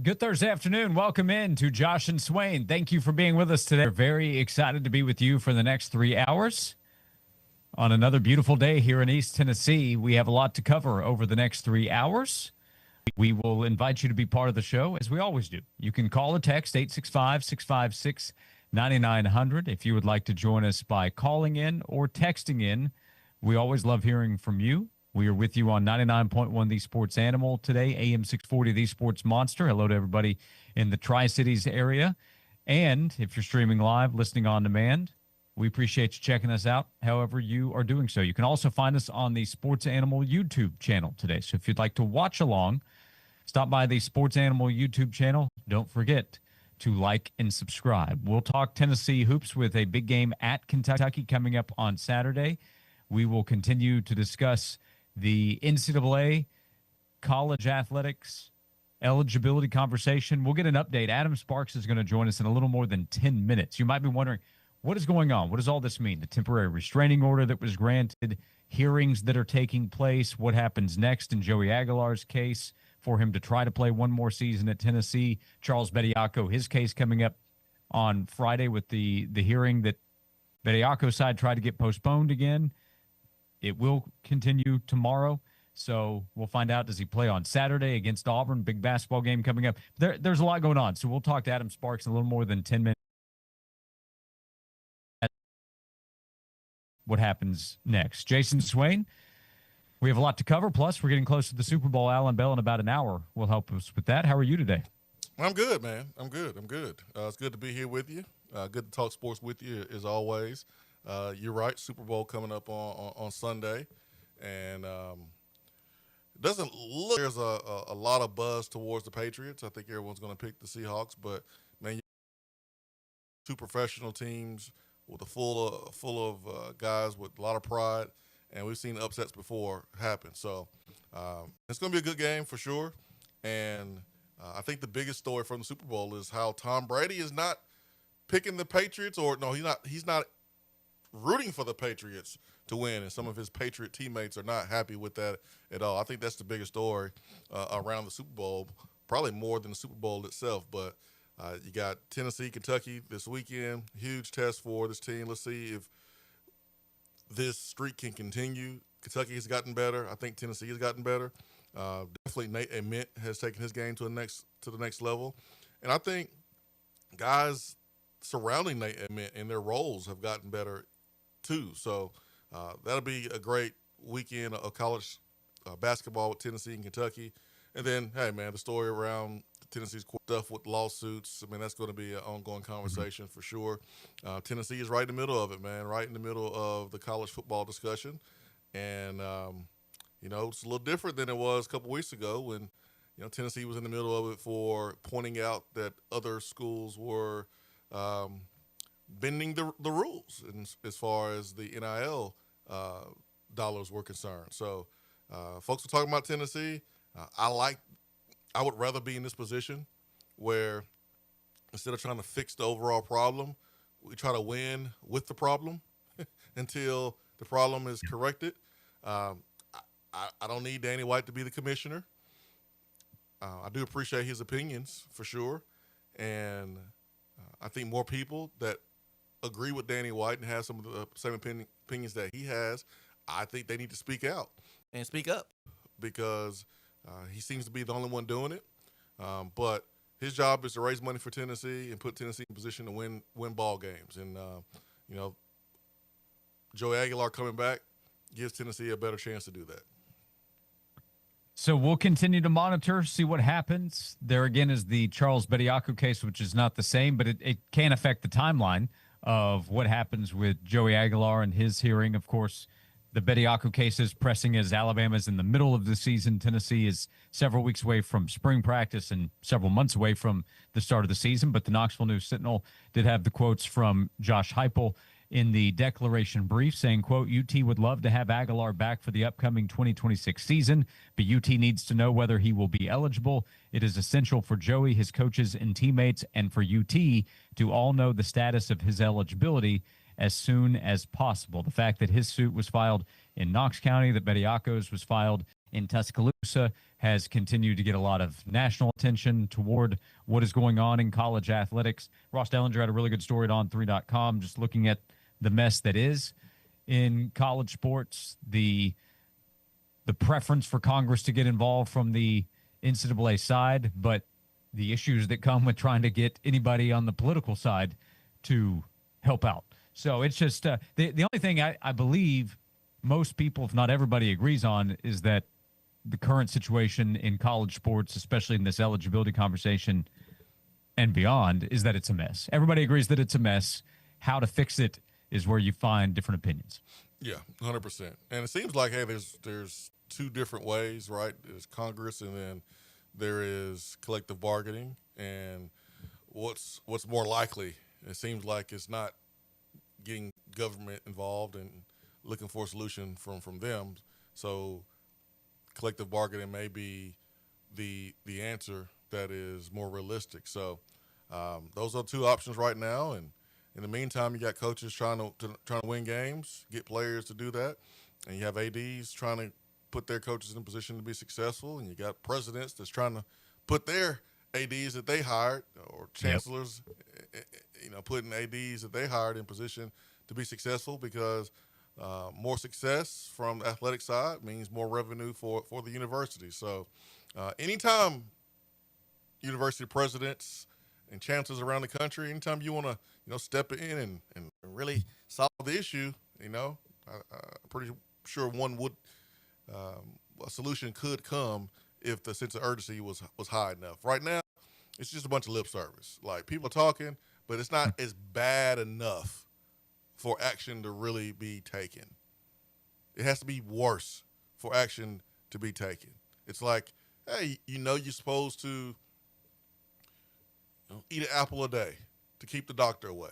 Good Thursday afternoon. Welcome in to Josh and Swain. Thank you for being with us today. We're very excited to be with you for the next 3 hours on another beautiful day here in East Tennessee. We have a lot to cover over the next 3 hours. We will invite you to be part of the show, as we always do. You can call or text 865-656-9900 if you would like to join us by calling in or texting in. We always love hearing from you. We are with you on 99.1 The Sports Animal today, AM 640 The Sports Monster. Hello to everybody in the Tri-Cities area. And if you're streaming live, listening on demand, we appreciate you checking us out however you are doing so. You can also find us on the Sports Animal YouTube channel today. So if you'd like to watch along, stop by the Sports Animal YouTube channel. Don't forget to like and subscribe. We'll talk Tennessee hoops with a big game at Kentucky coming up on Saturday. We will continue to discuss the NCAA college athletics eligibility conversation. We'll get an update. Adam Sparks is going to join us in a little more than 10 minutes. You might be wondering, what is going on? What does all this mean? The temporary restraining order that was granted, hearings that are taking place, what happens next in Joey Aguilar's case for him to try to play one more season at Tennessee. Charles Bediako, his case coming up on Friday with the hearing that Bediako's side tried to get postponed again. It will continue tomorrow, so we'll find out, does he play on Saturday against Auburn? Big basketball game coming up. There's a lot going on, so we'll talk to Adam Sparks in a little more than 10 minutes. What happens next? Jason Swain, we have a lot to cover, plus we're getting close to the Super Bowl. Alan Bell in about an hour will help us with that. How are you today? I'm good, man. I'm good. It's good to be here with you. Good to talk sports with you, as always. You're right, Super Bowl coming up on Sunday, and it doesn't look there's a lot of buzz towards the Patriots. I think everyone's going to pick the Seahawks, but man, two professional teams with full of guys with a lot of pride, and we've seen upsets before happen. So it's going to be a good game for sure. And I think the biggest story from the Super Bowl is how Tom Brady is not picking the Patriots, or no, he's not rooting for the Patriots to win, and some of his Patriot teammates are not happy with that at all. I think that's the biggest story around the Super Bowl, probably more than the Super Bowl itself. But you got Tennessee, Kentucky this weekend. Huge test for this team. Let's see if this streak can continue. Kentucky has gotten better. I think Tennessee has gotten better. Definitely Nate Ament has taken his game to the next level. And I think guys surrounding Nate Ament in their roles have gotten better too. So that'll be a great weekend of college basketball with Tennessee and Kentucky. And then, hey, man, the story around Tennessee's stuff with lawsuits, I mean, that's going to be an ongoing conversation for sure. Tennessee is right in the middle of it, man, right in the middle of the college football discussion. And, it's a little different than it was a couple weeks ago when, Tennessee was in the middle of it for pointing out that other schools were bending the rules as far as the NIL dollars were concerned. So folks are talking about Tennessee. I would rather be in this position where instead of trying to fix the overall problem, we try to win with the problem until the problem is corrected. I don't need Danny White to be the commissioner. I do appreciate his opinions for sure. And I think more people that agree with Danny White and have some of the same opinions that he has, I think they need to speak out. And speak up. Because he seems to be the only one doing it. But his job is to raise money for Tennessee and put Tennessee in position to win ball games. And, Joey Aguilar coming back gives Tennessee a better chance to do that. So we'll continue to monitor, see what happens. There again is the Charles Bediako case, which is not the same, but it can affect the timeline of what happens with Joey Aguilar and his hearing. Of course, the Bediako case is pressing as Alabama's in the middle of the season. Tennessee is several weeks away from spring practice and several months away from the start of the season. But the Knoxville News-Sentinel did have the quotes from Josh Heupel in the declaration brief saying, quote, UT would love to have Aguilar back for the upcoming 2026 season, but UT needs to know whether he will be eligible. It is essential for Joey, his coaches and teammates, and for UT to all know the status of his eligibility as soon as possible. The fact that his suit was filed in Knox County, that Bediako's was filed in Tuscaloosa, has continued to get a lot of national attention toward what is going on in college athletics. Ross Dellinger had a really good story at on3.com just looking at the mess that is in college sports, the preference for Congress to get involved from the NCAA side, but the issues that come with trying to get anybody on the political side to help out. So it's just the only thing I believe most people, if not everybody, agrees on is that the current situation in college sports, especially in this eligibility conversation and beyond, is that it's a mess. Everybody agrees that it's a mess. How to fix it is where you find different opinions. Yeah, 100%. And it seems like, hey, there's two different ways, right? There's Congress, and then there is collective bargaining. And what's more likely? It seems like it's not getting government involved and looking for a solution from them. So collective bargaining may be the answer that is more realistic. So those are two options right now. And in the meantime, you got coaches trying to win games, get players to do that, and you have ADs trying to put their coaches in a position to be successful, and you got presidents that's trying to put their ADs that they hired, or chancellors, putting ADs that they hired in position to be successful, because more success from the athletic side means more revenue for the university. So anytime university presidents and chancellors around the country, anytime you want to step in and really solve the issue, I'm pretty sure a solution could come if the sense of urgency was high enough. Right now, it's just a bunch of lip service. Like, people are talking, but it's not as bad enough for action to really be taken. It has to be worse for action to be taken. It's like, hey, you're supposed to eat an apple a day to keep the doctor away.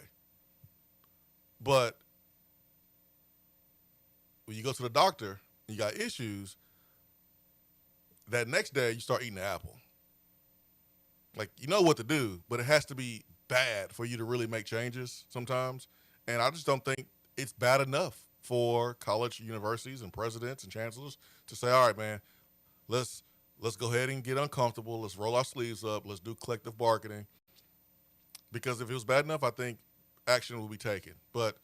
But when you go to the doctor and you got issues, that next day you start eating the apple. Like, you know what to do, but it has to be bad for you to really make changes sometimes. And I just don't think it's bad enough for college universities and presidents and chancellors to say, all right, man, let's go ahead and get uncomfortable. Let's roll our sleeves up. Let's do collective bargaining. Because if it was bad enough, I think action will be taken. But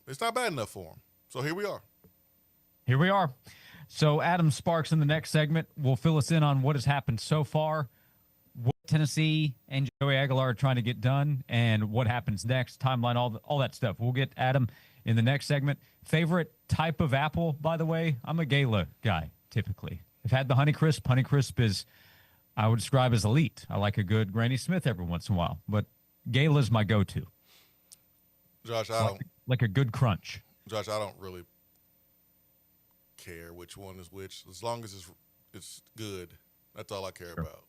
it's not bad enough for them. So here we are. Here we are. So Adam Sparks in the next segment will fill us in on what has happened so far, what Tennessee and Joey Aguilar are trying to get done, and what happens next, timeline, all that stuff. We'll get Adam in the next segment. Favorite type of apple, by the way? I'm a Gala guy, typically. I've had the Honeycrisp. Honeycrisp is, I would describe as elite. I like a good Granny Smith every once in a while, but Gala is my go-to. Josh, like a good crunch. Josh, I don't really care which one is which, as long as it's good. That's all I care about.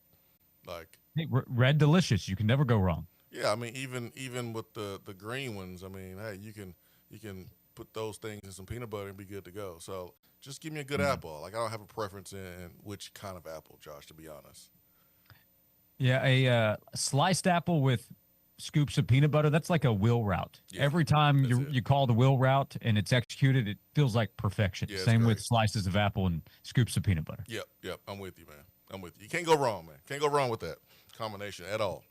Like, hey, red delicious, you can never go wrong. Yeah, I mean, even with the green ones, I mean, hey, you can put those things in some peanut butter and be good to go. So just give me a good apple. Like, I don't have a preference in which kind of apple, Josh, to be honest. Yeah, a sliced apple with scoops of peanut butter, that's like a will route. Yeah, every time you call the will route and it's executed, it feels like perfection. Yeah, same with slices of apple and scoops of peanut butter. Yep. I'm with you, man. I'm with you. You can't go wrong, man. Can't go wrong with that combination at all.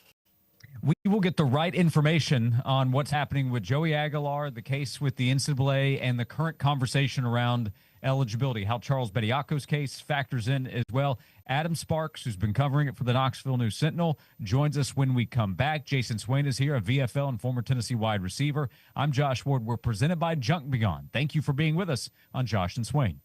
We will get the right information on what's happening with Joey Aguilar, the case with the NCAA, and the current conversation around eligibility, how Charles Bediaco's case factors in as well. Adam Sparks, who's been covering it for the Knoxville News Sentinel, joins us when we come back. Jason Swain is here, a VFL and former Tennessee wide receiver. I'm Josh Ward. We're presented by Junk Beyond. Thank you for being with us on Josh and Swain.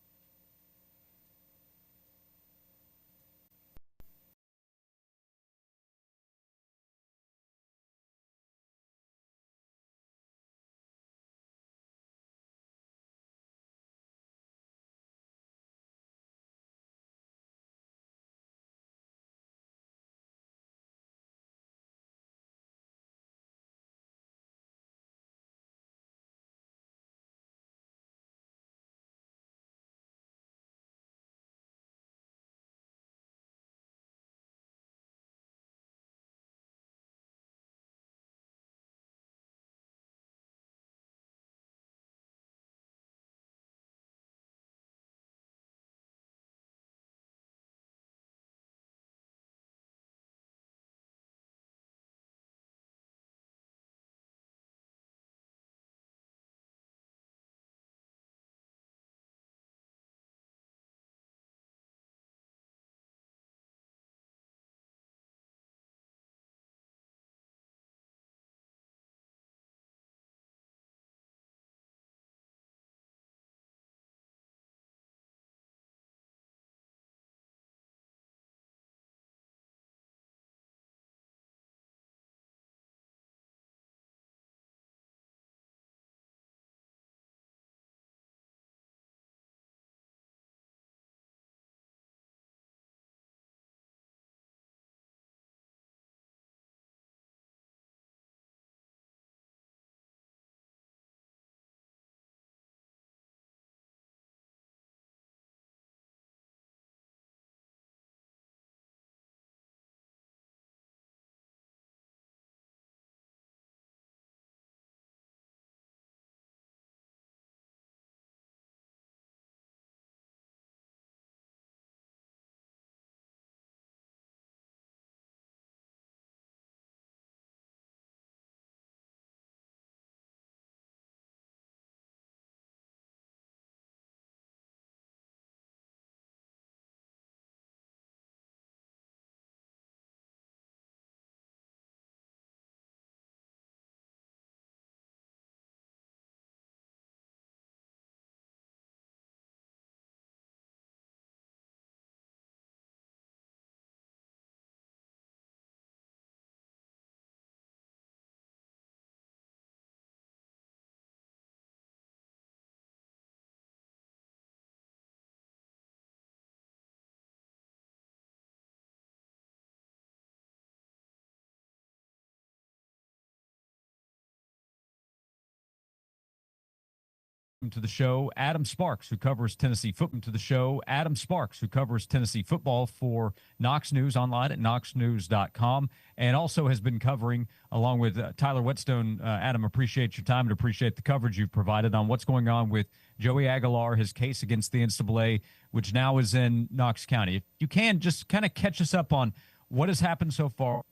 to the show, Adam Sparks, who covers Tennessee football. To the show, Adam Sparks, who covers Tennessee football for Knox News online at knoxnews.com, and also has been covering along with Tyler Whetstone. Adam, appreciate your time and appreciate the coverage you've provided on what's going on with Joey Aguilar, his case against the NCAA, which now is in Knox County. If you can, just kind of catch us up on what has happened so far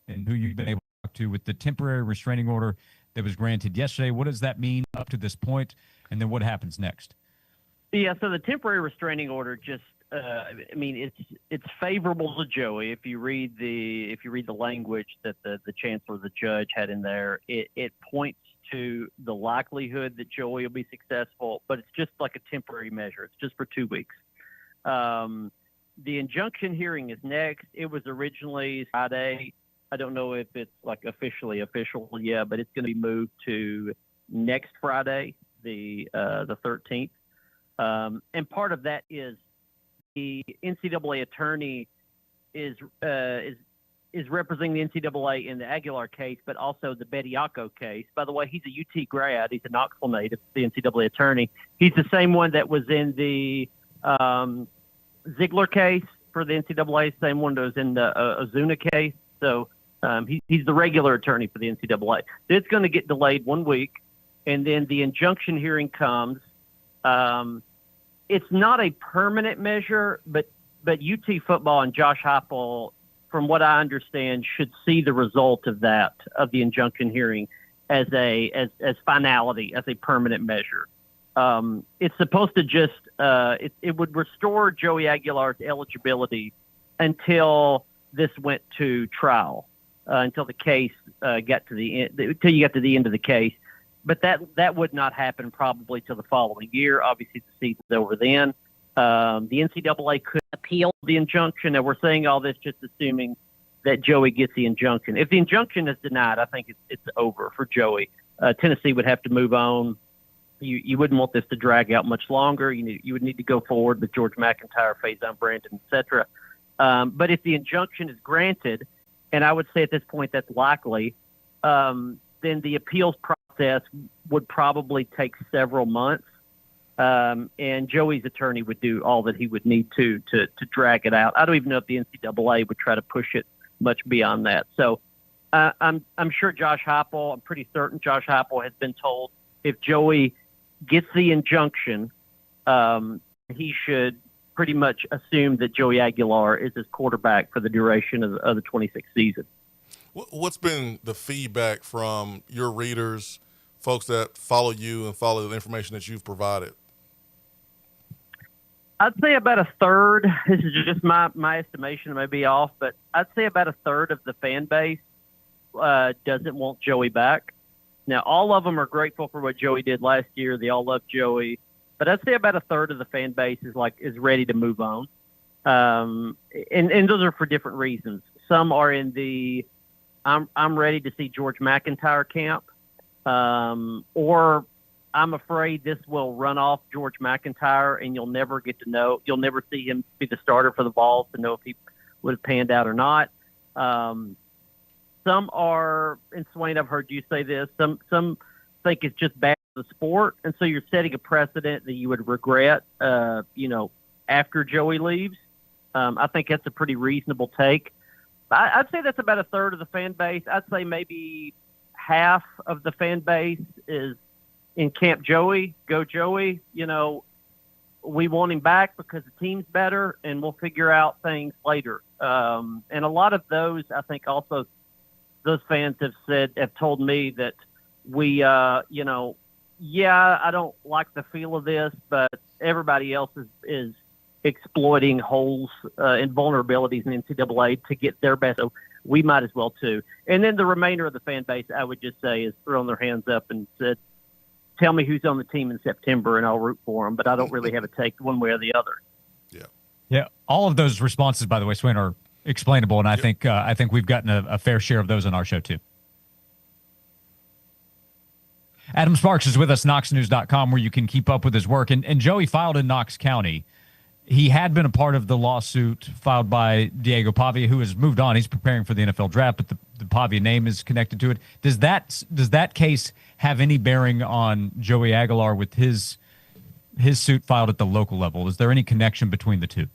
and who you've been able to talk to with the temporary restraining order that was granted yesterday. What does that mean up to this point, and then what happens next? Yeah, so the temporary restraining order just, it's favorable to Joey. If you read the language that the chancellor, the judge, had in there, it points to the likelihood that Joey will be successful, but it's just like a temporary measure. It's just for 2 weeks. The injunction hearing is next. It was originally Friday. I don't know if it's like official yet, but it's going to be moved to next Friday, the 13th. And part of that is the NCAA attorney is representing the NCAA in the Aguilar case, but also the Bediako case. By the way, he's a UT grad. He's a Knoxville native, the NCAA attorney. He's the same one that was in the Ziegler case for the NCAA, same one that was in the Ozuna case. So he's the regular attorney for the NCAA. It's going to get delayed 1 week, and then the injunction hearing comes. It's not a permanent measure, but UT football and Josh Heupel, from what I understand, should see the result of that, of the injunction hearing, as finality, as a permanent measure. It's supposed to just it would restore Joey Aguilar's eligibility until this went to trial, until the case got to the end, until you got to the end of the case. But that would not happen probably till the following year. Obviously, the season's over then. The NCAA could appeal the injunction, and we're saying all this just assuming that Joey gets the injunction. If the injunction is denied, I think it's over for Joey. Tennessee would have to move on. You wouldn't want this to drag out much longer. You would need to go forward with George McIntyre, Faison Brandon, etc. But if the injunction is granted, and I would say at this point that's likely, then the appeals process would probably take several months. And Joey's attorney would do all that he would need to drag it out. I don't even know if the NCAA would try to push it much beyond that. So I'm sure Josh Heupel, I'm pretty certain Josh Heupel has been told if Joey gets the injunction, he should pretty much assume that Joey Aguilar is his quarterback for the duration of the 26th season. What's been the feedback from your readers, folks that follow you and follow the information that you've provided? I'd say about a third. This is just my estimation. It may be off, but I'd say about a third of the fan base doesn't want Joey back. Now, all of them are grateful for what Joey did last year. They all love Joey. But I'd say about a third of the fan base is ready to move on. And those are for different reasons. Some are in the I'm ready to see George McIntyre camp, or I'm afraid this will run off George McIntyre and you'll never see him be the starter for the Vols to know if he would have panned out or not. Some are, and Swain, I've heard you say this, some think it's just bad for the sport, and so you're setting a precedent that you would regret, after Joey leaves. I think that's a pretty reasonable take. I'd say that's about a third of the fan base. I'd say maybe half of the fan base is in Camp Joey, go Joey. We want him back because the team's better, and we'll figure out things later. And a lot of those, I think, also those fans have told me that I don't like the feel of this, but everybody else is exploiting holes and vulnerabilities in NCAA to get their best. So we might as well too. And then the remainder of the fan base, I would just say, is throwing their hands up and said, tell me who's on the team in September and I'll root for them. But I don't really have a take one way or the other. Yeah. Yeah. All of those responses, by the way, Swain, are explainable. And I think we've gotten a fair share of those on our show too. Adam Sparks is with us, knoxnews.com, where you can keep up with his work. And Joey filed in Knox County. He had been a part of the lawsuit filed by Diego Pavia, who has moved on. He's preparing for the NFL draft, but the Pavia name is connected to it. Does that case have any bearing on Joey Aguilar with his suit filed at the local level? Is there any connection between the two?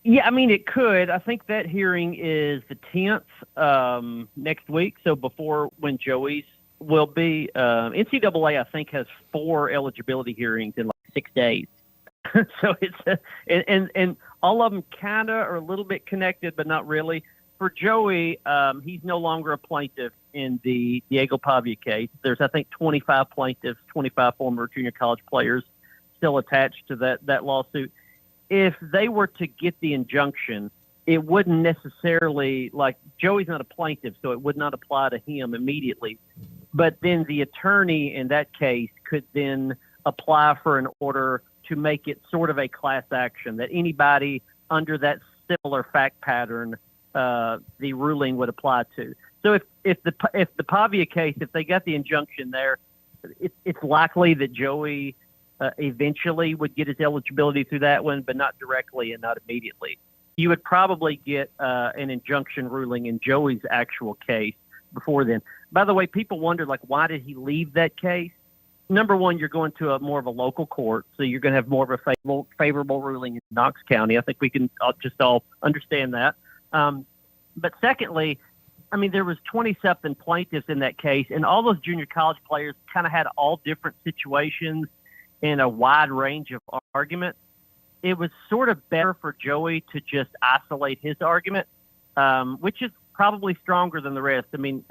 Yeah, I mean, it could. I think that hearing is the 10th next week, so before when Joey's will be. NCAA, I think, has 4 eligibility hearings in like 6 days. So it's and all of them kind of are a little bit connected, but not really. For Joey, he's no longer a plaintiff in the Diego Pavia case. There's, I think, 25 plaintiffs, 25 former junior college players still attached to that lawsuit. If they were to get the injunction, it wouldn't necessarily, like, Joey's not a plaintiff, so it would not apply to him immediately. But then the attorney in that case could then apply for an order to make it sort of a class action, that anybody under that similar fact pattern, the ruling would apply to. So if the Pavia case, if they got the injunction there, it's likely that Joey eventually would get his eligibility through that one, but not directly and not immediately. You would probably get an injunction ruling in Joey's actual case before then. By the way, people wonder, like, why did he leave that case? Number one, you're going to more of a local court, so you're going to have more of a favorable ruling in Knox County. I think we can all understand that. But secondly, I mean, there was 20-something plaintiffs in that case, and all those junior college players kind of had all different situations in a wide range of arguments. It was sort of better for Joey to just isolate his argument, which is probably stronger than the rest. I mean,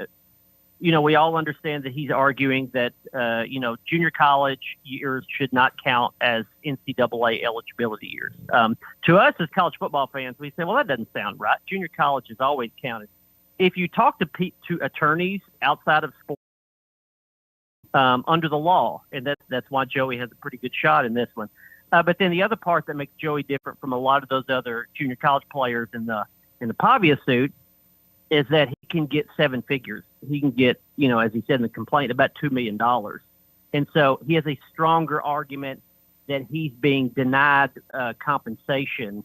we all understand that he's arguing that, junior college years should not count as NCAA eligibility years. To us as college football fans, we say, well, that doesn't sound right. Junior college is always counted. If you talk to attorneys outside of sports, under the law, and that's why Joey has a pretty good shot in this one. But then the other part that makes Joey different from a lot of those other junior college players in the Pavia suit is that he can get 7 figures. He can get, as he said in the complaint, about $2 million. And so he has a stronger argument that he's being denied compensation,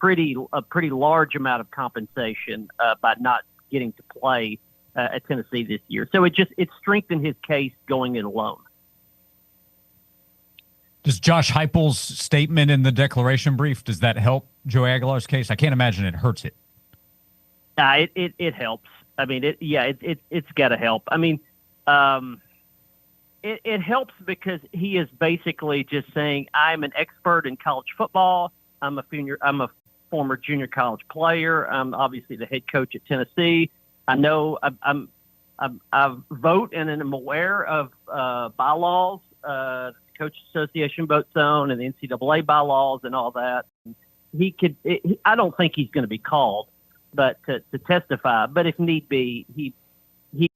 a pretty large amount of compensation by not getting to play at Tennessee this year. So it strengthened his case going it alone. Does Josh Heupel's statement in the declaration brief, does that help Joey Aguilar's case? I can't imagine it hurts it. It helps. I mean, it's got to help. I mean, it helps because he is basically just saying, I'm an expert in college football. I'm a former junior college player. I'm obviously the head coach at Tennessee. I know I vote and am aware of bylaws, Coach Association vote zone and the NCAA bylaws and all that. I don't think he's going to be called, but to testify. But if need be, he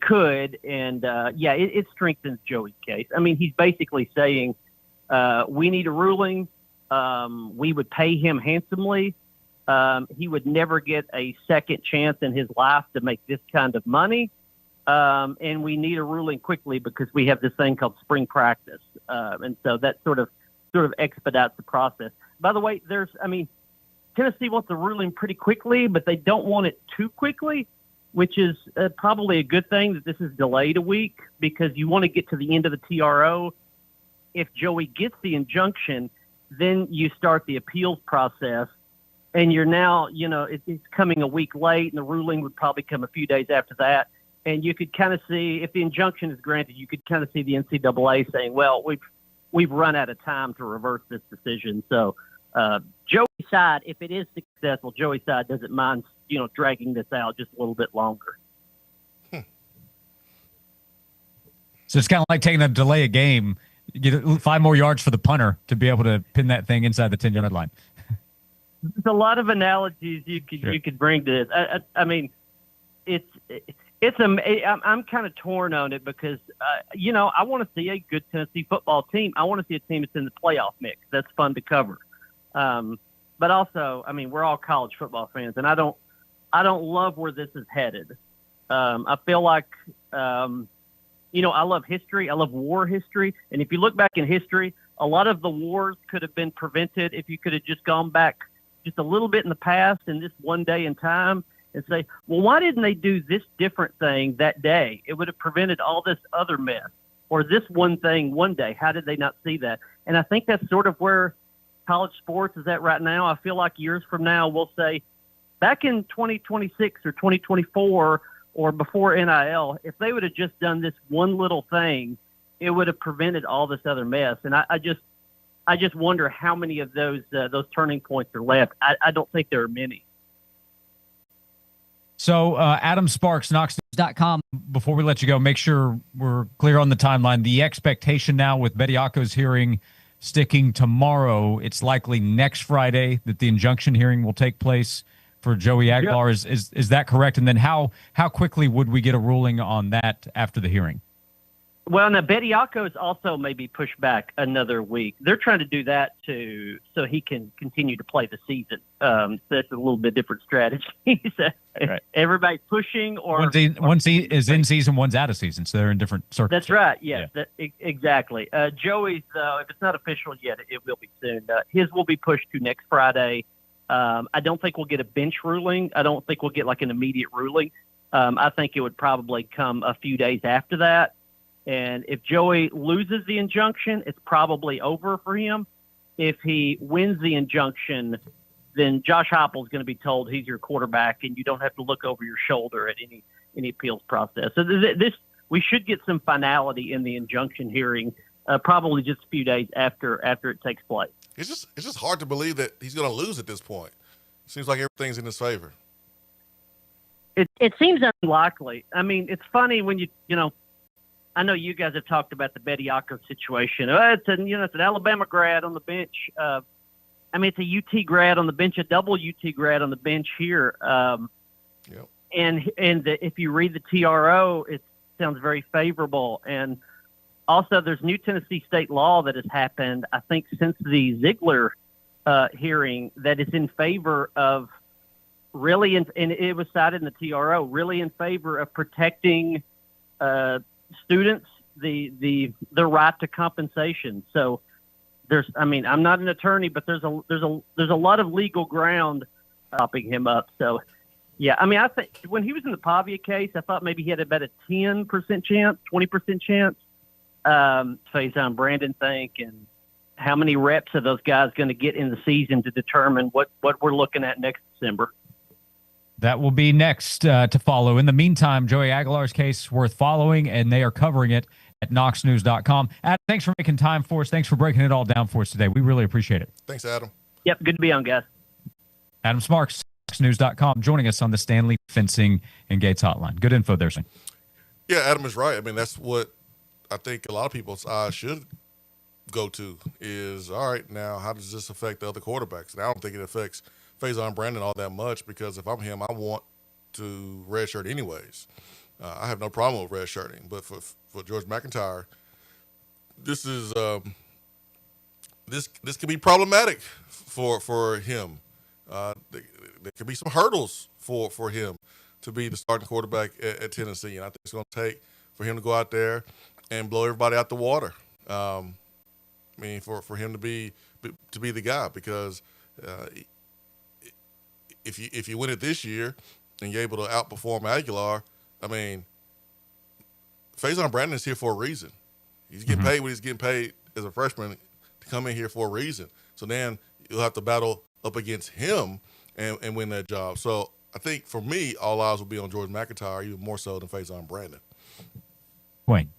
could. And it strengthens Joey's case. I mean, he's basically saying we need a ruling. We would pay him handsomely. He would never get a second chance in his life to make this kind of money. And we need a ruling quickly because we have this thing called spring practice. And so that sort of expedites the process. By the way, Tennessee wants a ruling pretty quickly, but they don't want it too quickly, which is probably a good thing that this is delayed a week because you want to get to the end of the TRO. If Joey gets the injunction, then you start the appeals process. And you're now, it's coming a week late, and the ruling would probably come a few days after that. And you could kind of see, if the injunction is granted, you could kind of see the NCAA saying, well, we've run out of time to reverse this decision. So Joey's side, if it is successful, Joey's side doesn't mind, dragging this out just a little bit longer. So it's kind of like taking a delay a game, get 5 more yards for the punter to be able to pin that thing inside the 10-yard line. There's a lot of analogies you could bring to this. I mean, I'm kind of torn on it because I want to see a good Tennessee football team. I want to see a team that's in the playoff mix. That's fun to cover. But also, I mean, we're all college football fans, and I don't love where this is headed. I feel like I love history. I love war history, and if you look back in history, a lot of the wars could have been prevented if you could have just gone back just a little bit in the past and this one day in time and say, well, why didn't they do this different thing that day? It would have prevented all this other mess, or this one thing one day. How did they not see that? And I think that's sort of where college sports is at right now. I feel like years from now, we'll say, back in 2026 or 2024 or before NIL, if they would have just done this one little thing, it would have prevented all this other mess. And I just wonder how many of those turning points are left. I don't think there are many. So Adam Sparks, KnoxNews.com. Before we let you go, make sure we're clear on the timeline. The expectation now with Bediako's hearing sticking tomorrow, it's likely next Friday that the injunction hearing will take place for Joey Aguilar. Yep. Is that correct? And then how quickly would we get a ruling on that after the hearing? Well, now Bediako's also maybe pushed back another week. They're trying to do that so he can continue to play the season. So that's a little bit different strategy. So right. Everybody's pushing, or one is in season, one's out of season, so they're in different circles. That's right. Yes, yeah. Exactly. Joey's, if it's not official yet, it will be soon. His will be pushed to next Friday. I don't think we'll get a bench ruling. I don't think we'll get like an immediate ruling. I think it would probably come a few days after that. And if Joey loses the injunction, it's probably over for him. If he wins the injunction, then Josh Heupel is going to be told he's your quarterback, and you don't have to look over your shoulder at any appeals process. So we should get some finality in the injunction hearing, probably just a few days after it takes place. It's just hard to believe that he's going to lose at this point. It seems like everything's in his favor. It seems unlikely. I mean, it's funny when you know. I know you guys have talked about the Bediako situation. It's an Alabama grad on the bench. I mean, it's a UT grad on the bench, a double UT grad on the bench here. Yep. And if you read the TRO, it sounds very favorable. And also, there's new Tennessee state law that has happened, I think, since the Ziegler hearing that is in favor of really, and it was cited in the TRO, really in favor of protecting students the right to compensation. So I'm not an attorney, but there's a lot of legal ground propping him up. So yeah, I mean, I think when he was in the Pavia case, I thought maybe he had about a 10% chance, 20% chance. Faison Brandon think, and how many reps are those guys going to get in the season to determine what we're looking at next December? That will be next to follow. In the meantime, Joey Aguilar's case worth following, and they are covering it at KnoxNews.com. Adam, thanks for making time for us. Thanks for breaking it all down for us today. We really appreciate it. Thanks, Adam. Yep, good to be on, guys. Adam Sparks, KnoxNews.com, joining us on the Stanley Fencing and Gates Hotline. Good info there, Swain. Yeah, Adam is right. I mean, that's what I think a lot of people's eyes should go to is, all right, now how does this affect the other quarterbacks? And I don't think it affects Faison Brandon all that much, because if I'm him, I want to redshirt anyways. I have no problem with redshirting, but for George McIntyre, this is this could be problematic for him. There could be some hurdles for him to be the starting quarterback at Tennessee, and I think it's going to take for him to go out there and blow everybody out the water. I mean, for him to be the guy, because if you win it this year and you're able to outperform Aguilar, I mean, Faison Brandon is here for a reason. He's getting paid what he's getting paid as a freshman to come in here for a reason. So then you'll have to battle up against him and win that job. So I think for me, all eyes will be on George McIntyre, even more so than Faison Brandon. Swain.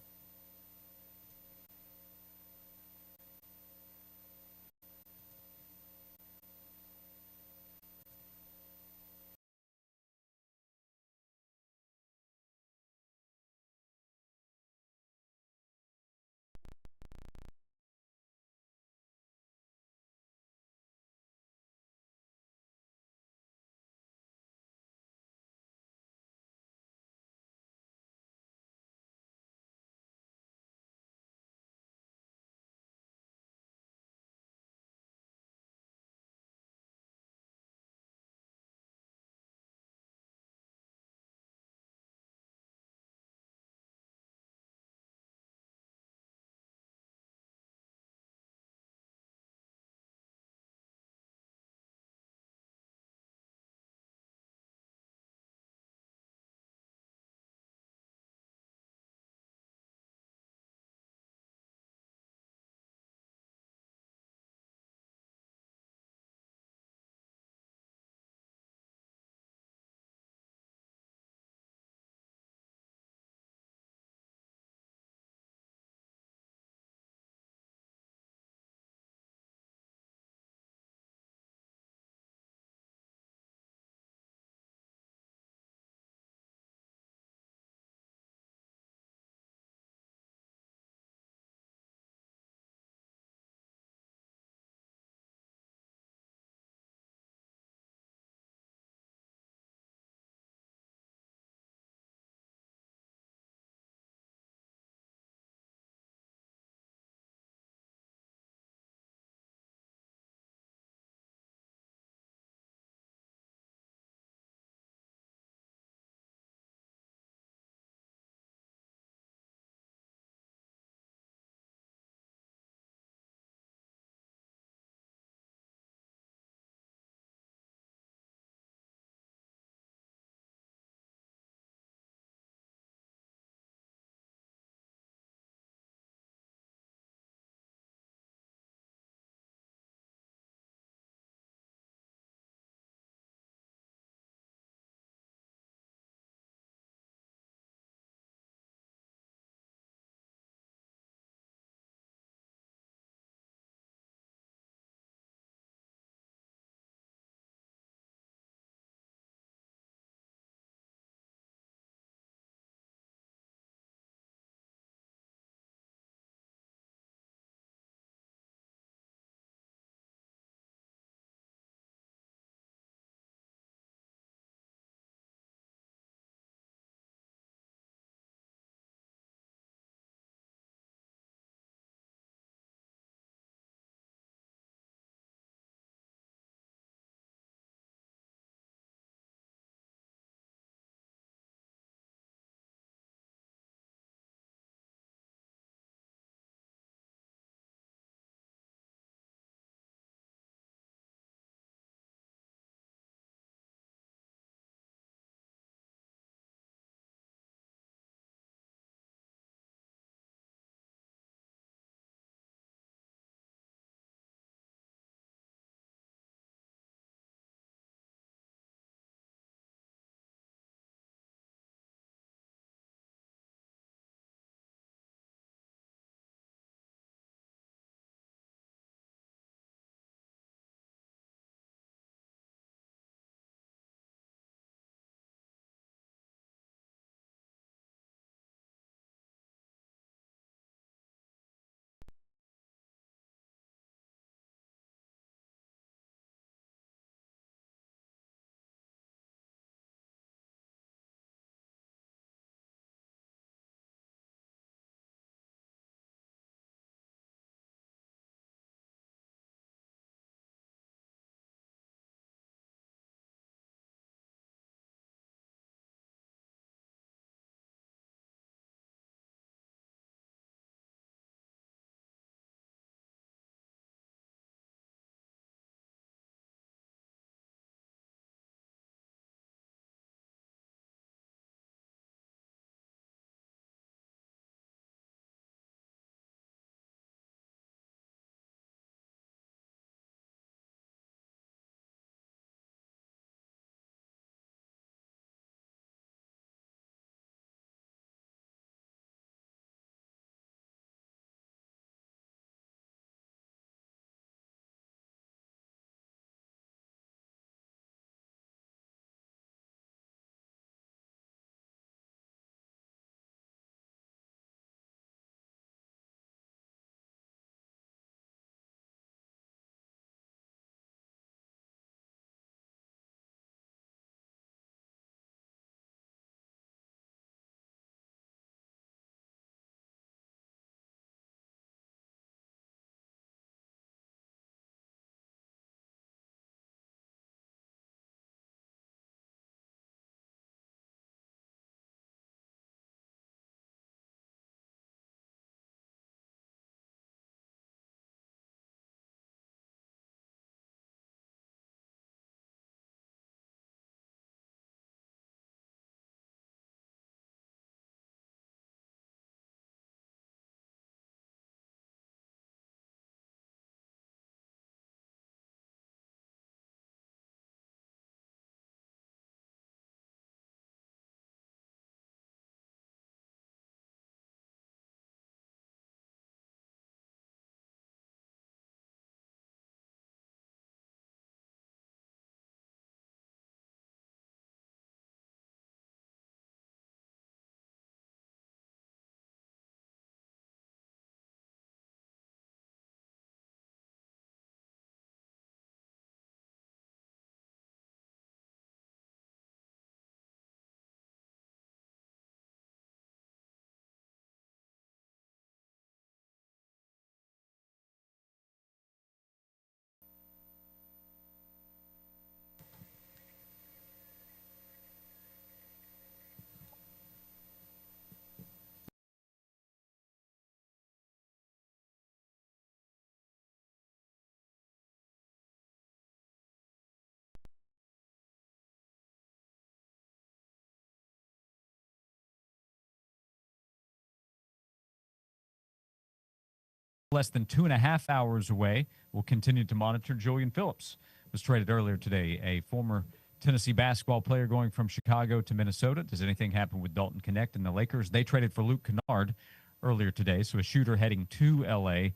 less than 2.5 hours away. We'll continue to monitor. Julian Phillips was traded earlier today, a former Tennessee basketball player going from Chicago to Minnesota. Does anything happen with Dalton Connect and the Lakers? They traded for Luke Kennard earlier today, so a shooter heading to L.A.,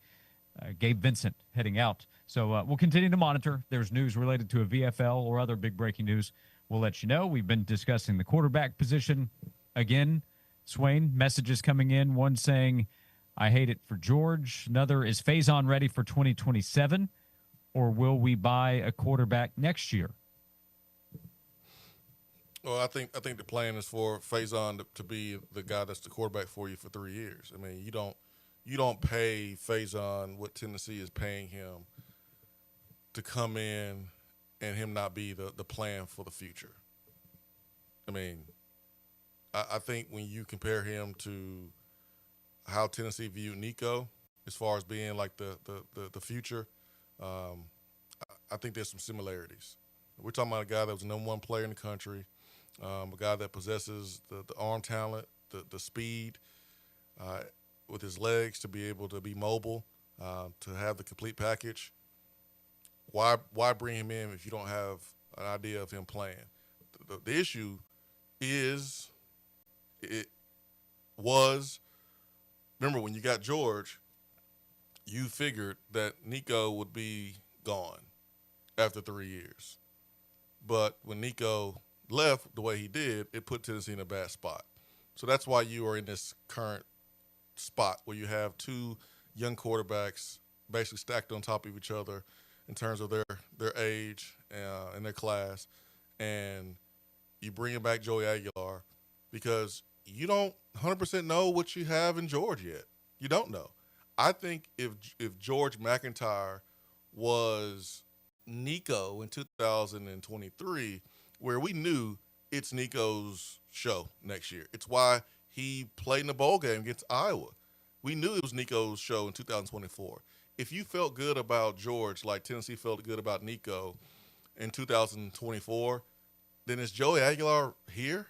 Gabe Vincent heading out. So we'll continue to monitor. There's news related to a VFL or other big breaking news. We'll let you know. We've been discussing the quarterback position. Again, Swain, messages coming in. One saying, I hate it for George. Another, is Faison ready for 2027? Or will we buy a quarterback next year? Well, I think the plan is for Faison to be the guy that's the quarterback for you for 3 years. I mean, you don't pay Faison what Tennessee is paying him to come in and him not be the plan for the future. I mean, I think when you compare him to how Tennessee viewed Nico as far as being like the future, I think there's some similarities. We're talking about a guy that was the #1 player in the country, a guy that possesses the arm talent, the speed, with his legs to be able to be mobile, to have the complete package. Why bring him in if you don't have an idea of him playing? The issue was, remember when you got George, you figured that Nico would be gone after 3 years. But when Nico left the way he did, it put Tennessee in a bad spot. So that's why you are in this current spot where you have two young quarterbacks basically stacked on top of each other in terms of their age and their class. And you bring back Joey Aguilar because you don't 100% know what you have in George yet. You don't know. I think if George McIntyre was Nico in 2023, where we knew it's Nico's show next year. It's why he played in the bowl game against Iowa. We knew it was Nico's show in 2024. If you felt good about George like Tennessee felt good about Nico in 2024, then is Joey Aguilar here?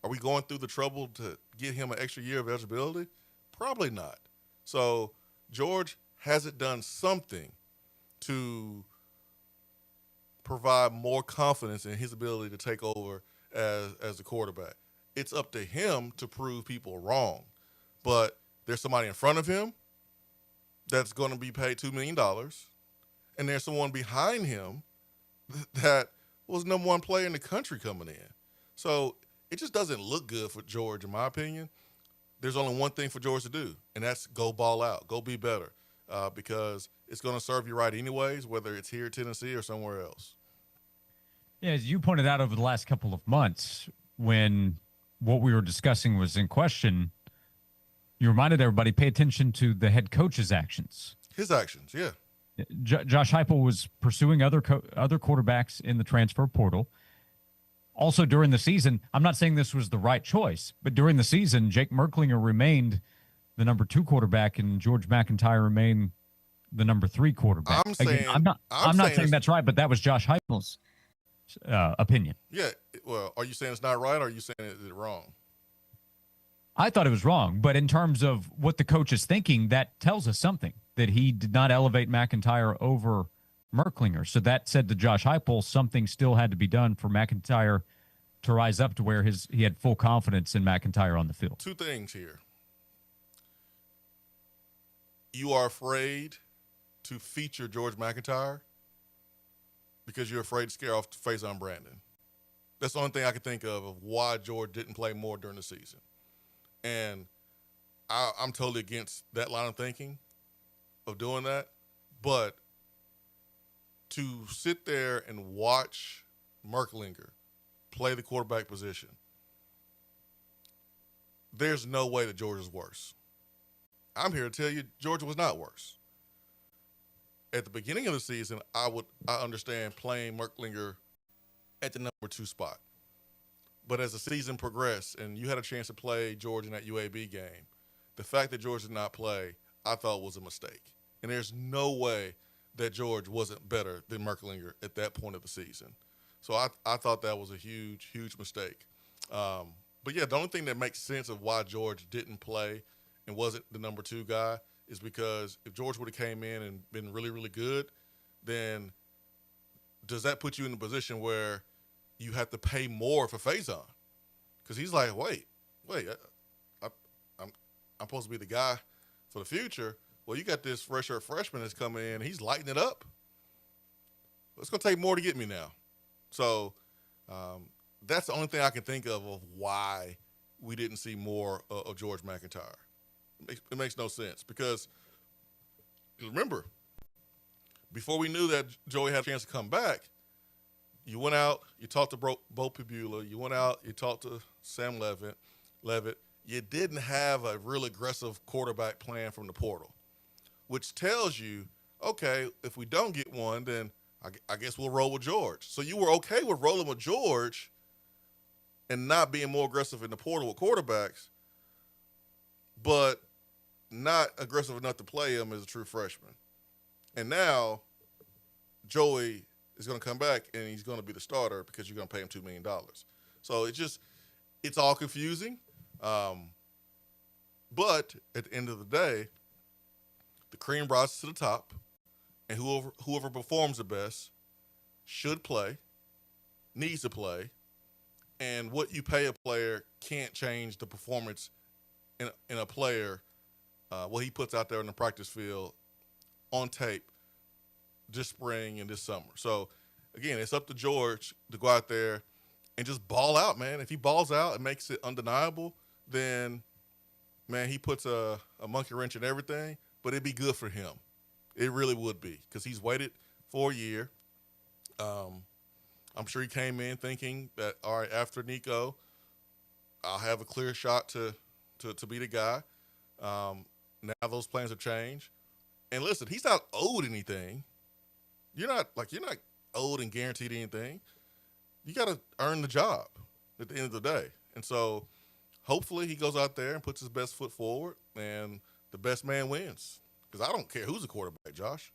Are we going through the trouble to get him an extra year of eligibility? Probably not. So George hasn't done something to provide more confidence in his ability to take over as the quarterback. It's up to him to prove people wrong. But there's somebody in front of him that's going to be paid $2 million, and there's someone behind him that was #1 player in the country coming in. So it just doesn't look good for George, in my opinion. There's only one thing for George to do, and that's go ball out, go be better, because it's going to serve you right anyways, whether it's here at Tennessee or somewhere else. Yeah, as you pointed out over the last couple of months, when what we were discussing was in question, you reminded everybody, pay attention to the head coach's actions. His actions, yeah. Josh Heupel was pursuing other quarterbacks in the transfer portal. Also during the season, I'm not saying this was the right choice, but during the season, Jake Merklinger remained the #2 quarterback and George McIntyre remained the #3 quarterback. I'm not saying that's right, but that was Josh Heupel's opinion. Yeah. Well, are you saying it's not right, or are you saying it's wrong? I thought it was wrong, but in terms of what the coach is thinking, that tells us something, that he did not elevate McIntyre over Merklinger. So that said to Josh Heupel, something still had to be done for McIntyre to rise up to where he had full confidence in McIntyre on the field. Two things here. You are afraid to feature George McIntyre because you're afraid to scare off Faison Brandon. That's the only thing I can think of why George didn't play more during the season. And I'm totally against that line of thinking of doing that. But to sit there and watch Merklinger play the quarterback position, there's no way that George is worse. I'm here to tell you Georgia was not worse. At the beginning of the season, I understand playing Merklinger at the #2 spot. But as the season progressed and you had a chance to play George in that UAB game, the fact that George did not play, I thought was a mistake. And there's no way that George wasn't better than Merklinger at that point of the season. So I thought that was a huge, huge mistake. But, yeah, the only thing that makes sense of why George didn't play and wasn't the #2 guy is because if George would have came in and been really, really good, then does that put you in a position where you have to pay more for Faison? Because he's like, wait, I, I'm supposed to be the guy for the future. Well, you got this fresher freshman that's coming in. He's lighting it up. It's going to take more to get me now. So that's the only thing I can think of why we didn't see more of George McIntyre. It makes no sense because remember, before we knew that Joey had a chance to come back, you went out, you talked to Bo Pabula, you went out, you talked to Sam Levitt. You didn't have a real aggressive quarterback plan from the portal, which tells you, okay, if we don't get one, then I guess we'll roll with George. So you were okay with rolling with George and not being more aggressive in the portal with quarterbacks, but not aggressive enough to play him as a true freshman. And now Joey is going to come back and he's going to be the starter because you're going to pay him $2 million. So it's all confusing. But at the end of the day, the cream rises to the top, and whoever performs the best should play, needs to play, and what you pay a player can't change the performance in a player, what he puts out there in the practice field on tape this spring and this summer. So, again, it's up to George to go out there and just ball out, man. If he balls out and makes it undeniable, then, man, he puts a monkey wrench in everything, but it'd be good for him. It really would be because he's waited for a year. I'm sure he came in thinking that, all right, after Nico, I'll have a clear shot to be the guy. Now those plans have changed. And listen, he's not owed anything. You're not owed and guaranteed anything. You got to earn the job at the end of the day. And so hopefully he goes out there and puts his best foot forward and the best man wins. Because I don't care who's the quarterback, Josh.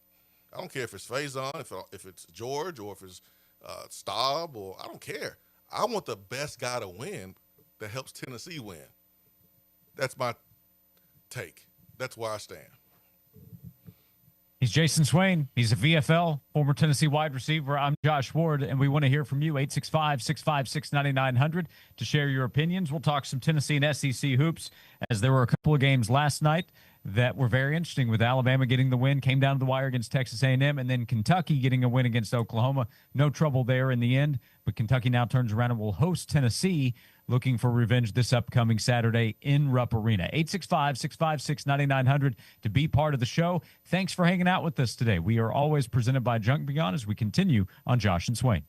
I don't care if it's Faison, if it's George, or if it's Staub, or I don't care. I want the best guy to win that helps Tennessee win. That's my take. That's where I stand. He's Jason Swain. He's a VFL, former Tennessee wide receiver. I'm Josh Ward, and we want to hear from you, 865-656-9900, to share your opinions. We'll talk some Tennessee and SEC hoops, as there were a couple of games last night that were very interesting, with Alabama getting the win, came down to the wire against Texas A&M, and then Kentucky getting a win against Oklahoma. No trouble there in the end, but Kentucky now turns around and will host Tennessee, looking for revenge this upcoming Saturday in Rupp Arena. 865-656-9900 to be part of the show. Thanks for hanging out with us today. We are always presented by Junk Beyond as we continue on Josh and Swain.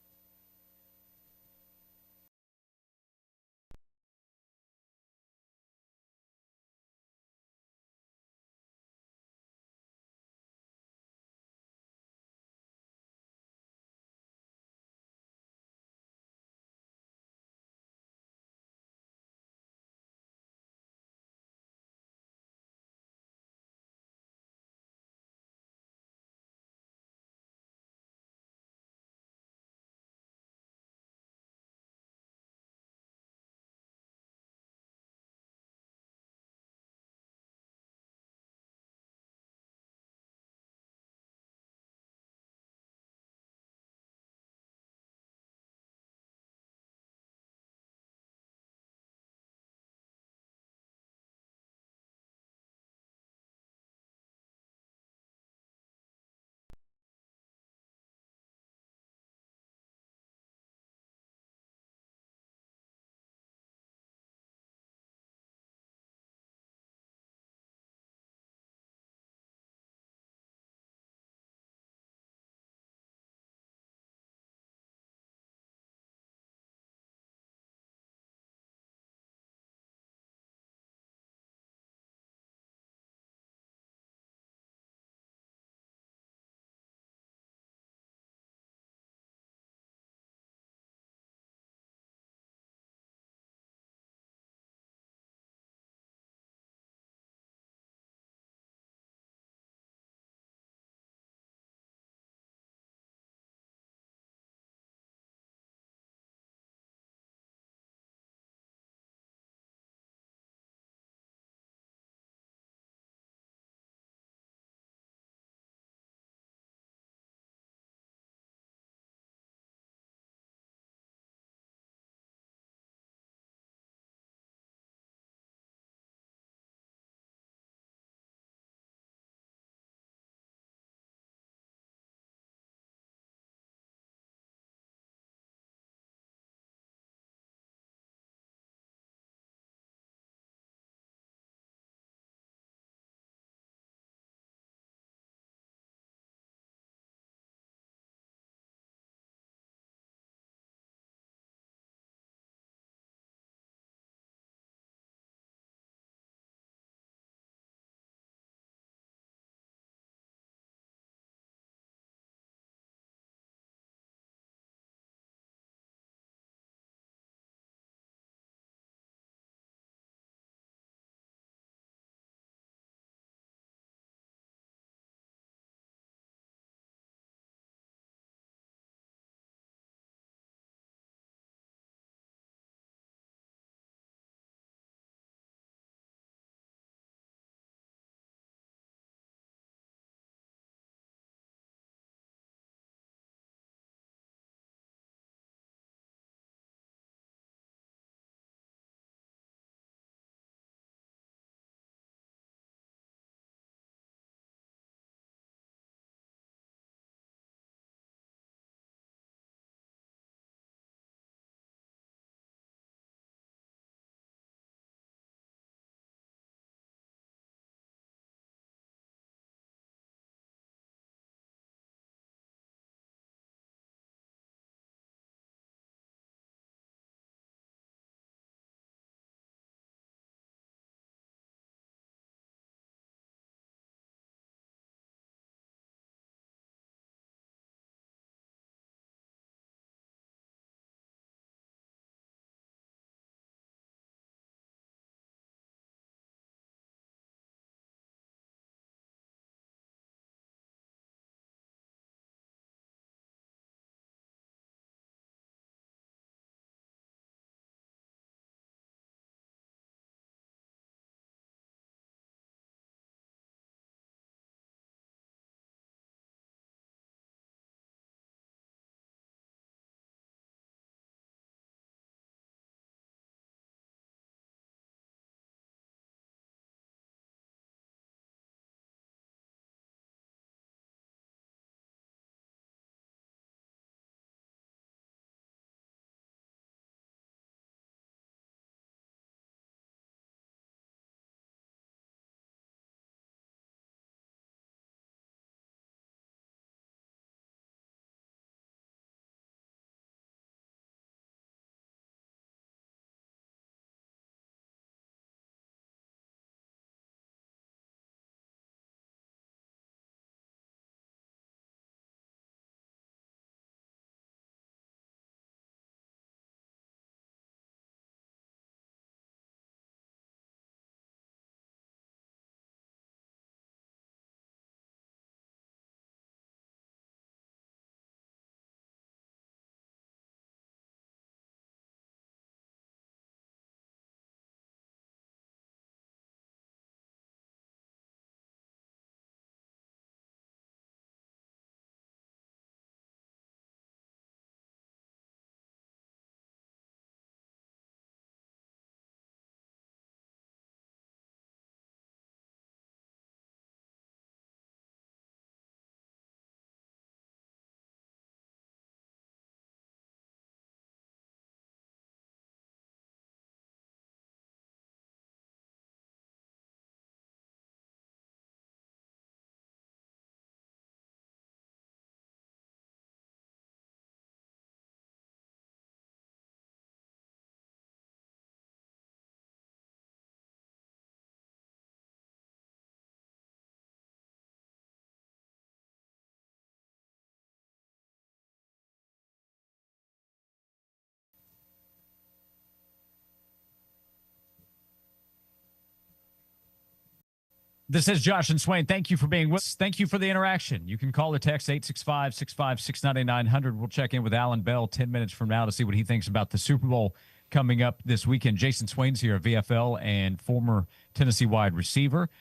This is Josh and Swain. Thank you for being with us. Thank you for the interaction. You can call or text 865-656-9900. We'll check in with Alan Bell 10 minutes from now to see what he thinks about the Super Bowl coming up this weekend. Jason Swain's here, a VFL and former Tennessee wide receiver.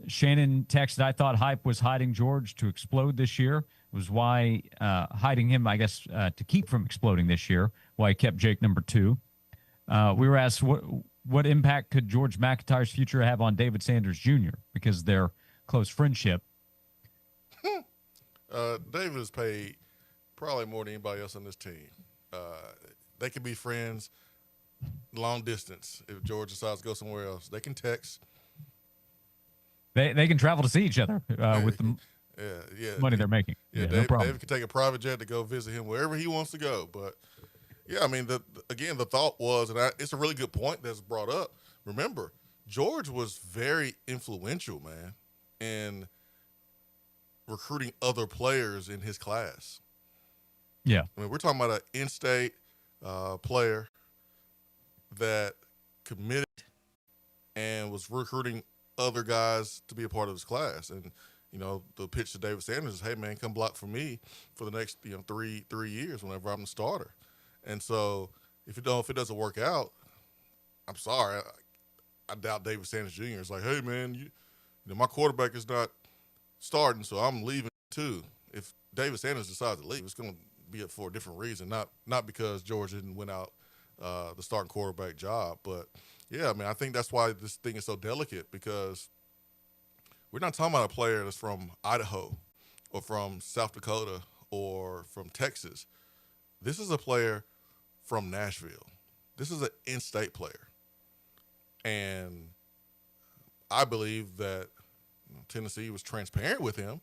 Shannon texted, I thought hype was hiding George to explode this year. It was why hiding him, I guess, to keep from exploding this year, why he kept Jake number 2. We were asked what impact could George McIntyre's future have on David Sanders Jr. because of their close friendship. David is paid probably more than anybody else on this team. They can be friends long distance. If George decides to go somewhere else, they can text. They can travel to see each other with the money they're making. Yeah, no problem. David can take a private jet to go visit him wherever he wants to go. But yeah, I mean, the thought was, and it's a really good point that's brought up. Remember, George was very influential, man, in recruiting other players in his class. Yeah. I mean, we're talking about an in-state player that committed and was recruiting other guys to be a part of his class. And, you know, the pitch to David Sanders is, hey, man, come block for me for the next, 3 years whenever I'm the starter. And so if it doesn't work out, I'm sorry. I doubt David Sanders Jr. is like, hey, man, my quarterback is not starting, so I'm leaving too. If David Sanders decides to leave, it's going to be for a different reason, not because George didn't win out the starting quarterback job. But, yeah, I mean, I think that's why this thing is so delicate, because we're not talking about a player that's from Idaho or from South Dakota or from Texas. This is a player from Nashville. This is an in-state player. And I believe that Tennessee was transparent with him,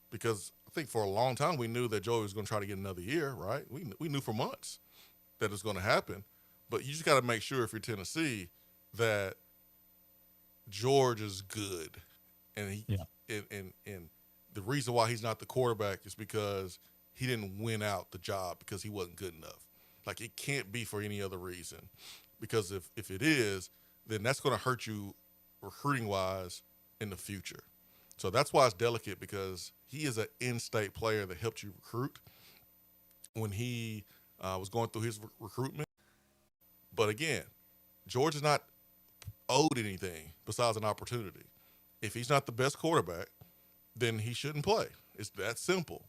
because I think for a long time we knew that Joey was going to try to get another year, right? We knew for months that it's going to happen. But you just got to make sure, if you're Tennessee, that George is good. And and the reason why he's not the quarterback is because he didn't win out the job because he wasn't good enough. Like, it can't be for any other reason, because if it is, then that's going to hurt you recruiting-wise in the future. So that's why it's delicate, because he is an in-state player that helped you recruit when he was going through his recruitment. But again, George is not owed anything besides an opportunity. If he's not the best quarterback, then he shouldn't play. It's that simple.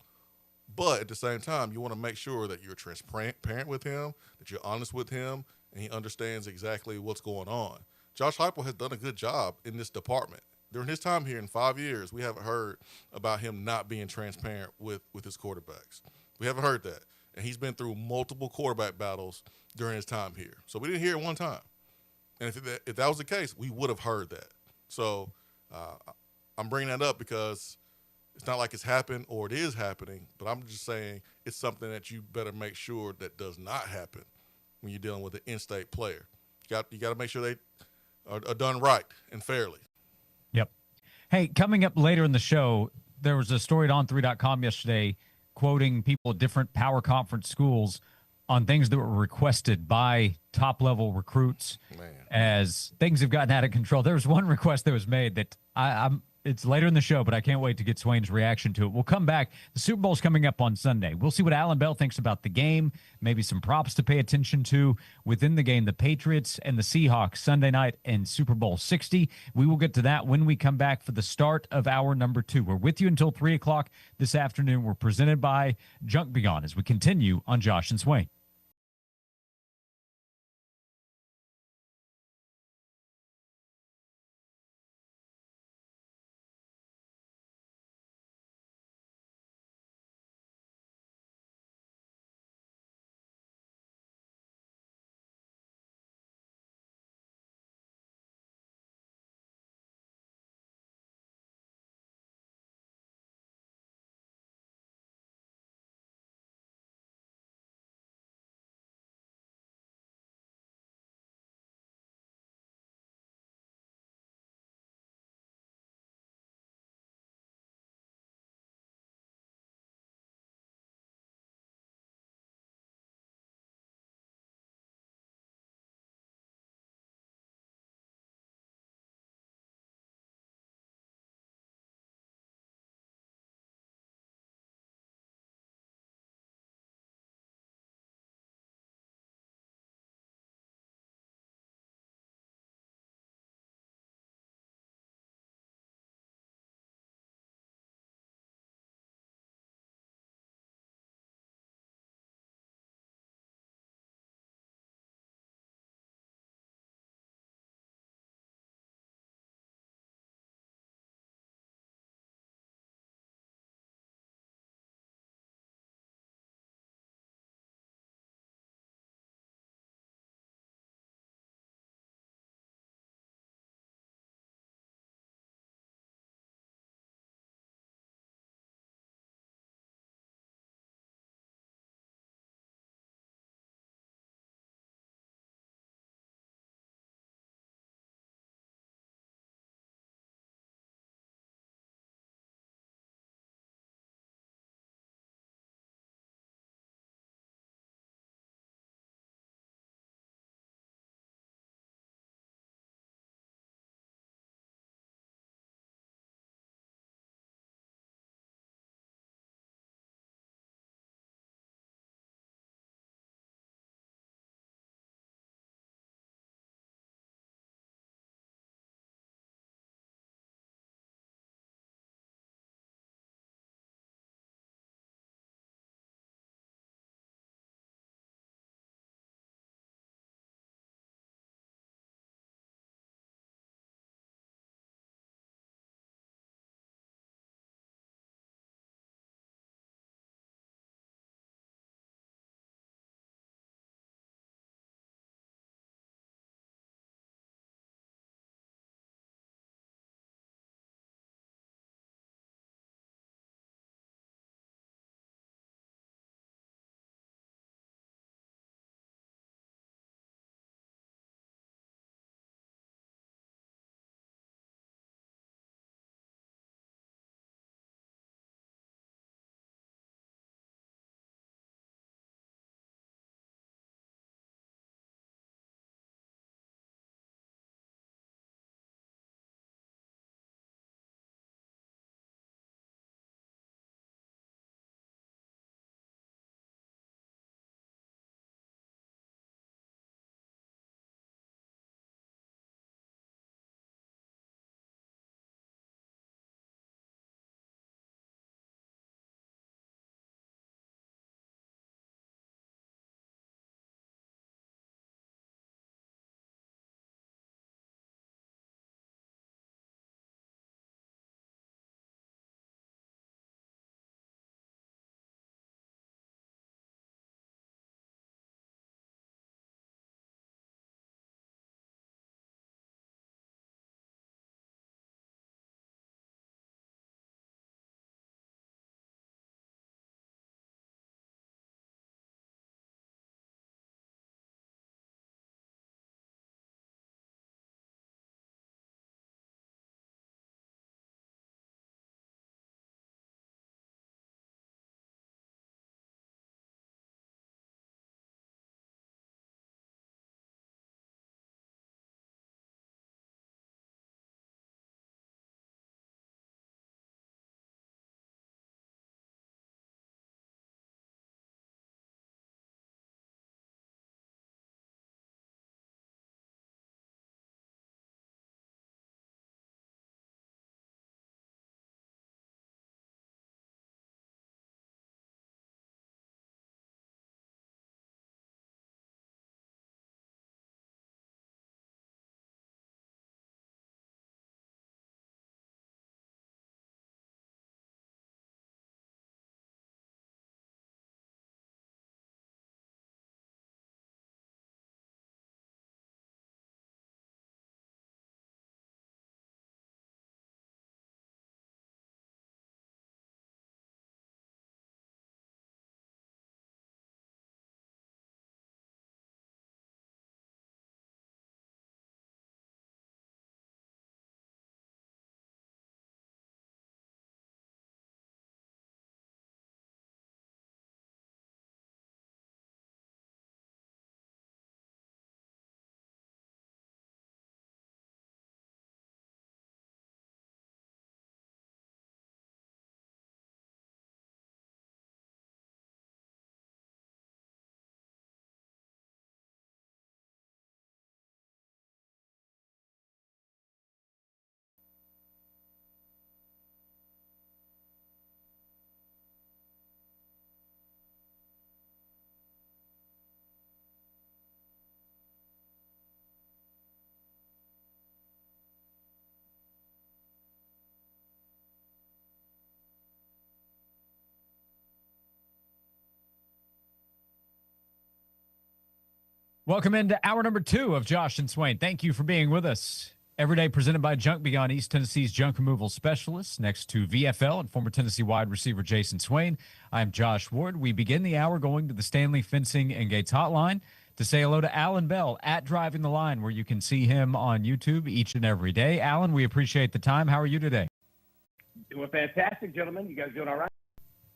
But at the same time, you want to make sure that you're transparent with him, that you're honest with him, and he understands exactly what's going on. Josh Heupel has done a good job in this department. During his time here in 5 years, we haven't heard about him not being transparent with his quarterbacks. We haven't heard that. And he's been through multiple quarterback battles during his time here. So we didn't hear it one time. And if that was the case, we would have heard that. So I'm bringing that up because it's not like it's happened or it is happening, but I'm just saying it's something that you better make sure that does not happen when you're dealing with an in-state player. You got to make sure they are done right and fairly. Yep. Hey, coming up later in the show, there was a story at on3.com yesterday quoting people at different power conference schools on things that were requested by top-level recruits. Man. As things have gotten out of control. There was one request that was made that it's later in the show, but I can't wait to get Swain's reaction to it. We'll come back. The Super Bowl's coming up on Sunday. We'll see what Alan Bell thinks about the game, maybe some props to pay attention to within the game. The Patriots and the Seahawks, Sunday night and Super Bowl 60. We will get to that when we come back for the start of hour number 2. We're with you until 3 o'clock this afternoon. We're presented by Junk Beyond as we continue on Josh and Swain. Welcome into hour number 2 of Josh and Swain. Thank you for being with us. Every day presented by Junk Beyond, East Tennessee's junk removal specialist, next to VFL and former Tennessee wide receiver Jason Swain. I'm Josh Ward. We begin the hour going to the Stanley Fencing and Gates hotline to say hello to Alan Bell at Driving the Line, where you can see him on YouTube each and every day. Alan, we appreciate the time. How are you today? Doing fantastic, gentlemen. You guys doing all right?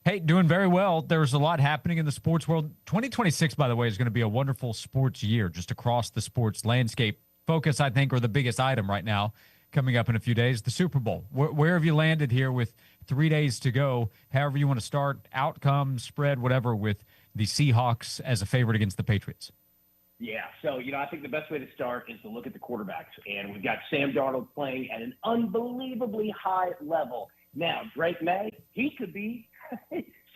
Hey, doing very well. There's a lot happening in the sports world. 2026, by the way, is going to be a wonderful sports year just across the sports landscape. Focus, I think, or the biggest item right now coming up in a few days, the Super Bowl. Where have you landed here with 3 days to go? However you want to start, outcome, spread, whatever, with the Seahawks as a favorite against the Patriots. Yeah, so, I think the best way to start is to look at the quarterbacks. And we've got Sam Darnold playing at an unbelievably high level. Now, Drake May, he could be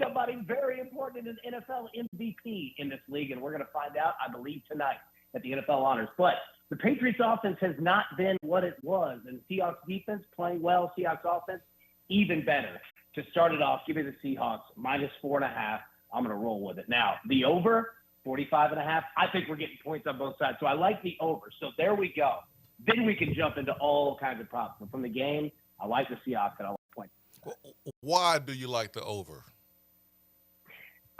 somebody very important in an NFL MVP in this league, and we're going to find out, I believe, tonight at the NFL Honors. But the Patriots offense has not been what it was, and Seahawks defense playing well, Seahawks offense even better. To start it off, give me the Seahawks -4.5. I'm going to roll with it. Now, the over, 45.5. I think we're getting points on both sides, so I like the over. So there we go. Then we can jump into all kinds of props. But from the game, I like the Seahawks and I like points. Why do you like the over?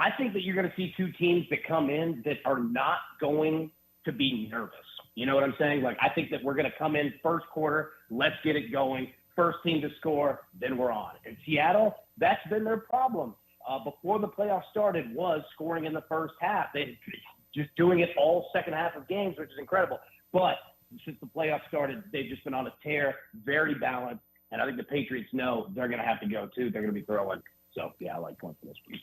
I think that you're going to see two teams that come in that are not going to be nervous. You know what I'm saying? Like, I think that we're going to come in first quarter, let's get it going, first team to score, then we're on. And Seattle, that's been their problem. Before the playoffs started was scoring in the first half. They just doing it all second half of games, which is incredible. But since the playoffs started, they've just been on a tear, very balanced. And I think the Patriots know they're going to have to go, too. They're going to be throwing. So, yeah, I like points for this one.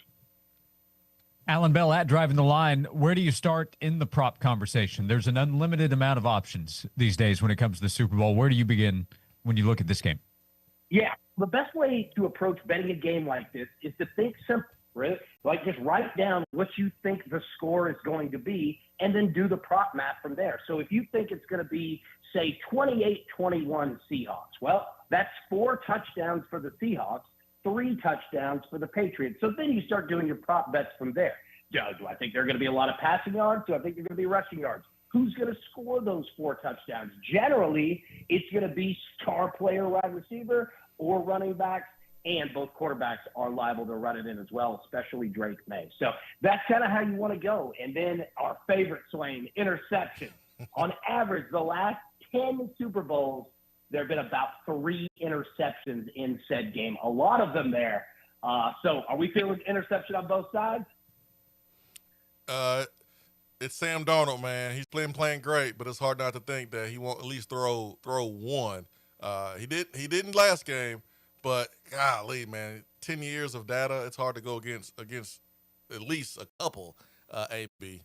Alan Bell at Driving the Line. Where do you start in the prop conversation? There's an unlimited amount of options these days when it comes to the Super Bowl. Where do you begin when you look at this game? Yeah, the best way to approach betting a game like this is to think simple, right? Like, just write down what you think the score is going to be and then do the prop math from there. So if you think it's going to be, say, 28-21 Seahawks, well, that's 4 touchdowns for the Seahawks, 3 touchdowns for the Patriots. So then you start doing your prop bets from there. Do I think there are going to be a lot of passing yards? Do I think there are going to be rushing yards? Who's going to score those 4 touchdowns? Generally, it's going to be star player wide receiver or running backs, and both quarterbacks are liable to run it in as well, especially Drake May. So that's kind of how you want to go. And then our favorite, Swain, interception. On average, the last 10 Super Bowls, there have been about 3 interceptions in said game. A lot of them there. So are we feeling interception on both sides? It's Sam Darnold, man. He's playing great, but it's hard not to think that he won't at least throw one. He didn't last game, but golly, man, 10 years of data, it's hard to go against at least a couple. AB.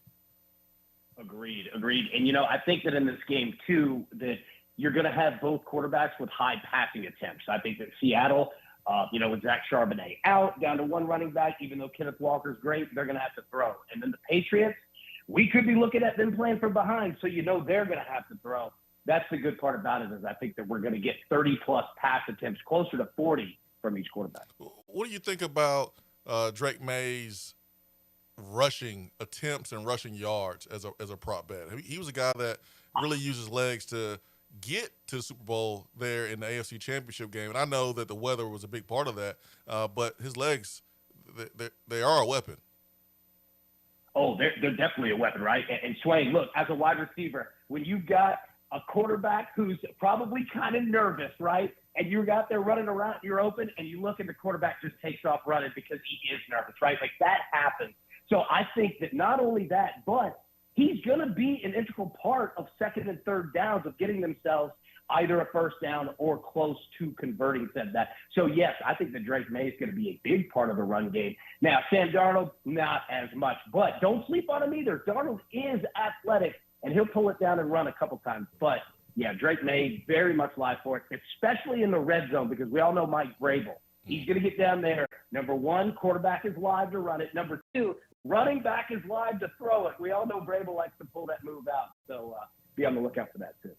Agreed. And I think that in this game too, that you're going to have both quarterbacks with high passing attempts. I think that Seattle, with Zach Charbonnet out, down to 1 running back, even though Kenneth Walker's great, they're going to have to throw. And then the Patriots, we could be looking at them playing from behind, so they're going to have to throw. That's the good part about it, is I think that we're going to get 30-plus pass attempts, closer to 40 from each quarterback. What do you think about Drake May's rushing attempts and rushing yards as a prop bet? He was a guy that really uses legs to get to the Super Bowl there in the AFC Championship game. And I know that the weather was a big part of that, but his legs, they are a weapon. Oh, they're definitely a weapon, right? And Swain, look, as a wide receiver, when you've got a quarterback who's probably kind of nervous, right? And you're out there running around, you're open, and you look and the quarterback just takes off running because he is nervous, right? Like, that happens. So I think that not only that, but he's going to be an integral part of second and third downs of getting themselves either a first down or close to converting said that. So, yes, I think that Drake May is going to be a big part of the run game. Now, Sam Darnold, not as much. But don't sleep on him either. Darnold is athletic, and he'll pull it down and run a couple times. But, yeah, Drake May very much live for it, especially in the red zone, because we all know Mike Vrabel. He's going to get down there. Number 1, quarterback is live to run it. Number 2, running back is live to throw it. We all know Vrabel likes to pull that move out. So be on the lookout for that, too.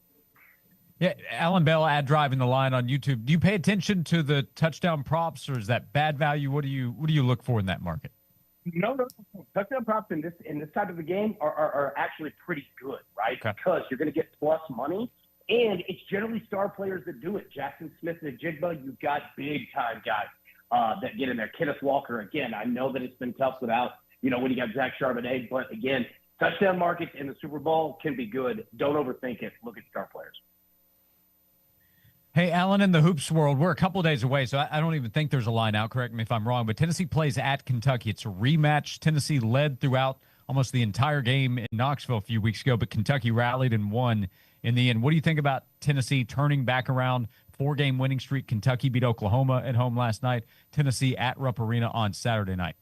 Yeah, Alan Bell at Driving the Line on YouTube. Do you pay attention to the touchdown props, or is that bad value? What do you look for in that market? No. Touchdown props in this type of a game are actually pretty good, right? Okay. Because you're going to get plus money, and it's generally star players that do it. Jackson Smith and Jigba, you've got big time guys that get in there. Kenneth Walker, again, I know that it's been tough without, when you got Zach Charbonnet, but again, touchdown markets in the Super Bowl can be good. Don't overthink it. Look at star players. Hey, Alan, in the hoops world, we're a couple of days away, so I don't even think there's a line out. Correct me if I'm wrong, but Tennessee plays at Kentucky. It's a rematch. Tennessee led throughout almost the entire game in Knoxville a few weeks ago, but Kentucky rallied and won in the end. What do you think about Tennessee turning back around? 4-game winning streak. Kentucky beat Oklahoma at home last night. Tennessee at Rupp Arena on Saturday night.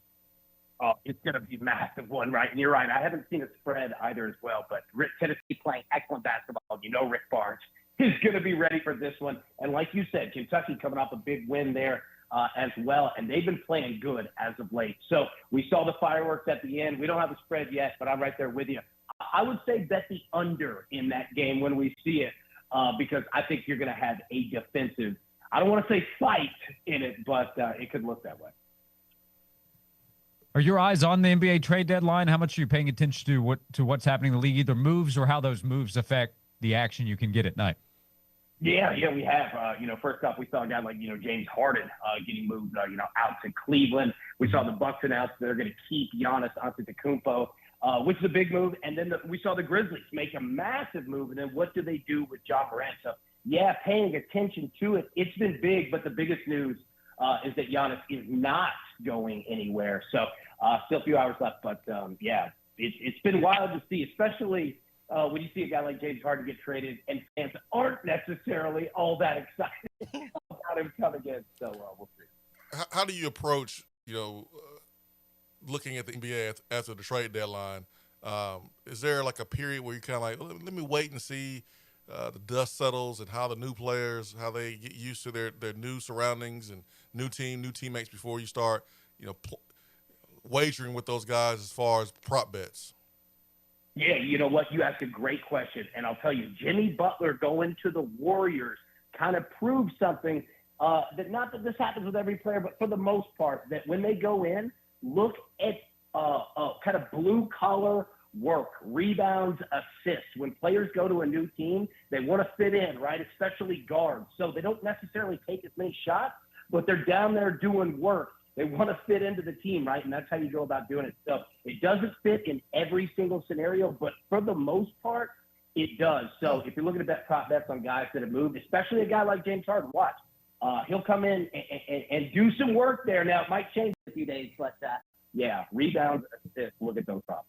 Oh, it's going to be a massive one, right? And you're right. I haven't seen a spread either as well, but Tennessee playing excellent basketball. Rick Barnes is going to be ready for this one. And like you said, Kentucky coming off a big win there as well, and they've been playing good as of late. So we saw the fireworks at the end. We don't have a spread yet, but I'm right there with you. I would say bet the under in that game when we see it because I think you're going to have a defensive, I don't want to say fight in it, but it could look that way. Are your eyes on the NBA trade deadline? How much are you paying attention to what's happening in the league, either moves or how those moves affect the action you can get at night? Yeah, we have. First off, we saw a guy like, James Harden getting moved, out to Cleveland. We saw the Bucks announce they're going to keep Giannis Antetokounmpo, which is a big move. And then we saw the Grizzlies make a massive move. And then what do they do with Ja Morant? So, yeah, paying attention to it. It's been big, but the biggest news is that Giannis is not going anywhere. So still a few hours left. But, it's been wild to see, especially – when you see a guy like James Harden get traded and fans aren't necessarily all that excited about him coming in. So we'll see. How do you approach, looking at the NBA after the trade deadline? Is there like a period where you kind of like, let me wait and see the dust settles and how the new players, how they get used to their new surroundings and new teammates before you start, wagering with those guys as far as prop bets? Yeah, you know what? You asked a great question. And I'll tell you, Jimmy Butler going to the Warriors kind of proves something that not that this happens with every player, but for the most part, that when they go in, look at kind of blue-collar work, rebounds, assists. When players go to a new team, they want to fit in, right, especially guards. So they don't necessarily take as many shots, but they're down there doing work. They want to fit into the team, right? And that's how you go about doing it. So it doesn't fit in every single scenario, but for the most part, it does. So if you're looking at bet prop bets on guys that have moved, especially a guy like James Harden, watch. He'll come in and do some work there. Now, it might change in a few days, but rebounds, assists, look at those props.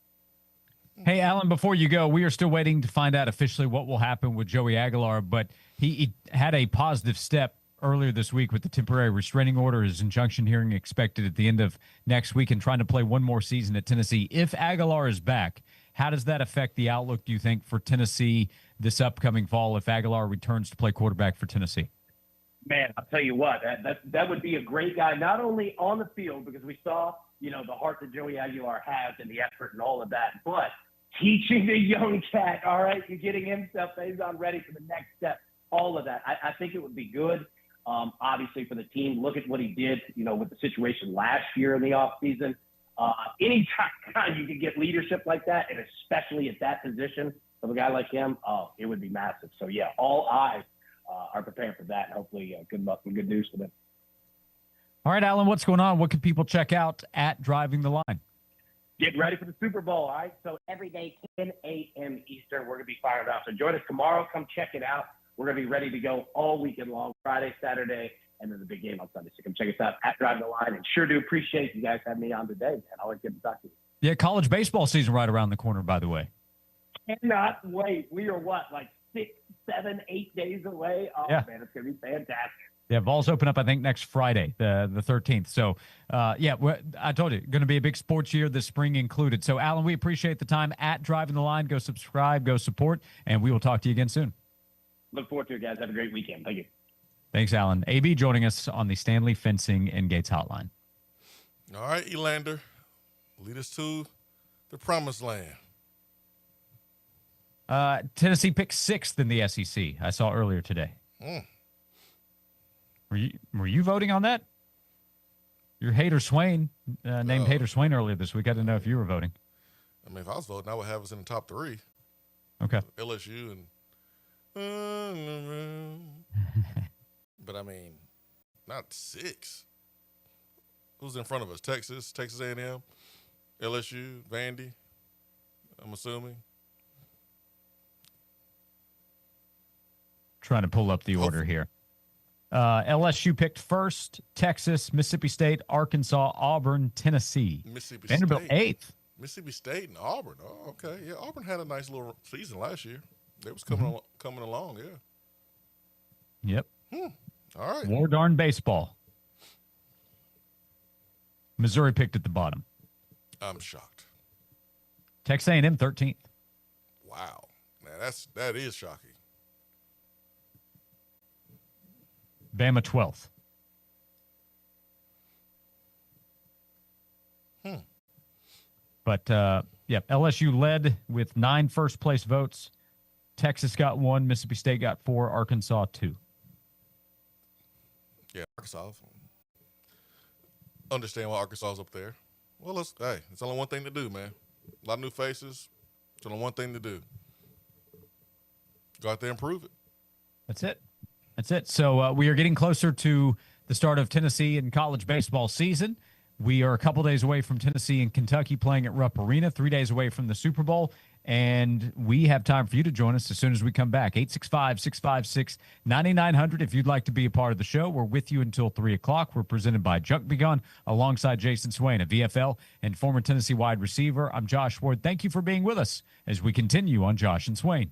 Hey, Alan, before you go, we are still waiting to find out officially what will happen with Joey Aguilar, but he had a positive step earlier this week with the temporary restraining order. His injunction hearing expected at the end of next week and trying to play one more season at Tennessee. If Aguilar is back, how does that affect the outlook, do you think, for Tennessee this upcoming fall if Aguilar returns to play quarterback for Tennessee? Man, I'll tell you what, that would be a great guy, not only on the field, because we saw, the heart that Joey Aguilar has and the effort and all of that, but teaching the young cat, all right, and getting himself on ready for the next step, all of that. I think it would be good. Obviously for the team, look at what he did, with the situation last year in the offseason. Anytime you can get leadership like that, and especially at that position of a guy like him, it would be massive. So, yeah, all eyes are preparing for that. And hopefully good luck and good news for them. All right, Alan, what's going on? What can people check out at Driving the Line? Getting ready for the Super Bowl, all right? So every day, 10 a.m. Eastern, we're going to be fired up. So join us tomorrow. Come check it out. We're going to be ready to go all weekend long, Friday, Saturday, and then the big game on Sunday. So come check us out at Driving the Line. And sure do appreciate you guys having me on today, man. Always good to talk to you. Yeah, college baseball season right around the corner, by the way. Cannot wait. We are like 6, 7, 8 days away. Oh, yeah. Man, it's going to be fantastic. Yeah, balls open up, I think, next Friday, the 13th. So, I told you, going to be a big sports year this spring included. So, Alan, we appreciate the time at Driving the Line. Go subscribe, go support, and we will talk to you again soon. Look forward to it, guys. Have a great weekend. Thank you. Thanks, Alan. AB joining us on the Stanley Fencing and Gates Hotline. All right, Elander, lead us to the promised land. Tennessee picked 6th in the SEC. I saw earlier today. Were you voting on that? Your hater Swain named Oh. Hater Swain earlier this week. I didn't know if you were voting. I mean, if I was voting, I would have us in the top 3. Okay. LSU and. But I mean, not 6. Who's in front of us? Texas A&M, LSU, Vandy. I'm assuming. Trying to pull up the order here. LSU picked first, Texas, Mississippi State, Arkansas, Auburn, Tennessee. Mississippi Vanderbilt State. 8th. Mississippi State and Auburn. Oh, okay. Yeah, Auburn had a nice little season last year. They was coming along, yeah. Yep. All right. War darn baseball. Missouri picked at the bottom. I'm shocked. Texas A&M 13th. Wow. Man, that is shocking. Bama 12th. But, LSU led with 9 first-place votes. Texas got 1, Mississippi State got 4, Arkansas 2. Yeah, Arkansas. Understand why Arkansas is up there. Well, it's only one thing to do, man. A lot of new faces. It's only one thing to do. Go out there and prove it. That's it. So we are getting closer to the start of Tennessee and college baseball season. We are a couple days away from Tennessee and Kentucky playing at Rupp Arena, 3 days away from the Super Bowl. And we have time for you to join us as soon as we come back. 865-656-9900 if you'd like to be a part of the show. We're with you until 3 o'clock. We're presented by Junk Begun alongside Jason Swain, a VFL and former Tennessee wide receiver. I'm Josh Ward. Thank you for being with us as we continue on Josh and Swain.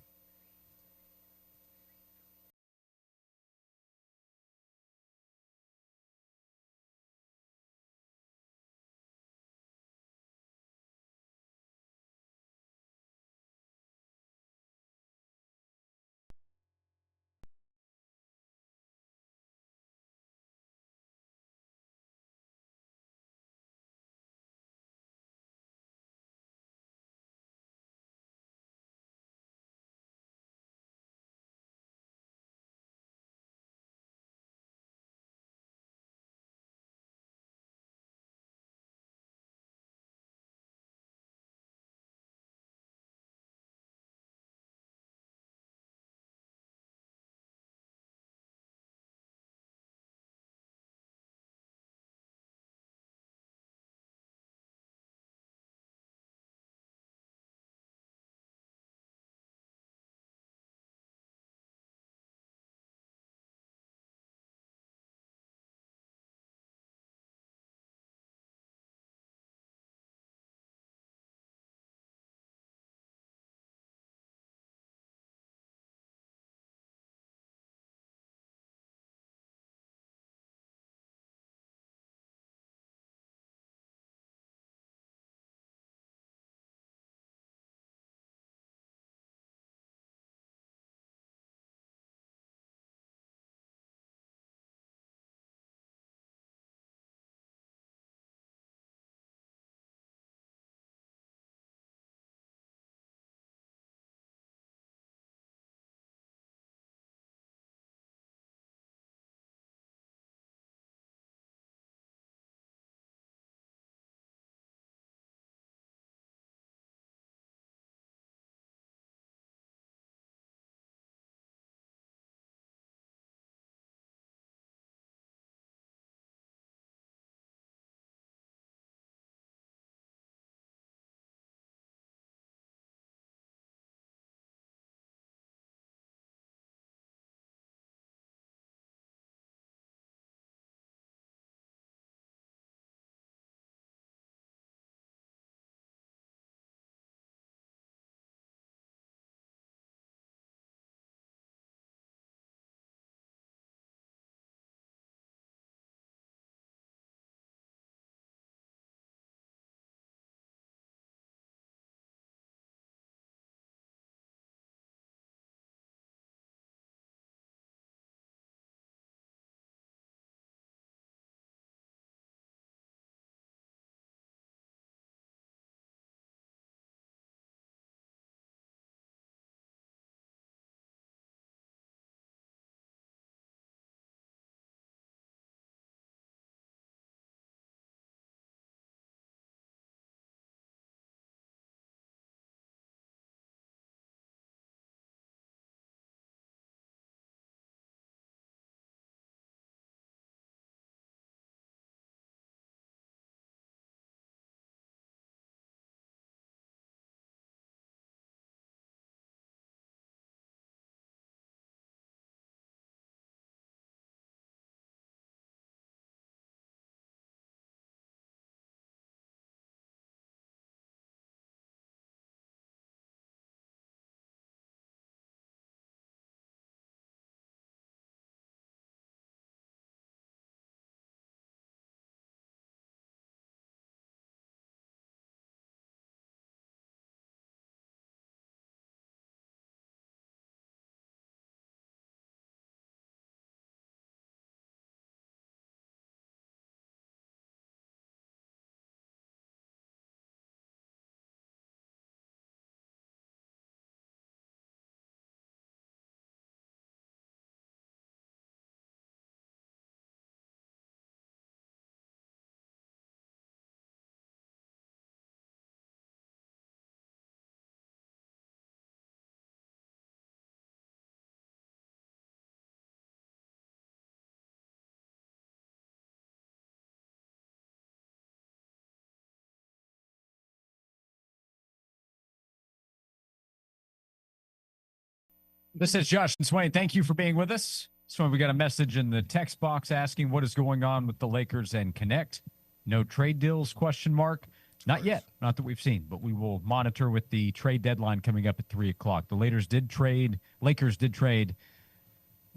This is Josh and Swain. Thank you for being with us. Swain, we got a message in the text box asking what is going on with the Lakers and Connect. No trade deals, question mark. Not yet. Not that we've seen, but we will monitor with the trade deadline coming up at 3 o'clock. The Lakers did trade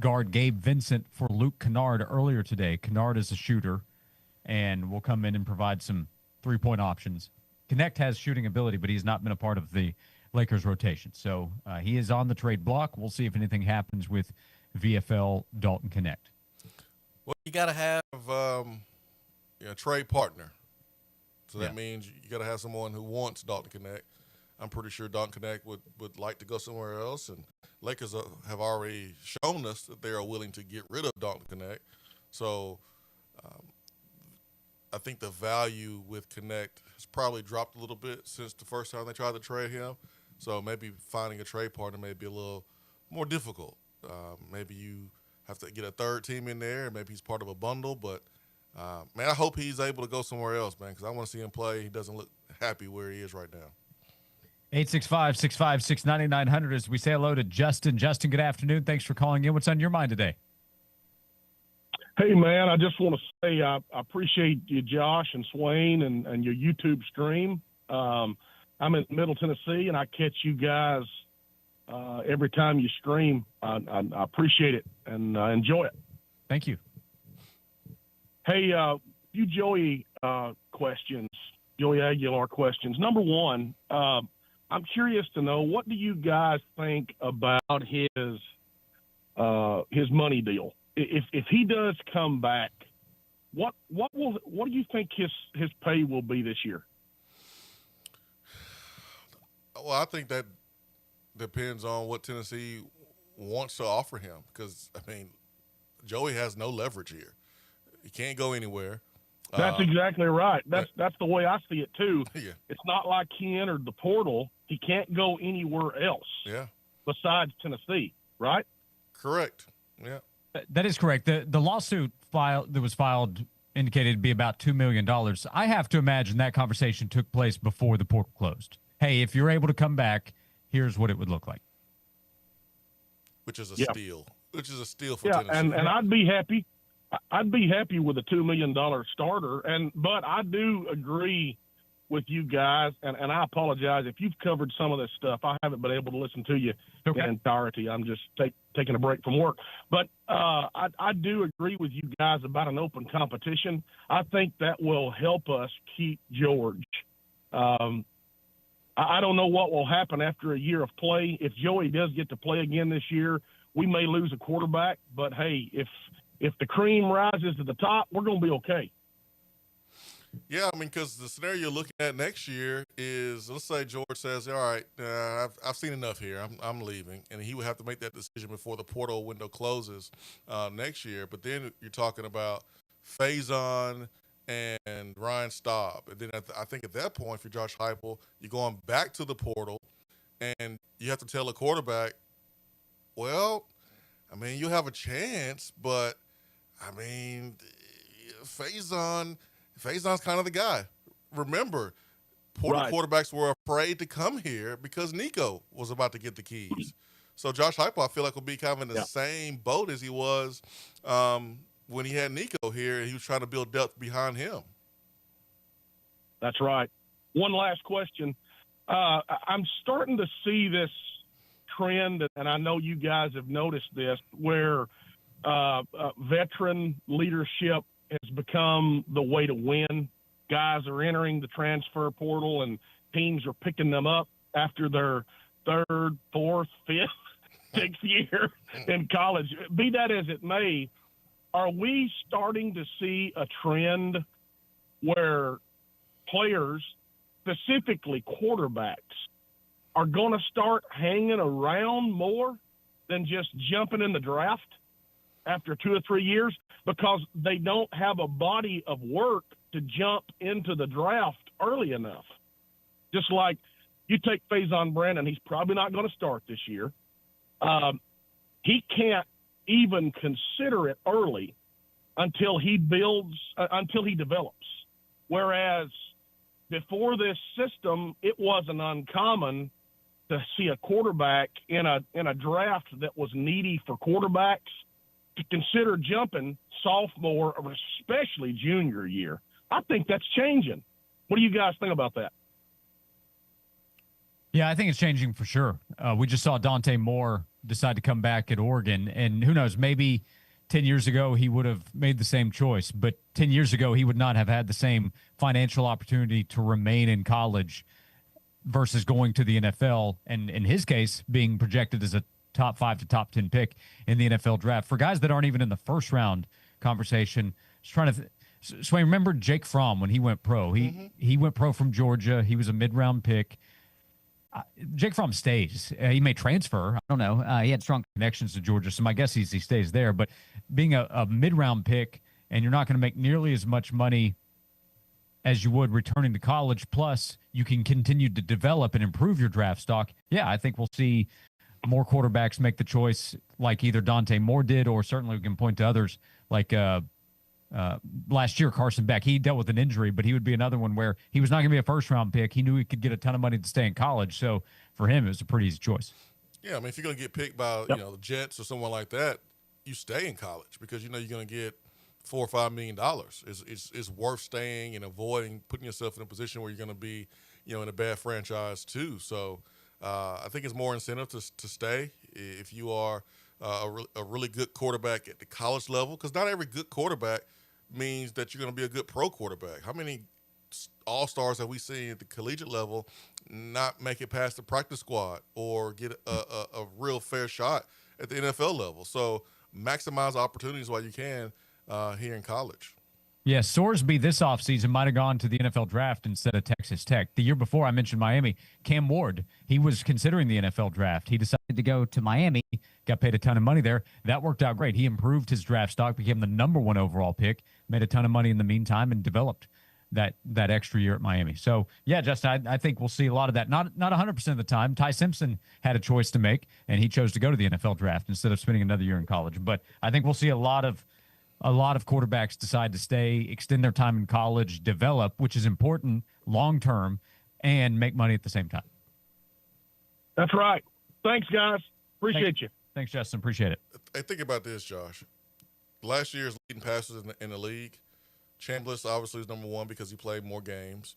guard Gabe Vincent for Luke Kennard earlier today. Kennard is a shooter and will come in and provide some three-point options. Connect has shooting ability, but he's not been a part of the Lakers rotation. So he is on the trade block. We'll see if anything happens with VFL Dalton Connect. Well, you got to have a trade partner. So that means you got to have someone who wants Dalton Connect. I'm pretty sure Dalton Connect would like to go somewhere else, and Lakers have already shown us that they are willing to get rid of Dalton Connect. So I think the value with Connect has probably dropped a little bit since the first time they tried to trade him. So maybe finding a trade partner may be a little more difficult. Maybe you have to get a third team in there, and maybe he's part of a bundle. But, man, I hope he's able to go somewhere else, man, because I want to see him play. He doesn't look happy where he is right now. 865-656-9900 as we say hello to Justin. Justin, good afternoon. Thanks for calling in. What's on your mind today? Hey, man, I just want to say I appreciate you, Josh and Swain, and your YouTube stream. I'm in Middle Tennessee, and I catch you guys every time you stream. I appreciate it and enjoy it. Thank you. Hey, few Joey questions, Joey Aguilar questions. Number one, I'm curious to know, what do you guys think about his money deal? If he does come back, what do you think his pay will be this year? Well, I think that depends on what Tennessee wants to offer him, because, I mean, Joey has no leverage here. He can't go anywhere. That's exactly right. That's the way I see it, too. Yeah. It's not like he entered the portal. He can't go anywhere else besides Tennessee, right? Correct. Yeah. That is correct. The lawsuit that was filed indicated it'd be about $2 million. I have to imagine that conversation took place before the portal closed. Hey, if you're able to come back, here's what it would look like. Which is a steal. Which is a steal for Tennessee. And I'd be happy. I'd be happy with a $2 million starter. But I do agree with you guys, and I apologize if you've covered some of this stuff. I haven't been able to listen to you in entirety. I'm just taking a break from work. But I do agree with you guys about an open competition. I think that will help us keep George. I don't know what will happen after a year of play. If Joey does get to play again this year, we may lose a quarterback. But, hey, if the cream rises to the top, we're going to be okay. Yeah, I mean, because the scenario you're looking at next year is, let's say George says, all right, I've seen enough here. I'm leaving. And he would have to make that decision before the portal window closes next year. But then you're talking about Faison and Ryan Staub. And then I think at that point, for Josh Heupel, you're going back to the portal, and you have to tell a quarterback, well, I mean, you have a chance, but, I mean, Faison's kind of the guy. Remember, quarterbacks were afraid to come here because Nico was about to get the keys. So Josh Heupel, I feel like, will be kind of in the same boat as he was when he had Nico here, and he was trying to build depth behind him. That's right. One last question. I'm starting to see this trend, and I know you guys have noticed this, where veteran leadership has become the way to win. Guys are entering the transfer portal, and teams are picking them up after their third, fourth, fifth, sixth year in college. Be that as it may, are we starting to see a trend where players, specifically quarterbacks, are going to start hanging around more than just jumping in the draft after 2 or 3 years, because they don't have a body of work to jump into the draft early enough? Just like you take Faison Brandon, he's probably not going to start this year. He can't even consider it early until he develops. Whereas before this system, it wasn't uncommon to see a quarterback in a draft that was needy for quarterbacks to consider jumping sophomore or especially junior year. I think that's changing. What do you guys think about that? Yeah, I think it's changing for sure. We just saw Dante Moore decide to come back at Oregon, and who knows, maybe 10 years ago he would have made the same choice, but 10 years ago he would not have had the same financial opportunity to remain in college versus going to the NFL, and in his case, being projected as a top 5 to top 10 pick in the NFL draft. For guys that aren't even in the first round conversation, just trying to so I remember Jake Fromm when he went pro. He went pro from Georgia. He was a mid-round pick. Jake Fromm stays. He may transfer. I don't know. He had strong connections to Georgia, so my guess is he stays there. But being a mid-round pick, and you're not going to make nearly as much money as you would returning to college, plus you can continue to develop and improve your draft stock. Yeah, I think we'll see more quarterbacks make the choice like either Dante Moore did, or certainly we can point to others like last year, Carson Beck. He dealt with an injury, but he would be another one where he was not going to be a first-round pick. He knew he could get a ton of money to stay in college, so for him, it was a pretty easy choice. Yeah, I mean, if you're going to get picked by the Jets or someone like that, you stay in college because you know you're going to get $4 or $5 million. It's worth staying and avoiding putting yourself in a position where you're going to be, in a bad franchise too. So I think it's more incentive to stay if you are a really good quarterback at the college level, because not every good quarterback means that you're going to be a good pro quarterback. How many all-stars have we seen at the collegiate level not make it past the practice squad or get a real fair shot at the NFL level? So maximize opportunities while you can here in college. Yeah, Sorsby this offseason might have gone to the NFL draft instead of Texas Tech. The year before, I mentioned Miami. Cam Ward, he was considering the NFL draft. He decided to go to Miami, got paid a ton of money there. That worked out great. He improved his draft stock, became the #1 overall pick, made a ton of money in the meantime, and developed that extra year at Miami. So, yeah, Justin, I think we'll see a lot of that. Not 100% of the time. Ty Simpson had a choice to make, and he chose to go to the NFL draft instead of spending another year in college. But I think we'll see a lot of quarterbacks decide to stay, extend their time in college, develop, which is important long-term, and make money at the same time. That's right. Thanks, guys. Appreciate you. Thanks, Justin. Appreciate it. Hey, think about this, Josh. Last year's leading passers in the league, Chambliss obviously was #1 because he played more games.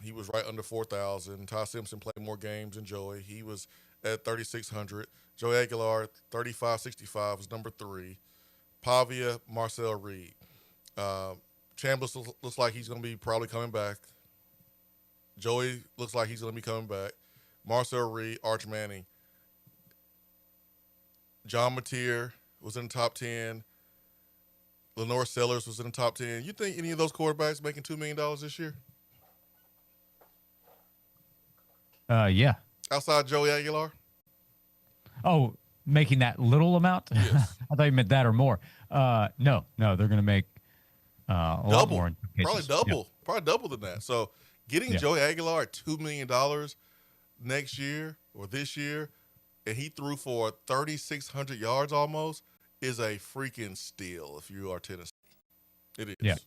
He was right under 4,000. Ty Simpson played more games than Joey. He was at 3,600. Joey Aguilar, 3,565, was #3. Pavia, Marcel Reed. Chambliss looks like he's going to be probably coming back. Joey looks like he's going to be coming back. Marcel Reed, Arch Manning. John Mateer was in the top 10. Lenore Sellers was in the top 10. You think any of those quarterbacks making $2 million this year? Yeah. Outside Joey Aguilar? Oh, making that little amount? Yes. I thought you meant that or more. No, they're going to make a lot more. Probably double. Probably double than that. So getting Joey Aguilar at $2 million next year or this year, and he threw for 3,600 yards almost, is a freaking steal if you are Tennessee. It is.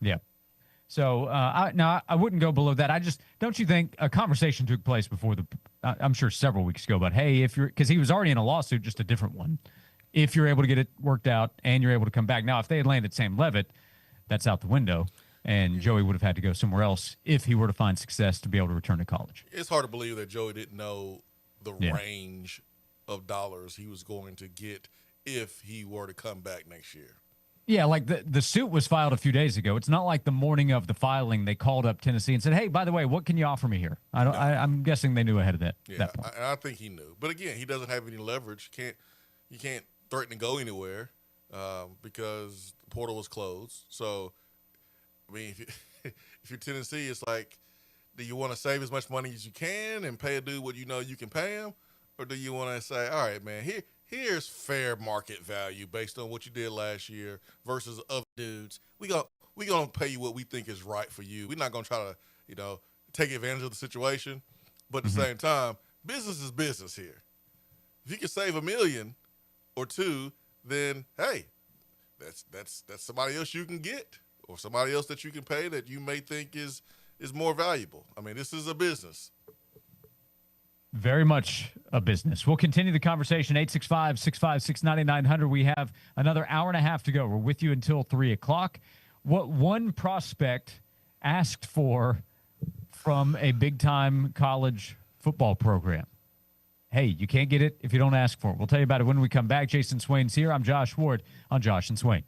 Yeah. So I wouldn't go below that. Don't you think a conversation took place before I'm sure several weeks ago, but hey, because he was already in a lawsuit, just a different one. If you're able to get it worked out and you're able to come back. Now, if they had landed Sam Levitt, that's out the window, and Joey would have had to go somewhere else if he were to find success to be able to return to college. It's hard to believe that Joey didn't know the range of dollars he was going to get if he were to come back next year. Yeah, like the suit was filed a few days ago. It's not like the morning of the filing they called up Tennessee and said, "Hey, by the way, what can you offer me here?" I'm guessing they knew ahead of that. Yeah, that point. I think he knew. But again, he doesn't have any leverage. You can't threaten to go anywhere because the portal was closed. So, I mean, if you're Tennessee, it's like, do you want to save as much money as you can and pay a dude what you know you can pay him, or do you want to say, all right, man, here's fair market value based on what you did last year versus other dudes. We gonna pay you what we think is right for you. We're not gonna try to, take advantage of the situation. But at the same time, business is business here. If you can save $1 million or $2 million, then hey, that's somebody else you can get, or somebody else that you can pay that you may think is more valuable. I mean, this is a business. Very much a business. We'll continue the conversation. 865-656-9900. We have another hour and a half to go. We're with you until 3 o'clock. What one prospect asked for from a big-time college football program? Hey, you can't get it if you don't ask for it. We'll tell you about it when we come back. Jason Swain's here. I'm Josh Ward on Josh and Swain.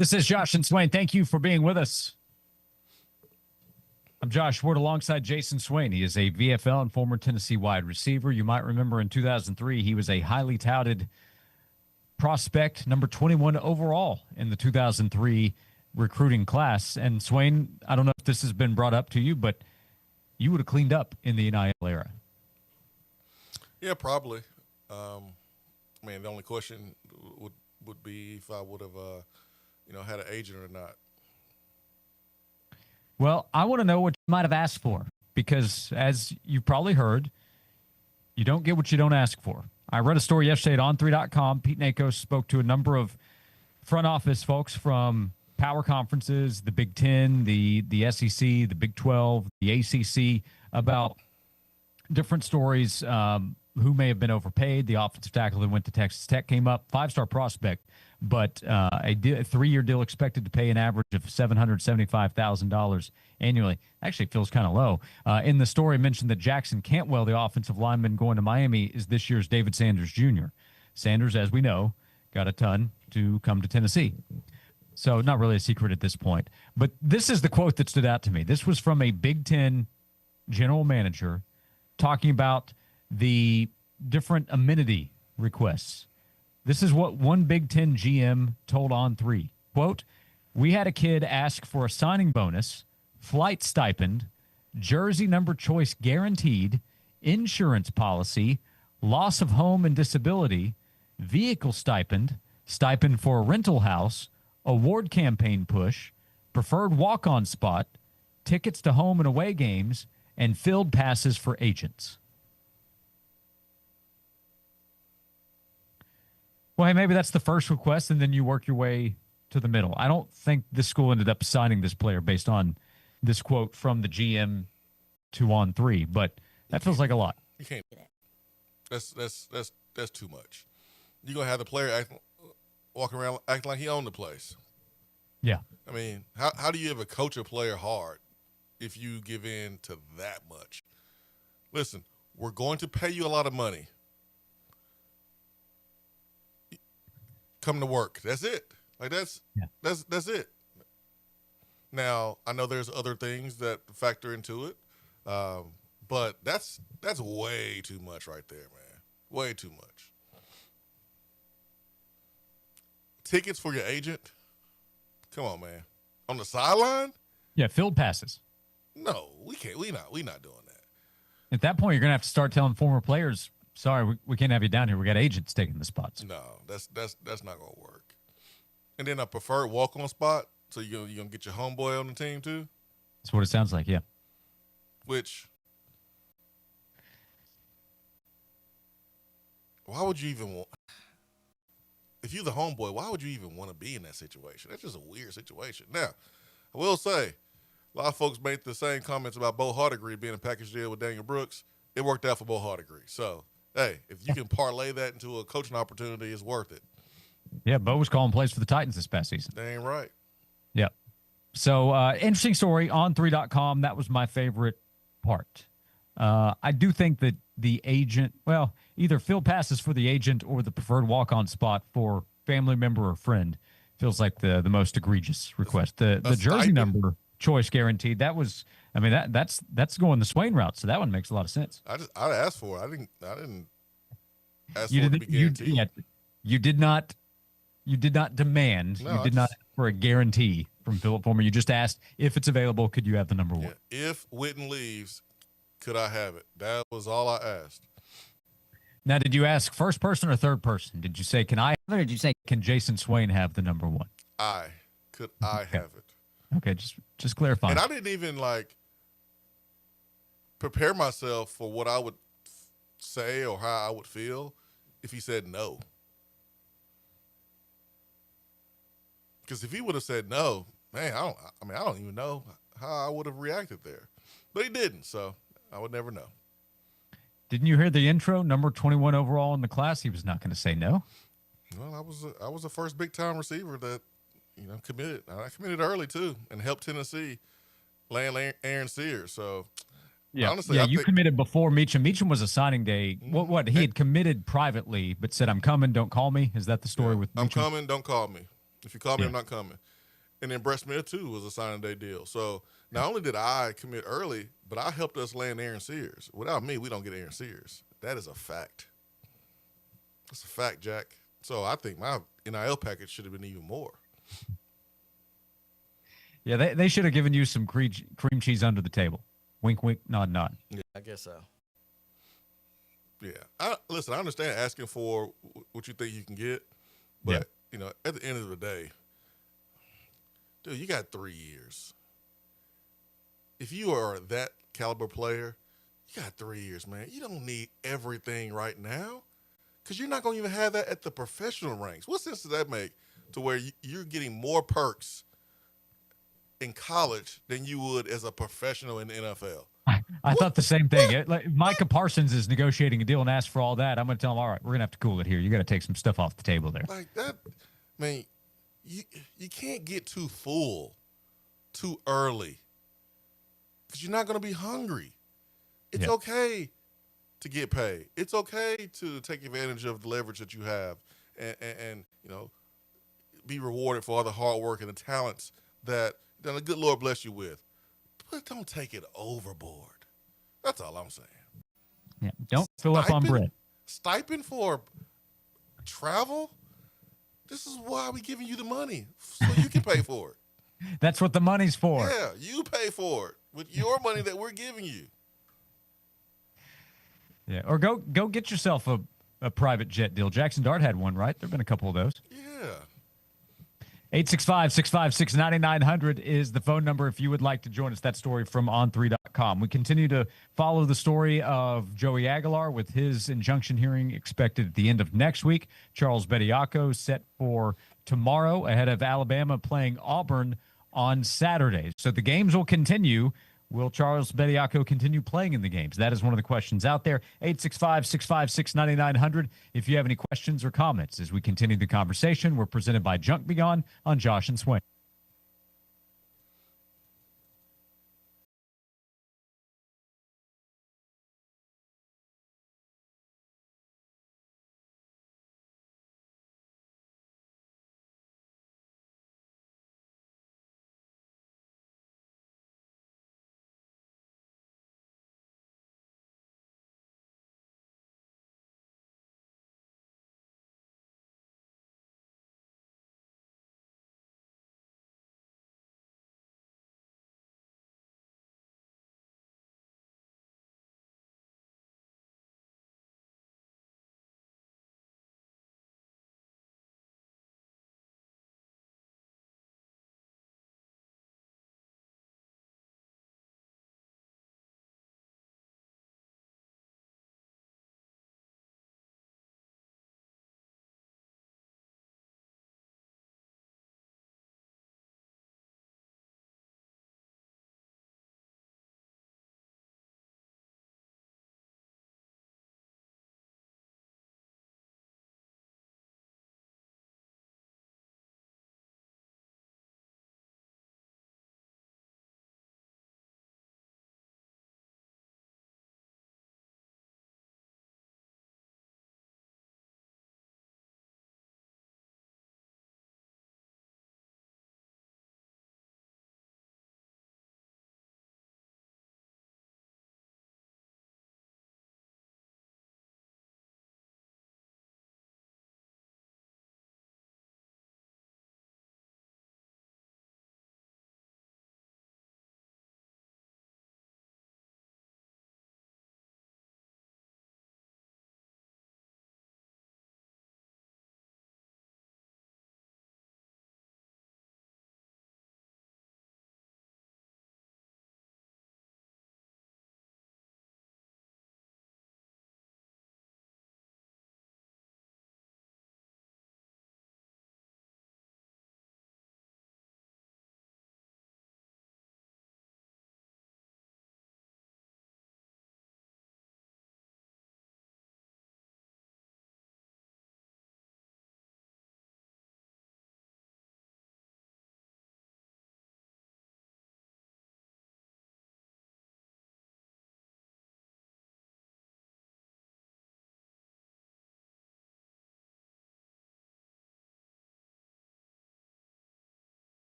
This is Josh and Swain. Thank you for being with us. I'm Josh Ward alongside Jason Swain. He is a VFL and former Tennessee wide receiver. You might remember in 2003, he was a highly touted prospect, number 21 overall in the 2003 recruiting class. And Swain, I don't know if this has been brought up to you, but you would have cleaned up in the NIL era. Yeah, probably. The only question would be if I would have, had an agent or not. Well, I want to know what you might have asked for because, as you probably heard, you don't get what you don't ask for. I read a story yesterday at on3.com. Pete Nakos spoke to a number of front office folks from power conferences, the Big Ten, the SEC, the Big 12, the ACC, about different stories, who may have been overpaid. The offensive tackle that went to Texas Tech came up, five-star prospect, but a 3-year deal expected to pay an average of $775,000 annually. Actually feels kind of low. In the story, mentioned that Jackson Cantwell, the offensive lineman going to Miami, is this year's David Sanders Jr. Sanders, as we know, got a ton to come to Tennessee. So not really a secret at this point. But this is the quote that stood out to me. This was from a Big Ten general manager talking about the different amenity requests. This is what one Big Ten GM told On3. Quote, "We had a kid ask for a signing bonus, flight stipend, jersey number choice guaranteed, insurance policy, loss of home and disability, vehicle stipend, stipend for a rental house, award campaign push, preferred walk-on spot, tickets to home and away games, and field passes for agents." Well, hey, maybe that's the first request, and then you work your way to the middle. I don't think this school ended up signing this player based on this quote from the GM to On3, but that feels like a lot. You can't do that. That's too much. You're gonna have the player walking around acting like he owned the place. Yeah. I mean, how do you ever coach a player hard if you give in to that much? Listen, we're going to pay you a lot of money. Come to work. That's it. Like that's it. Now, I know there's other things that factor into it, but that's way too much right there, man. Way too much. Tickets for your agent? Come on, man. On the sideline? Yeah, field passes. No, we can't. We not doing that. At that point, you're gonna have to start telling former players, "Sorry, we can't have you down here. We got agents taking the spots." No, that's not gonna work. And then a preferred walk-on spot, so you're gonna get your homeboy on the team too. That's what it sounds like. Yeah. Which, why would you even want? If you're the homeboy, why would you even want to be in that situation? That's just a weird situation. Now, I will say, a lot of folks made the same comments about Bo Hardegree being a package deal with Daniel Brooks. It worked out for Bo Hardegree. So, hey, if you can parlay that into a coaching opportunity, it's worth it. Yeah, Bo was calling plays for the Titans this past season. That ain't right. Yep. So, interesting story on 3.com. That was my favorite part. I do think that the agent, well, either field passes for the agent or the preferred walk-on spot for family member or friend feels like the most egregious request. The jersey number choice guaranteed. That was, I mean, that's going the Swain route. So that one makes a lot of sense. I'd ask for it. I didn't ask for it to be guaranteed. You did not demand. No, you did not ask for a guarantee from Philip Fulmer. You just asked if it's available. Could you have the number one? If Witten leaves, could I have it? That was all I asked. Now, did you ask first person or third person? Did you say, can I have it, or did you say, can Jason Swain have the number one? Could I have it? Okay, just clarify. And I didn't even, prepare myself for what I would say or how I would feel if he said no. Because if he would have said no, man, I don't even know how I would have reacted there. But he didn't, so I would never know. Didn't you hear the intro? Number 21 overall in the class. He was not going to say no. Well, I was the first big time receiver that committed. I committed early too, and helped Tennessee land Aaron Sears. So yeah, honestly, yeah, you committed before Meacham. Meacham was a signing day. What he had committed privately, but said, "I'm coming. Don't call me." Is that the story with Meacham? I'm coming. Don't call me. If you call me, I'm not coming. And then Brett Smith, too, was a signing day deal. So not only did I commit early, but I helped us land Aaron Sears. Without me, we don't get Aaron Sears. That is a fact. That's a fact, Jack. So I think my NIL package should have been even more. Yeah, they should have given you some cream cheese under the table. Wink, wink, nod, nod. Yeah, I guess so. Yeah. Listen, I understand asking for what you think you can get, but, at the end of the day, dude, you got 3 years. If you are that caliber player, you got 3 years, man. You don't need everything right now because you're not going to even have that at the professional ranks. What sense does that make to where you're getting more perks in college than you would as a professional in the NFL? I thought the same thing. Like Micah Parsons is negotiating a deal and asked for all that. I'm going to tell him, all right, we're going to have to cool it here. You got to take some stuff off the table there. Like that, man, you can't get too full too early because you're not going to be hungry. It's okay to get paid. It's okay to take advantage of the leverage that you have and be rewarded for all the hard work and the talents that the good Lord bless you with. But don't take it overboard. That's all I'm saying. Yeah, don't fill up on bread. Stipend for travel? This is why we giving you the money, so you can pay for it. That's what the money's for. Yeah, you pay for it with your money that we're giving you. Yeah, or go get yourself a private jet deal. Jackson Dart had one, right? There have been a couple of those. Yeah. 865-656-9900 is the phone number if you would like to join us. That story from on3.com. We continue to follow the story of Joey Aguilar with his injunction hearing expected at the end of next week. Charles Bediako set for tomorrow ahead of Alabama playing Auburn on Saturday. So the games will continue. Will Charles Bediako continue playing in the games? That is one of the questions out there. 865-656-9900. If you have any questions or comments as we continue the conversation, we're presented by Junk Beyond on Josh and Swain.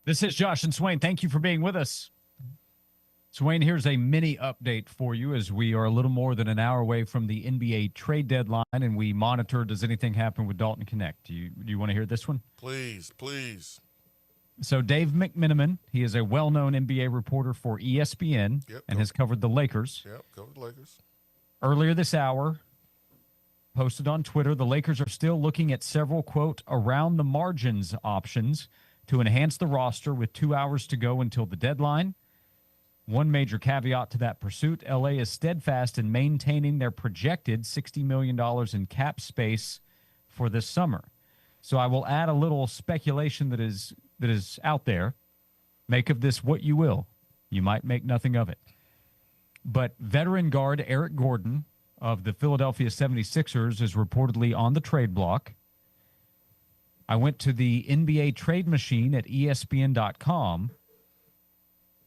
This is Josh and Swain. Thank you for being with us. Swain, here's a mini update for you as we are a little more than an hour away from the NBA trade deadline, and we monitor, does anything happen with Dalton Connect? Do you want to hear this one? Please, please. So Dave McMenamin, he is a well-known NBA reporter for ESPN and has covered the Lakers. Yep, covered the Lakers. Earlier this hour, posted on Twitter, the Lakers are still looking at several, quote, around the margins options to enhance the roster with 2 hours to go until the deadline. One major caveat to that pursuit, LA is steadfast in maintaining their projected $60 million in cap space for this summer. So I will add a little speculation that is out there. Make of this what you will. You might make nothing of it. But veteran guard Eric Gordon of the Philadelphia 76ers is reportedly on the trade block. I went to the NBA trade machine at ESPN.com,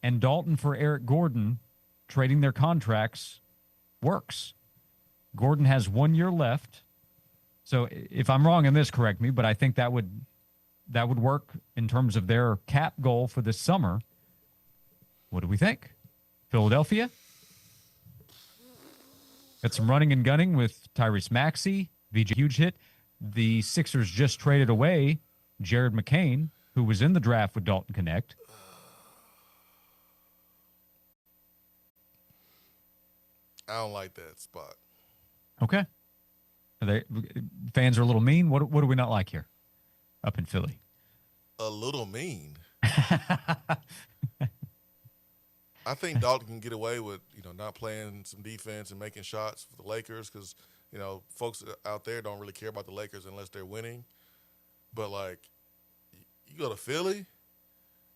and Dalton for Eric Gordon, trading their contracts, works. Gordon has 1 year left. So if I'm wrong in this, correct me, but I think that would work in terms of their cap goal for this summer. What do we think? Philadelphia? Got some running and gunning with Tyrese Maxey, VJ huge hit. The Sixers just traded away Jared McCain, who was in the draft with Dalton Connect. I don't like that spot. Okay. Fans are a little mean. What do we not like here up in Philly? A little mean. I think Dalton can get away with, not playing some defense and making shots for the Lakers because, folks out there don't really care about the Lakers unless they're winning. But, you go to Philly.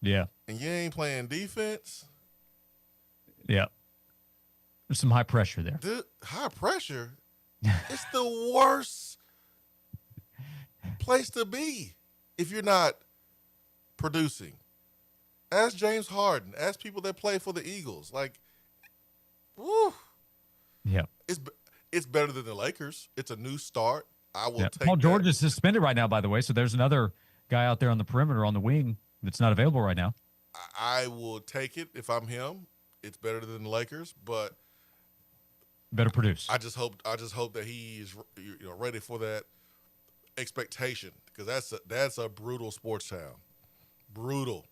Yeah. And you ain't playing defense. Yeah. There's some high pressure there. High pressure? It's the worst place to be if you're not producing. Ask James Harden. Ask people that play for the Eagles. Woo. Yeah. It's better than the Lakers. It's a new start. I will take Paul George that. is suspended right now, by the way, so there's another guy out there on the perimeter on the wing that's not available right now. I will take it if I'm him. It's better than the Lakers, but better produce. I just hope that he is ready for that expectation because that's a brutal sports town. Brutal.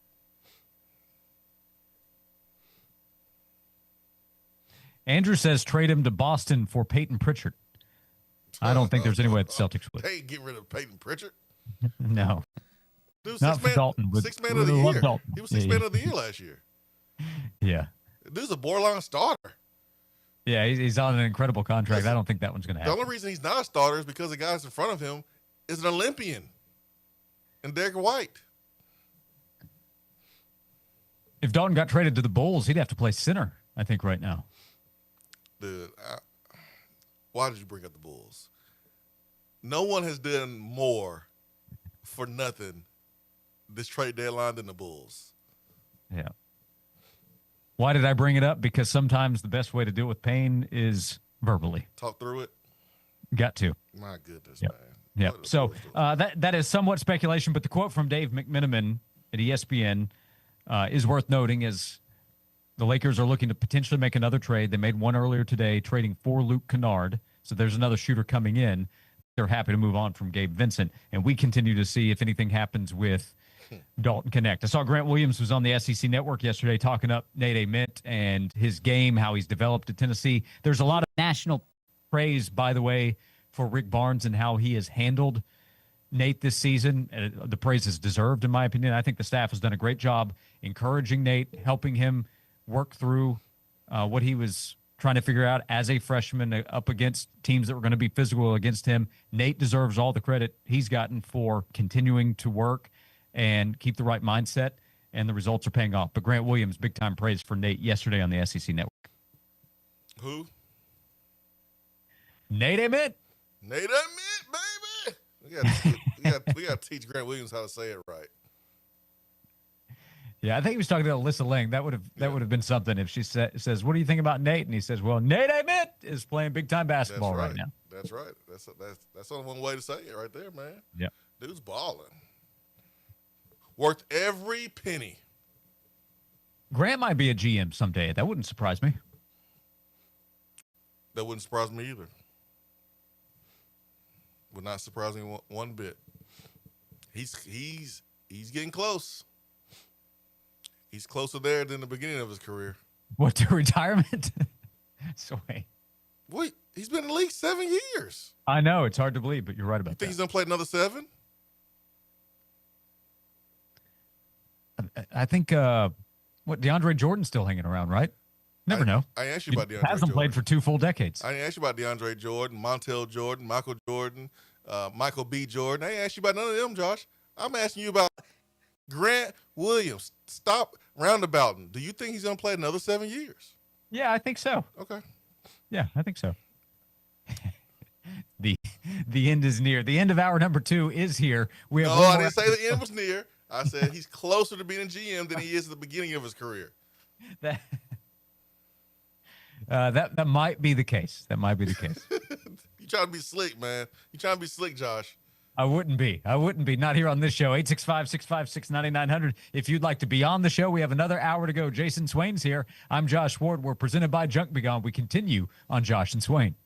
Andrew says trade him to Boston for Peyton Pritchard. I don't think there's any way the Celtics would. They ain't getting rid of Peyton Pritchard. No. Dude, not for Dalton. Six man of the year. He was six man of the year last year. Yeah. Dude's a borderline starter. Yeah, he's on an incredible contract. Listen, I don't think that one's going to happen. The only reason he's not a starter is because the guys in front of him is an Olympian and Derek White. If Dalton got traded to the Bulls, he'd have to play center, I think, right now. Dude, why did you bring up the Bulls? No one has done more for nothing this trade deadline than the Bulls. Yeah. Why did I bring it up? Because sometimes the best way to deal with pain is verbally. Talk through it. Got to. My goodness, yep. man. Yeah. So that is somewhat speculation, but the quote from Dave McMenamin at ESPN is worth noting as the Lakers are looking to potentially make another trade. They made one earlier today, trading for Luke Kennard. So there's another shooter coming in. They're happy to move on from Gabe Vincent. And we continue to see if anything happens with Dalton Connect. I saw Grant Williams was on the SEC Network yesterday talking up Nate Ament and his game, how he's developed at Tennessee. There's a lot of national praise, by the way, for Rick Barnes and how he has handled Nate this season. The praise is deserved, in my opinion. I think the staff has done a great job encouraging Nate, helping him work through what he was trying to figure out as a freshman up against teams that were going to be physical against him. Nate deserves all the credit he's gotten for continuing to work and keep the right mindset, and the results are paying off. But Grant Williams, big-time praise for Nate yesterday on the SEC Network. Who? Nate Ament. Nate Ament, baby. We got to teach Grant Williams how to say it right. Yeah, I think he was talking to Alyssa Lang. That would have been something if she says, "What do you think about Nate?" And he says, "Well, Nate Ament is playing big-time basketball right now." That's right. That's only one way to say it right there, man. Yeah. Dude's balling. Worth every penny. Grant might be a GM someday. That wouldn't surprise me. That wouldn't surprise me either. Would not surprise me one bit. He's getting close. He's closer there than the beginning of his career. What, to retirement? Swain. Wait, he's been in the league 7 years. I know, it's hard to believe, but you're right about You think that. he's gonna play another 7? I think DeAndre Jordan's still hanging around, right? Never know. I asked you about DeAndre Hasn't Jordan. played for 2 full decades. I didn't ask you about DeAndre Jordan, Montel Jordan, Michael Jordan, Michael B. Jordan. I ain't asked you about none of them, Josh. I'm asking you about Grant Williams. Stop roundabouting. Do you think he's going to play another 7 years? Yeah, I think so. Okay. Yeah, I think so. The end is near. The end of hour number 2 is here. We have No, one I more didn't say the end was near. I said he's closer to being a GM than he is at the beginning of his career. that that might be the case. That might be the case. You trying to be slick, man. You trying to be slick, Josh. I wouldn't be. Not here on this show. 865-656-9900. If you'd like to be on the show, we have another hour to go. Jason Swain's here. I'm Josh Ward. We're presented by Junk Be Gone. We continue on Josh and Swain.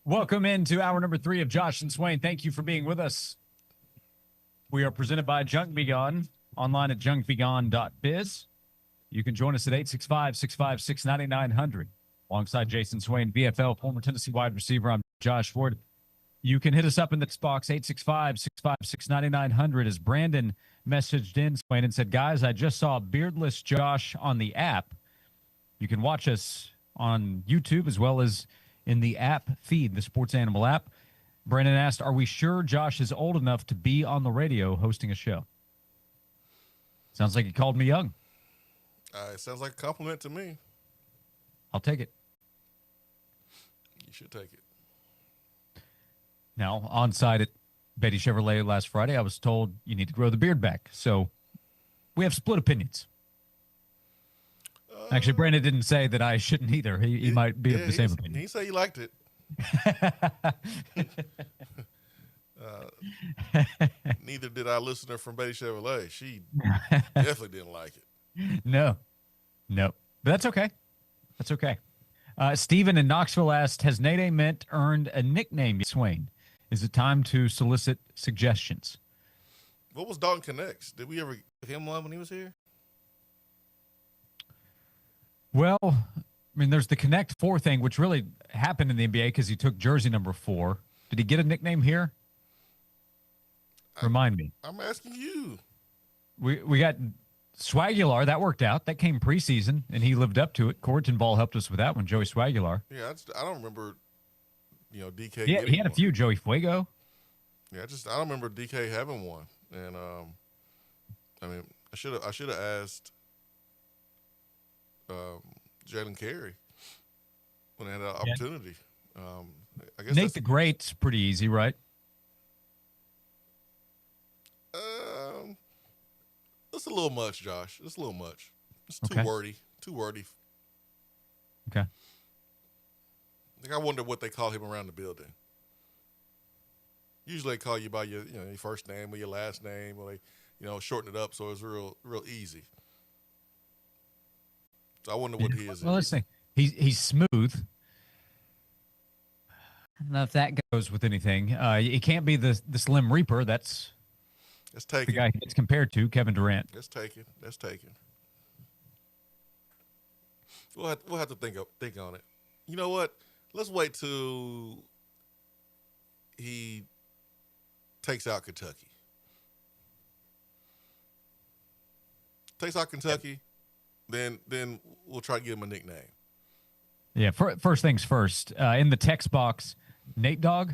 Welcome into hour number 3 of Josh and Swain. Thank you for being with us. We are presented by Junk Be Gone, online at junkbegone.biz. You can join us at 865-656-9900. Alongside Jason Swain, VFL, former Tennessee wide receiver, I'm Josh Ford. You can hit us up in the text box, 865-656-9900, as Brandon messaged in, Swain, and said, guys, I just saw Beardless Josh on the app. You can watch us on YouTube as well as in the app feed, the Sports Animal app. Brandon asked, are we sure Josh is old enough to be on the radio hosting a show? Sounds like he called me young. It sounds like a compliment to me. I'll take it. You should take it. Now, on site at Betty Chevrolet last Friday, I was told you need to grow the beard back. So we have split opinions. Actually, Brandon didn't say that I shouldn't either. He might be of the same opinion. He said he liked it. Neither did our listener from Betty Chevrolet. She definitely didn't like it. No. But that's okay. That's okay. Stephen in Knoxville asked, has Nate Ament earned a nickname, Swain? Is it time to solicit suggestions? What was Dalton Connects? Did we ever give him one when he was here? Well, I mean, there's the Connect 4 thing, which really happened in the NBA because he took jersey number 4. Did he get a nickname here? Remind me. I'm asking you. We got Swagular. That worked out. That came preseason, and he lived up to it. Corton Ball helped us with that one, Joey Swagular. Yeah, I don't remember, DK. Yeah, he had a few, Joey Fuego. Yeah, I don't remember DK having one. And, I mean, I should have asked Jalen Carey when I had an opportunity. I guess Nate the Great's pretty easy, right? It's a little much, Josh. It's a little much. It's too wordy. Too wordy. Okay. I wonder what they call him around the building. Usually they call you by your first name or your last name, or they shorten it up so it's real easy. So I wonder what he is. Well, let's see. He's smooth. I don't know if that goes with anything. It can't be the Slim Reaper. That's taken. The guy it's compared to, Kevin Durant. That's taken. We'll have to think on it. You know what? Let's wait till he takes out Kentucky. Then we'll try to give him a nickname. Yeah, first things first. In the text box, Nate Dogg?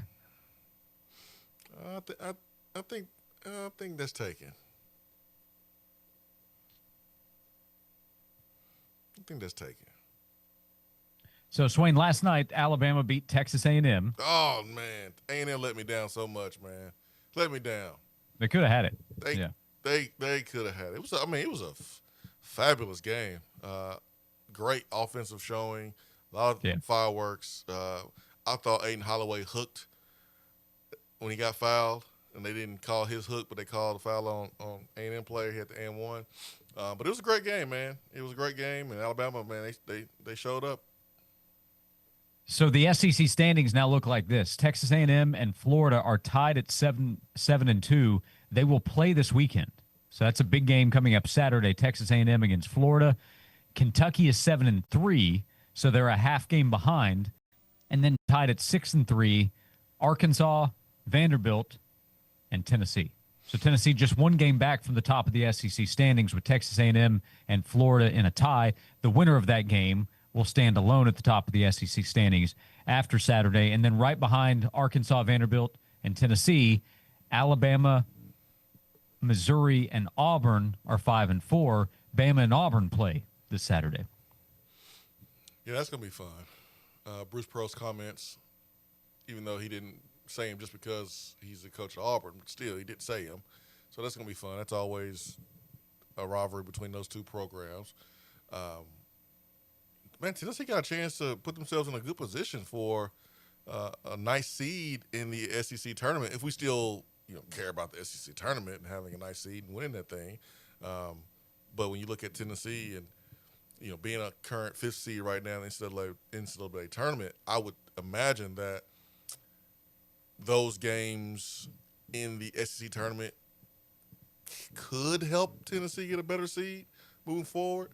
I think that's taken. I think that's taken. So, Swain, last night, Alabama beat Texas A&M. Oh, man. A&M let me down so much, man. Let me down. They could have had it. They could have had it. It was a fabulous game. Great offensive showing. A lot of fireworks. I thought Aiden Holloway hooked when he got fouled, and they didn't call his hook, but they called the foul on A&M player. He had the and one. But it was a great game, man. It was a great game, and Alabama, man, they showed up. So the SEC standings now look like this: Texas A&M and Florida are tied at 7-2. They will play this weekend, so that's a big game coming up Saturday. Texas A&M against Florida. Kentucky is 7-3, so they're a half game behind, and then tied at 6-3. Arkansas, Vanderbilt, and Tennessee. So Tennessee just one game back from the top of the SEC standings with Texas A&M and Florida in a tie. The winner of that game will stand alone at the top of the SEC standings after Saturday. And then right behind Arkansas, Vanderbilt, and Tennessee, Alabama, Missouri, and Auburn are 5-4. Bama and Auburn play this Saturday. Yeah, that's going to be fun. Bruce Pearl's comments, even though he didn't say him just because he's the coach of Auburn, but still he did say him. So that's going to be fun. That's always a rivalry between those two programs. Man, Tennessee got a chance to put themselves in a good position for a nice seed in the SEC tournament. If we still, care about the SEC tournament and having a nice seed and winning that thing, but when you look at Tennessee and being a current 5th seed right now in the NCAA tournament, I would imagine that those games in the SEC tournament could help Tennessee get a better seed moving forward.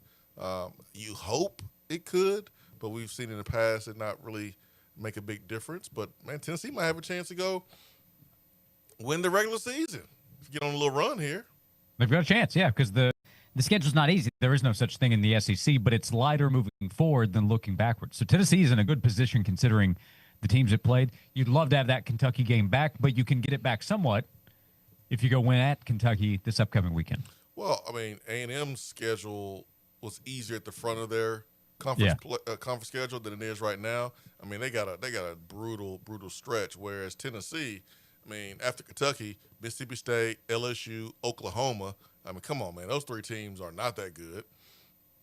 You hope it could, but we've seen in the past it not really make a big difference. But, man, Tennessee might have a chance to go win the regular season. Get on a little run here. They've got a chance, yeah, because the schedule's not easy. There is no such thing in the SEC, but it's lighter moving forward than looking backwards. So Tennessee is in a good position considering the teams it played. You'd love to have that Kentucky game back, but you can get it back somewhat if you go win at Kentucky this upcoming weekend. Well, I mean, A&M's schedule was easier at the front of their conference schedule than it is right now. I mean, they got a brutal stretch, whereas Tennessee, I mean, after Kentucky, Mississippi State, LSU, Oklahoma, I mean, come on, man. Those three teams are not that good.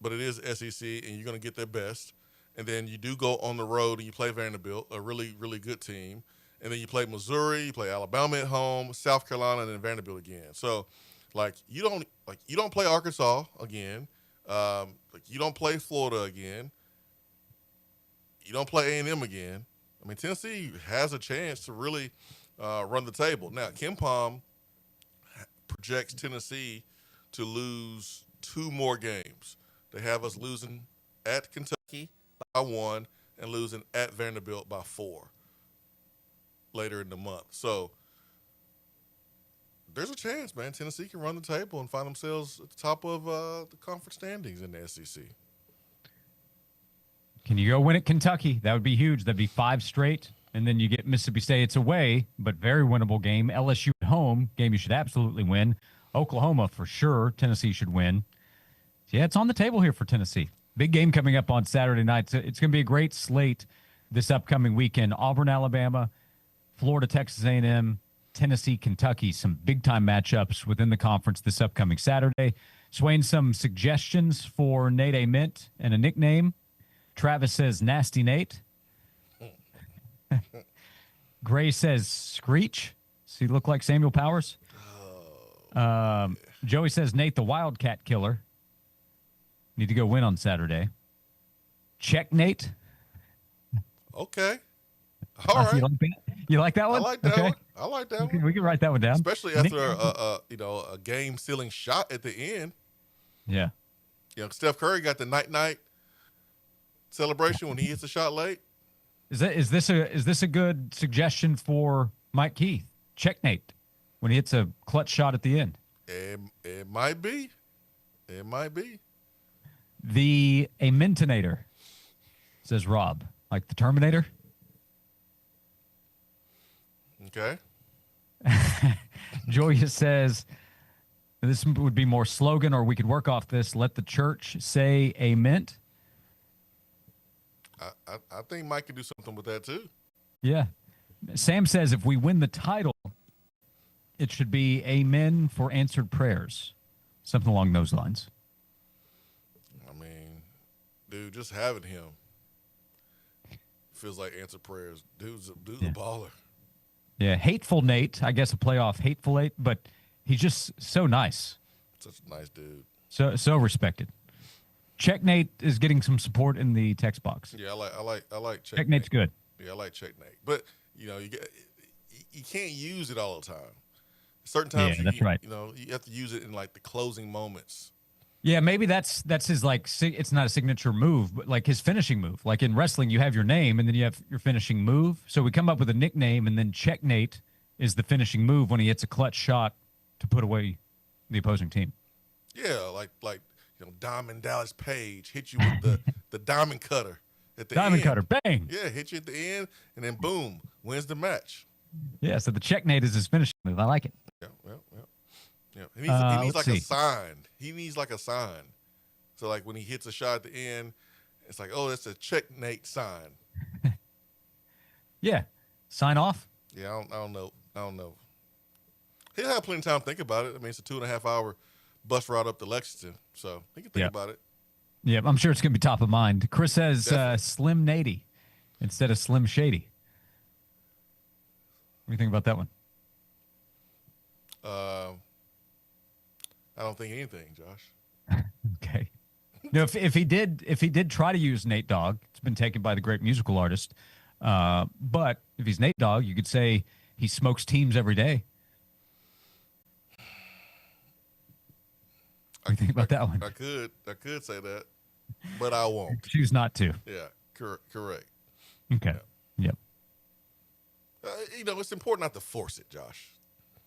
But it is SEC, and you're going to get their best. And then you do go on the road and you play Vanderbilt, a really, really good team. And then you play Missouri, you play Alabama at home, South Carolina, and then Vanderbilt again. So, you don't play Arkansas again. You don't play Florida again. You don't play A&M again. I mean, Tennessee has a chance to really run the table. Now, Kim Palm projects Tennessee to lose 2 more games. They have us losing at Kentucky by 1 and losing at Vanderbilt by 4 later in the month. So there's a chance, man. Tennessee can run the table and find themselves at the top of the conference standings in the SEC. Can you go win at Kentucky? That would be huge. That'd be 5 straight. And then you get Mississippi State. It's away, but very winnable game. LSU at home, game you should absolutely win. Oklahoma for sure. Tennessee should win. So yeah, it's on the table here for Tennessee. Big game coming up on Saturday night. So it's going to be a great slate this upcoming weekend. Auburn, Alabama, Florida, Texas A&M, Tennessee, Kentucky. Some big-time matchups within the conference this upcoming Saturday. Swain, some suggestions for Nate A. Mint and a nickname. Travis says Nasty Nate. Gray says Screech. Does he look like Samuel Powers? Joey says Nate the Wildcat Killer. Need to go win on Saturday. Check Nate. Okay. All right. You like that one? I like that one. I like that one. We can write that one down. Especially after a game-sealing shot at the end. Yeah. Steph Curry got the night celebration when he hits a shot late. Is this a good suggestion for Mike Keith? Check Nate when he hits a clutch shot at the end. It might be. It might be. The Amentinator, says Rob. Like the Terminator? Okay. Joya says, this would be more slogan, or we could work off this. Let the church say amen. I think Mike can do something with that too. Yeah. Sam says if we win the title, it should be amen for answered prayers. Something along those lines. I mean, dude, just having him feels like answered prayers. Dude's a baller. Yeah, Hateful Nate. I guess a playoff Hateful Nate, but he's just so nice. Such a nice dude. So respected. Check Nate is getting some support in the text box. Yeah, I like Check Nate's good. Yeah, I like Check Nate. But you can't use it all the time. Certain times, that's right. You have to use it in like the closing moments. Yeah, maybe that's his it's not a signature move, but like his finishing move. Like in wrestling, you have your name and then you have your finishing move. So we come up with a nickname, and then Check Nate is the finishing move when he hits a clutch shot to put away the opposing team. Yeah, like Diamond Dallas Page hit you with the diamond cutter at the diamond end. Cutter, bang! Yeah, hit you at the end, and then boom, wins the match. Yeah, so the Check Nate is his finishing move. I like it. Yeah. He needs like see. a sign. He needs like a sign. So like when he hits a shot at the end, it's like, oh, that's a Check Nate sign. Yeah, sign off. Yeah, I don't know. He'll have plenty of time to think about it. I mean, it's a 2.5 hour bus ride up to Lexington, so he can think about it. Yeah, I'm sure it's going to be top of mind. Chris says Slim Nady instead of Slim Shady. What do you think about that one? I don't think anything, Josh. Okay. If he did try to use Nate Dogg, it's been taken by the great musical artist. But if he's Nate Dogg, you could say he smokes teams every day. What do you think about that one? I could say that, but I won't. Choose not to. Yeah, correct. Okay. Yeah. Yep. It's important not to force it, Josh.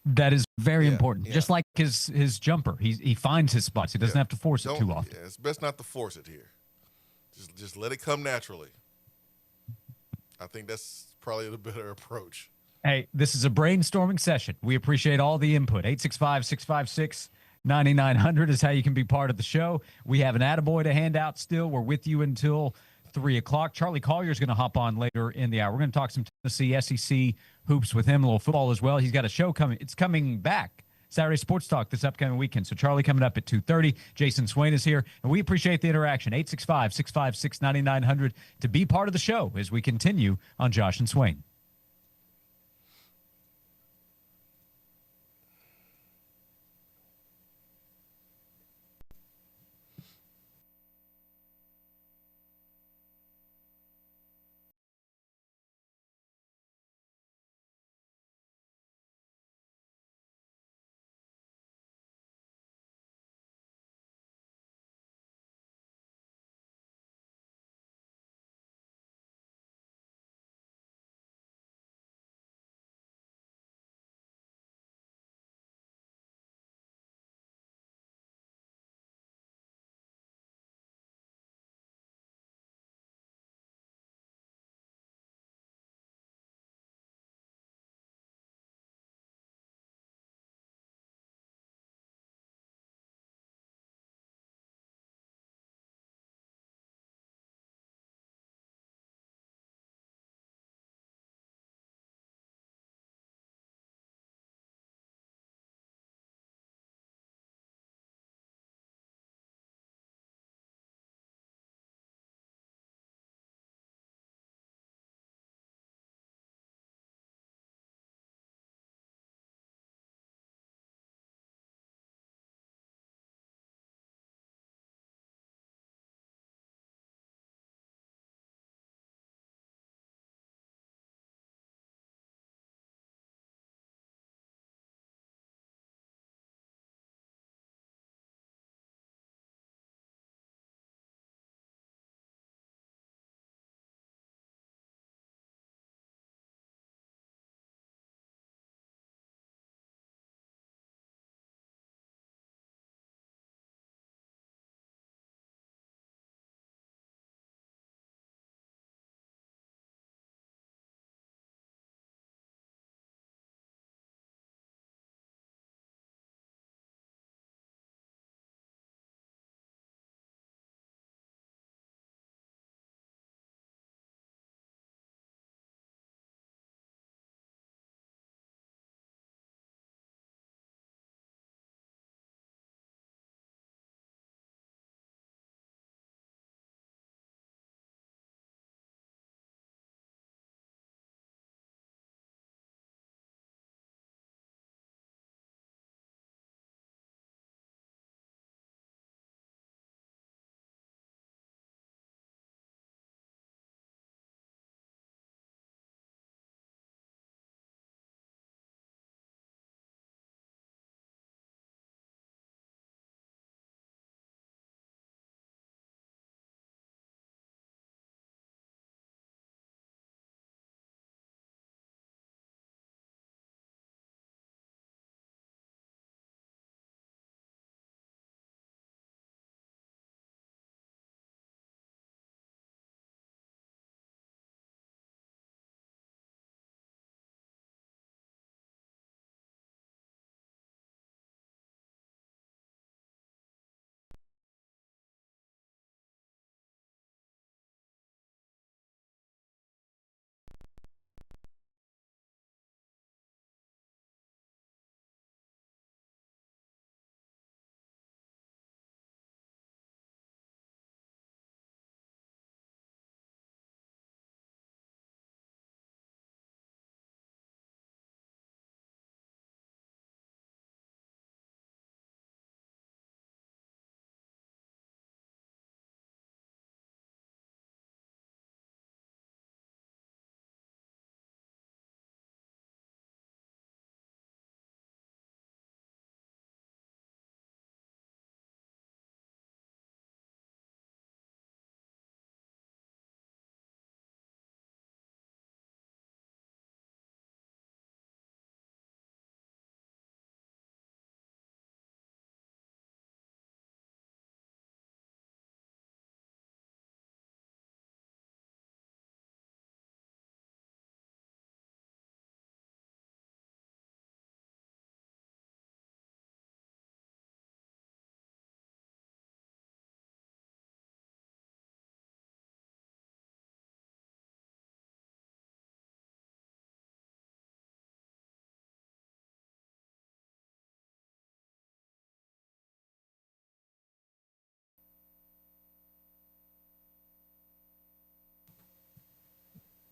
That is very important. Yeah. Just like his jumper, he finds his spots. He doesn't have to force it too often. Yeah, it's best not to force it here. Just let it come naturally. I think that's probably the better approach. Hey, this is a brainstorming session. We appreciate all the input. 865-656-9900 is how you can be part of the show. We have an attaboy to hand out still. We're with you until 3 o'clock. Charlie Collier's going to hop on later in the hour. We're going to talk some Tennessee SEC hoops with him, a little football as well. He's got a show coming. It's coming back. Saturday Sports Talk this upcoming weekend. So Charlie coming up at 2:30. Jason Swain is here, and we appreciate the interaction. 865-656-9900 to be part of the show as we continue on Josh and Swain.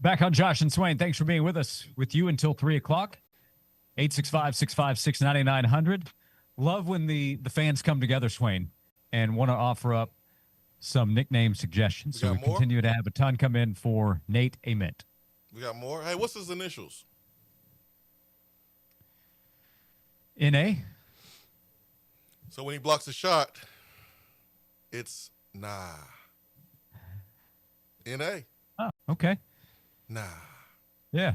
Back on Josh and Swain. Thanks for being with us. With you until 3 o'clock. 865-656-9900. Love when the fans come together, Swain, and want to offer up some nickname suggestions. So we continue to have a ton come in for Nate Ament. We got more? Hey, what's his initials? N.A.? So when he blocks a shot, it's nah. N.A.? Oh, okay. Nah. Yeah.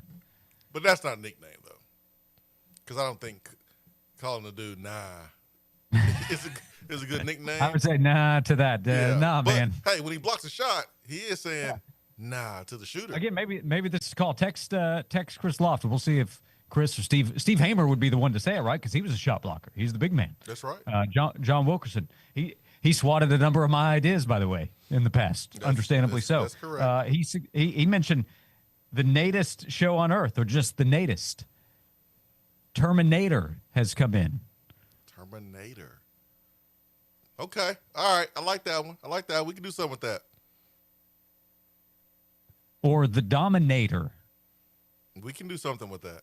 But that's not a nickname, though. Because I don't think calling a dude nah is a good nickname. I would say nah to that. Nah, but, man. Hey, when he blocks a shot, he is saying nah to the shooter. Again, maybe this is called text Chris Lofton. We'll see if Chris or Steve Hamer would be the one to say it, right? Because he was a shot blocker. He's the big man. That's right. John Wilkerson. He swatted a number of my ideas, by the way, in the past. Understandably so. That's correct. He mentioned the natest show on earth, or just the natest. Terminator has come in. Terminator. Okay. All right. I like that one. We can do something with that. Or the Dominator. We can do something with that.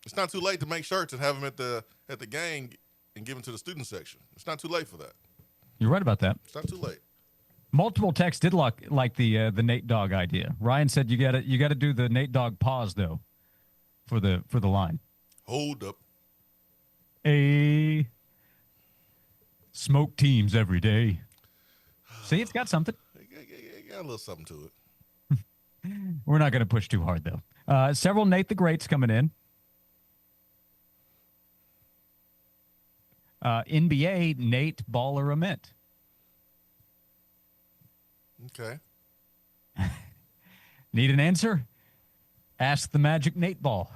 It's not too late to make shirts and have them at the game and give them to the student section. It's not too late for that. You're right about that. It's not too late. Multiple texts did like the Nate Dogg idea. Ryan said you got to do the Nate Dogg pause though for the line. Hold up. Smoke teams every day. See, it's got something. Got a little something to it. We're not going to push too hard though. Several Nate the Greats coming in. NBA Nate Baller Ament. Okay. Need an answer? Ask the Magic Nate Ball.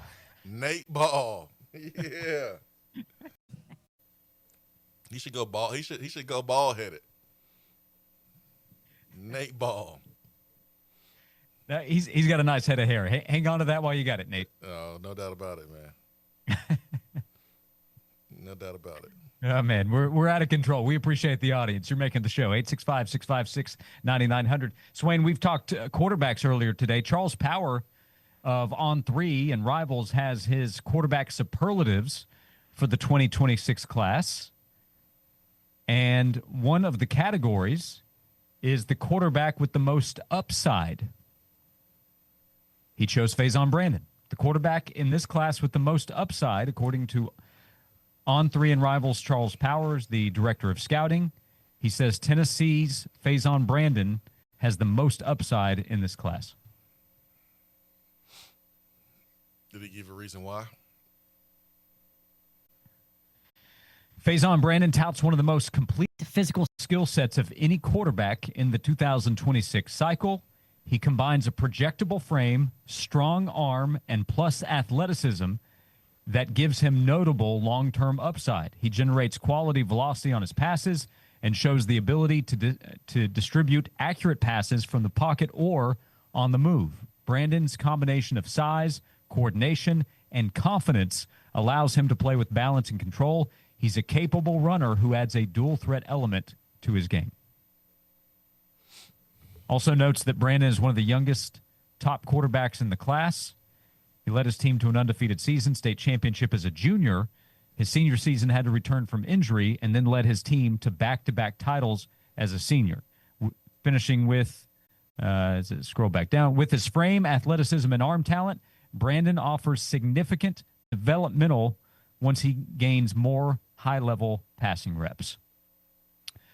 Nate Ball. Yeah. He should go ball. He should go ball headed. Nate Ball. He's got a nice head of hair. Hang on to that while you got it, Nate. Oh, no doubt about it, man. No doubt about it. Oh, man, we're out of control. We appreciate the audience. You're making the show. 865-656-9900. Swain, we've talked quarterbacks earlier today. Charles Power of On3 and Rivals has his quarterback superlatives for the 2026 class. And one of the categories is the quarterback with the most upside. He chose Faison Brandon, the quarterback in this class with the most upside, according to On3 and Rivals Charles Powers, the director of scouting. He says Tennessee's Faison Brandon has the most upside in this class. Did he give a reason why? Faison Brandon touts one of the most complete physical skill sets of any quarterback in the 2026 cycle. He combines a projectable frame, strong arm, and plus athleticism that gives him notable long-term upside. He generates quality velocity on his passes and shows the ability to distribute accurate passes from the pocket or on the move. Brandon's combination of size, coordination, and confidence allows him to play with balance and control. He's a capable runner who adds a dual threat element to his game. Also notes that Brandon is one of the youngest top quarterbacks in the class. He led his team to an undefeated season, state championship as a junior. His senior season had to return from injury and then led his team to back-to-back titles as a senior. Finishing with, scroll back down, with his frame, athleticism, and arm talent, Brandon offers significant developmental once he gains more high-level passing reps.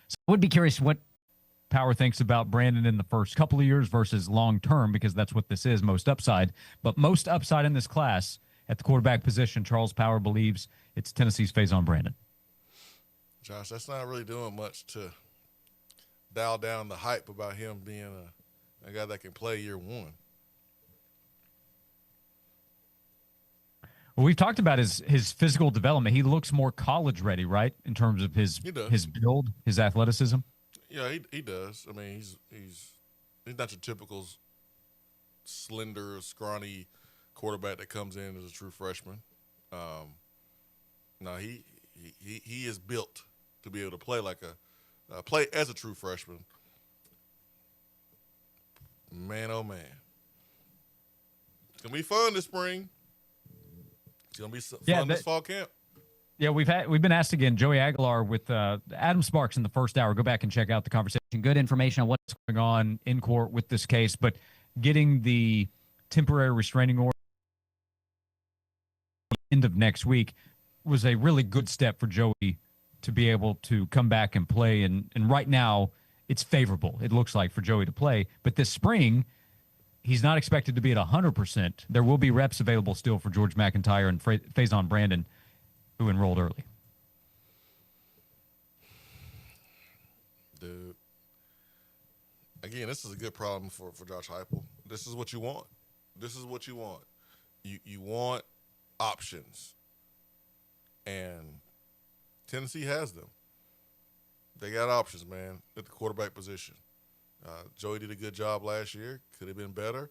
So I would be curious what Power thinks about Brandon in the first couple of years versus long-term, because that's what this is, most upside. But most upside in this class at the quarterback position, Charles Power believes it's Tennessee's Faison Brandon. Josh, that's not really doing much to dial down the hype about him being a guy that can play year one. Well, we've talked about his physical development. He looks more college ready, right, in terms of his build, his athleticism. Yeah, he does. I mean, he's not your typical slender, scrawny quarterback that comes in as a true freshman. No, he is built to be able to play like play as a true freshman. Man, oh man, It's gonna be fun this spring. It's gonna be fun this fall camp. Yeah, we've been asked again. Joey Aguilar with Adam Sparks in the first hour. Go back and check out the conversation. Good information on what's going on in court with this case, but getting the temporary restraining order end of next week was a really good step for Joey to be able to come back and play. And right now, it's favorable. It looks like for Joey to play, but this spring, he's not expected to be at 100%. There will be reps available still for George McIntyre and Faison Brandon, who enrolled early. Dude. Again, this is a good problem for Josh Heupel. This is what you want. This is what you want. You want options. And Tennessee has them. They got options, man, at the quarterback position. Joey did a good job last year. Could have been better.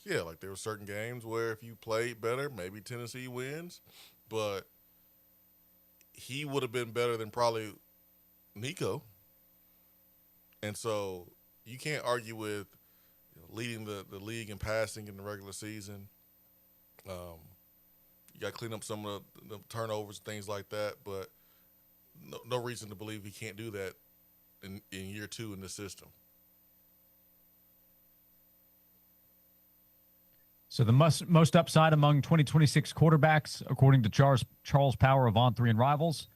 Yeah, like there were certain games where if you played better, maybe Tennessee wins. But he would have been better than probably Nico. And so you can't argue with leading the league in passing in the regular season. You got to clean up some of the turnovers, things like that. But no reason to believe he can't do that in year two in the system. So the most upside among 2026 quarterbacks, according to Charles Power of On3 and Rivals,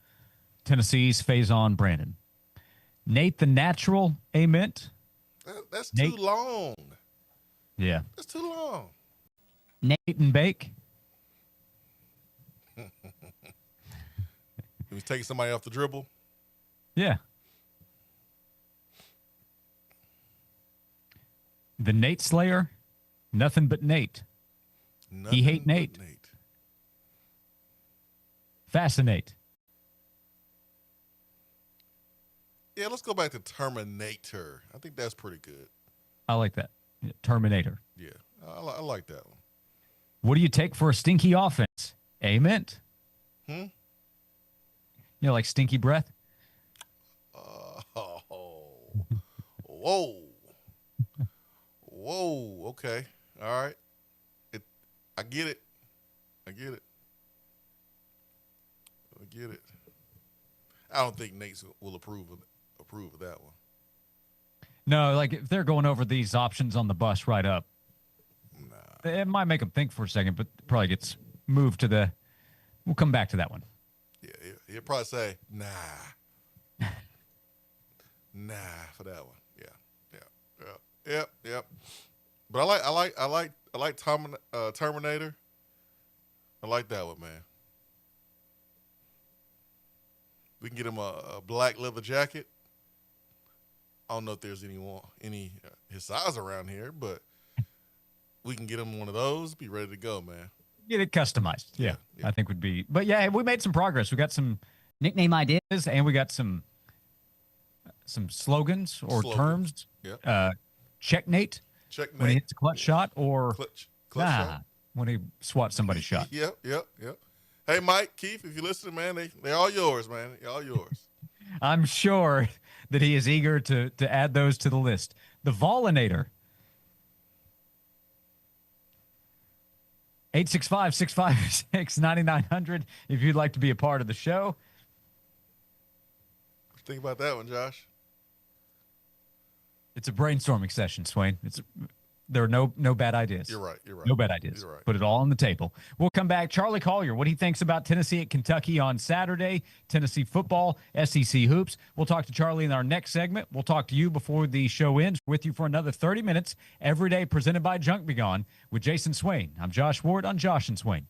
Tennessee's Faison Brandon. Nate the Natural, Ament. That's too long. Yeah. That's too long. Nate and Bake. He was taking somebody off the dribble. Yeah. The Nate Slayer. Nothing but Nate. He hate Nate. Fascinate. Yeah, let's go back to Terminator. I think that's pretty good. I like that. Yeah, Terminator. Yeah, I like that one. What do you take for a stinky offense? Amen. You know, like stinky breath? Whoa. Whoa, okay. All right. I get it. I don't think Nate will approve of that one. No, like if they're going over these options on the bus right up, it might make them think for a second, but probably gets moved to the. We'll come back to that one. Yeah, he'll probably say nah for that one. Yeah. But I like Terminator. I like that one, man. We can get him a black leather jacket. I don't know if there's any his size around here, but we can get him one of those. Be ready to go, man. Get it customized. Yeah. I think would be. But yeah, we made some progress. We got some nickname ideas, and we got some slogans or terms. Yeah. Check Nate. Checkmate. When he hits a clutch shot or clutch shot. When he swats somebody's shot. Yep. Hey, Mike, Keith, if you're listening, man, they're all yours, man. They're all yours. I'm sure that he is eager to add those to the list. The Volinator. 865-656-9900 if you'd like to be a part of the show. Think about that one, Josh. It's a brainstorming session, Swain. There are no bad ideas. You're right. No bad ideas. You're right. Put it all on the table. We'll come back. Charlie Collier, what he thinks about Tennessee at Kentucky on Saturday, Tennessee football, SEC hoops. We'll talk to Charlie in our next segment. We'll talk to you before the show ends. With you for another 30 minutes every day, presented by Junk Be Gone with Jason Swain. I'm Josh Ward on Josh and Swain.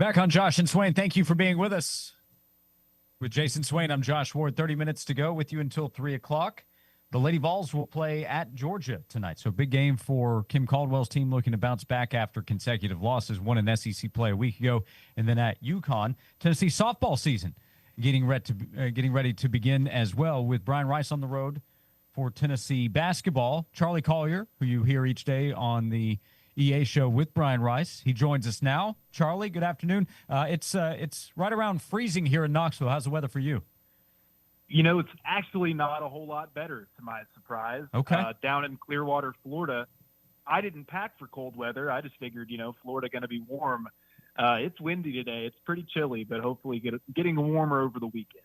Back on Josh and Swain. Thank you for being with us. With Jason Swain, I'm Josh Ward. 30 minutes to go with you until 3 o'clock. The Lady Vols will play at Georgia tonight. So big game for Kim Caldwell's team, looking to bounce back after consecutive losses. Won an SEC play a week ago. And then at UConn, Tennessee softball season getting ready to begin as well, with Brian Rice on the road for Tennessee basketball. Charlie Collier, who you hear each day on the EA show with Brian Rice, he joins us now. Charlie, good afternoon. It's right around freezing here in Knoxville. How's the weather for you? You know, it's actually not a whole lot better, to my surprise. Okay. Down in Clearwater, Florida, I didn't pack for cold weather. I just figured, Florida going to be warm. It's windy today. It's pretty chilly, but hopefully getting warmer over the weekend.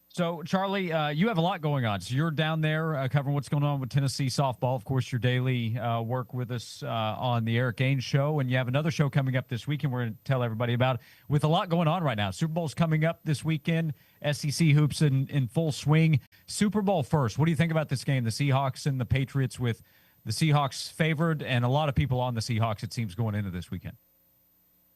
So, Charlie, you have a lot going on. So you're down there covering what's going on with Tennessee softball. Of course, your daily work with us on the Eric Gaines show. And you have another show coming up this weekend we're going to tell everybody about, with a lot going on right now. Super Bowl's coming up this weekend. SEC hoops in full swing. Super Bowl first. What do you think about this game, the Seahawks and the Patriots, with the Seahawks favored and a lot of people on the Seahawks, it seems, going into this weekend?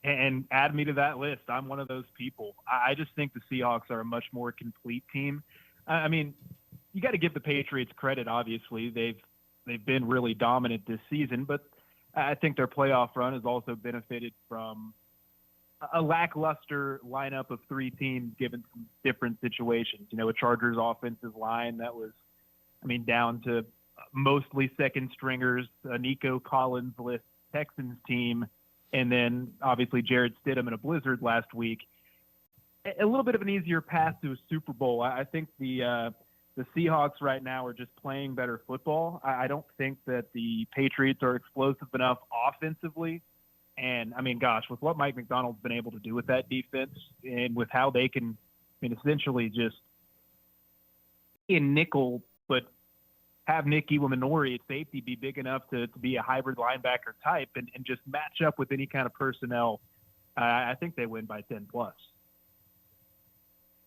And add me to that list. I'm one of those people. I just think the Seahawks are a much more complete team. I mean, you got to give the Patriots credit, obviously. They've been really dominant this season, but I think their playoff run has also benefited from a lackluster lineup of three teams given some different situations. A Chargers offensive line that was, down to mostly second stringers, a Nico Collins-less Texans team, and then obviously Jared Stidham in a blizzard last week. A little bit of an easier path to a Super Bowl. I think the Seahawks right now are just playing better football. I don't think that the Patriots are explosive enough offensively. And, with what Mike McDonald's been able to do with that defense and with how they can, essentially just in nickel, but have Nick Iwaminori at safety be big enough to be a hybrid linebacker type and just match up with any kind of personnel. I think they win by 10 plus.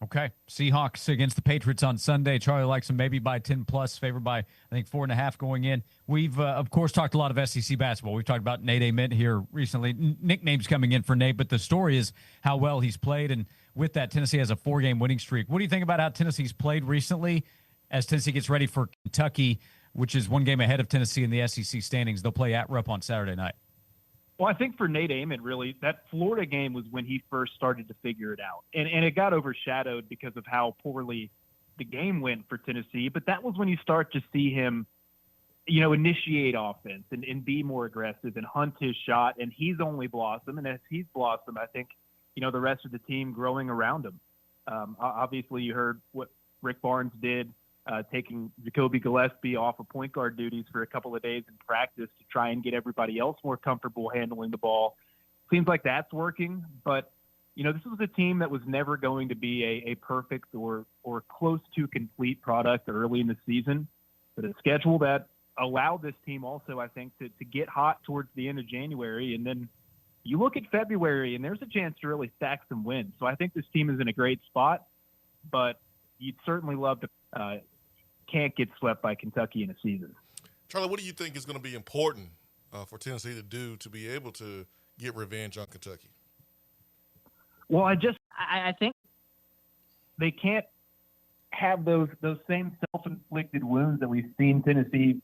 Okay. Seahawks against the Patriots on Sunday. Charlie likes them maybe by 10 plus, favored by, I think, 4.5 going in. We've, of course, talked a lot of SEC basketball. We've talked about Nate Ament here recently. Nicknames coming in for Nate, but the story is how well he's played. And with that, Tennessee has a 4-game winning streak. What do you think about how Tennessee's played recently as Tennessee gets ready for Kentucky, which is 1 game ahead of Tennessee in the SEC standings? They'll play at Rupp on Saturday night. Well, I think for Nate Ament, really, that Florida game was when he first started to figure it out. And it got overshadowed because of how poorly the game went for Tennessee. But that was when you start to see him, initiate offense and be more aggressive and hunt his shot. And he's only blossomed. And as he's blossomed, I think, the rest of the team growing around him. Obviously, you heard what Rick Barnes did, taking Jacoby Gillespie off of point guard duties for a couple of days in practice to try and get everybody else more comfortable handling the ball. Seems like that's working, but this was a team that was never going to be a perfect or close to complete product early in the season, but a schedule that allowed this team also, I think, to get hot towards the end of January. And then you look at February and there's a chance to really stack some wins. So I think this team is in a great spot, but you'd certainly love to can't get swept by Kentucky in a season. Charlie, what do you think is going to be important for Tennessee to do to be able to get revenge on Kentucky? Well, I think they can't have those same self-inflicted wounds that we've seen Tennessee,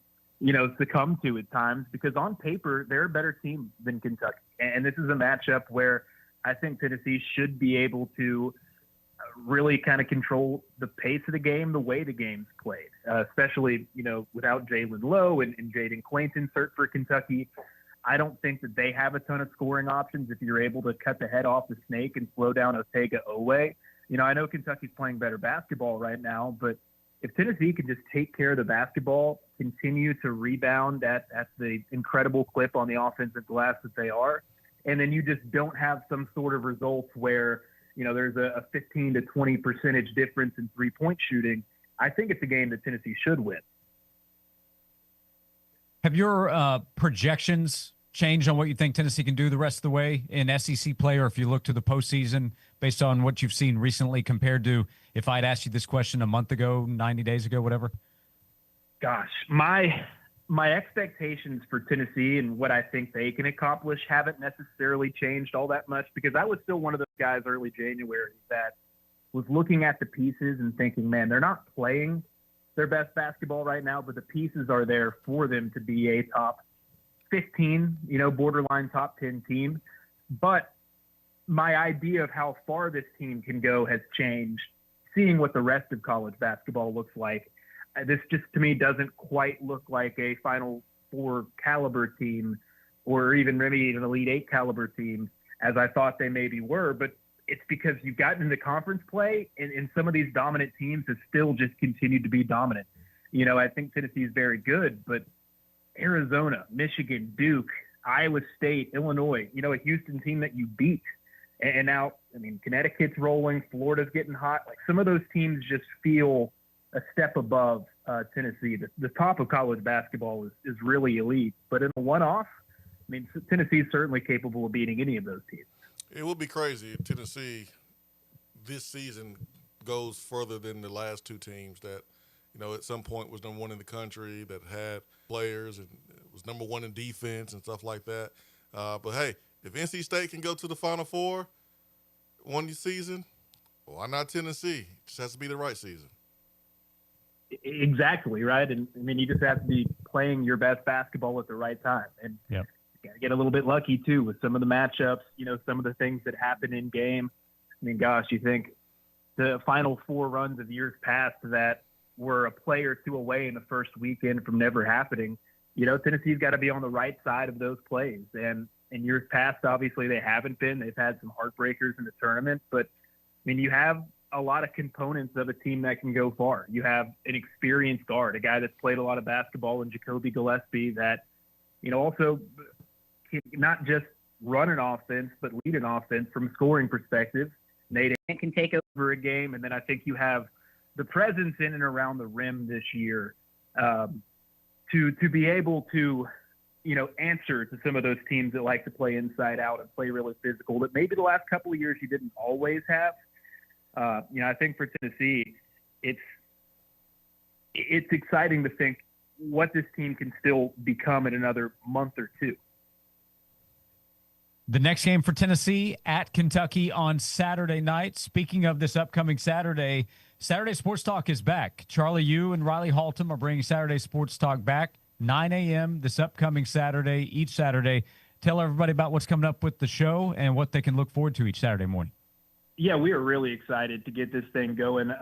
succumb to at times, because on paper, they're a better team than Kentucky. And this is a matchup where I think Tennessee should be able to really kind of control the pace of the game, the way the game's played, especially, without Jalen Lowe and Jaden Clayton cert for Kentucky. I don't think that they have a ton of scoring options if you're able to cut the head off the snake and slow down Otega Owe. I know Kentucky's playing better basketball right now, but if Tennessee can just take care of the basketball, continue to rebound at the incredible clip on the offensive glass that they are, and then you just don't have some sort of results where there's a 15 to 20% difference in three-point shooting, I think it's a game that Tennessee should win. Have your projections changed on what you think Tennessee can do the rest of the way in SEC play, or if you look to the postseason based on what you've seen recently compared to if I'd asked you this question a month ago, 90 days ago, whatever? Gosh, my my expectations for Tennessee and what I think they can accomplish haven't necessarily changed all that much, because I was still one of those guys early January that was looking at the pieces and thinking, man, they're not playing their best basketball right now, but the pieces are there for them to be a top 15, borderline top 10 team. But my idea of how far this team can go has changed, seeing what the rest of college basketball looks like. This just, to me, doesn't quite look like a Final Four caliber team, or even maybe an Elite Eight caliber team, as I thought they maybe were. But it's because you've gotten into conference play, and some of these dominant teams have still just continued to be dominant. I think Tennessee is very good, but Arizona, Michigan, Duke, Iowa State, Illinois, a Houston team that you beat. And now, Connecticut's rolling, Florida's getting hot. Like, some of those teams just feel a step above Tennessee. The top of college basketball is really elite, but in a one-off, Tennessee's certainly capable of beating any of those teams. It would be crazy if Tennessee this season goes further than the last two teams that, at some point was number one in the country, that had players and was number one in defense and stuff like that. But hey, if NC State can go to the Final Four one season, why not Tennessee? It just has to be the right season. Exactly, right? And you just have to be playing your best basketball at the right time. And yep. You got to get a little bit lucky too with some of the matchups, some of the things that happen in game. Gosh, you think the Final Four runs of years past that were a play or two away in the first weekend from never happening. Tennessee's got to be on the right side of those plays. And in years past, obviously they haven't been. They've had some heartbreakers in the tournament, but you have a lot of components of a team that can go far. You have an experienced guard, a guy that's played a lot of basketball in Jacoby Gillespie that, also can not just run an offense, but lead an offense from a scoring perspective. Nate can take over a game. And then I think you have the presence in and around the rim this year to be able to, answer to some of those teams that like to play inside out and play really physical that maybe the last couple of years you didn't always have. I think for Tennessee, it's exciting to think what this team can still become in another month or two. The next game for Tennessee at Kentucky on Saturday night. Speaking of this upcoming Saturday Sports Talk is back. Charlie, you and Riley Haltom are bringing Saturday Sports Talk back, 9 a.m. this upcoming Saturday, each Saturday. Tell everybody about what's coming up with the show and what they can look forward to each Saturday morning. Yeah, we are really excited to get this thing going.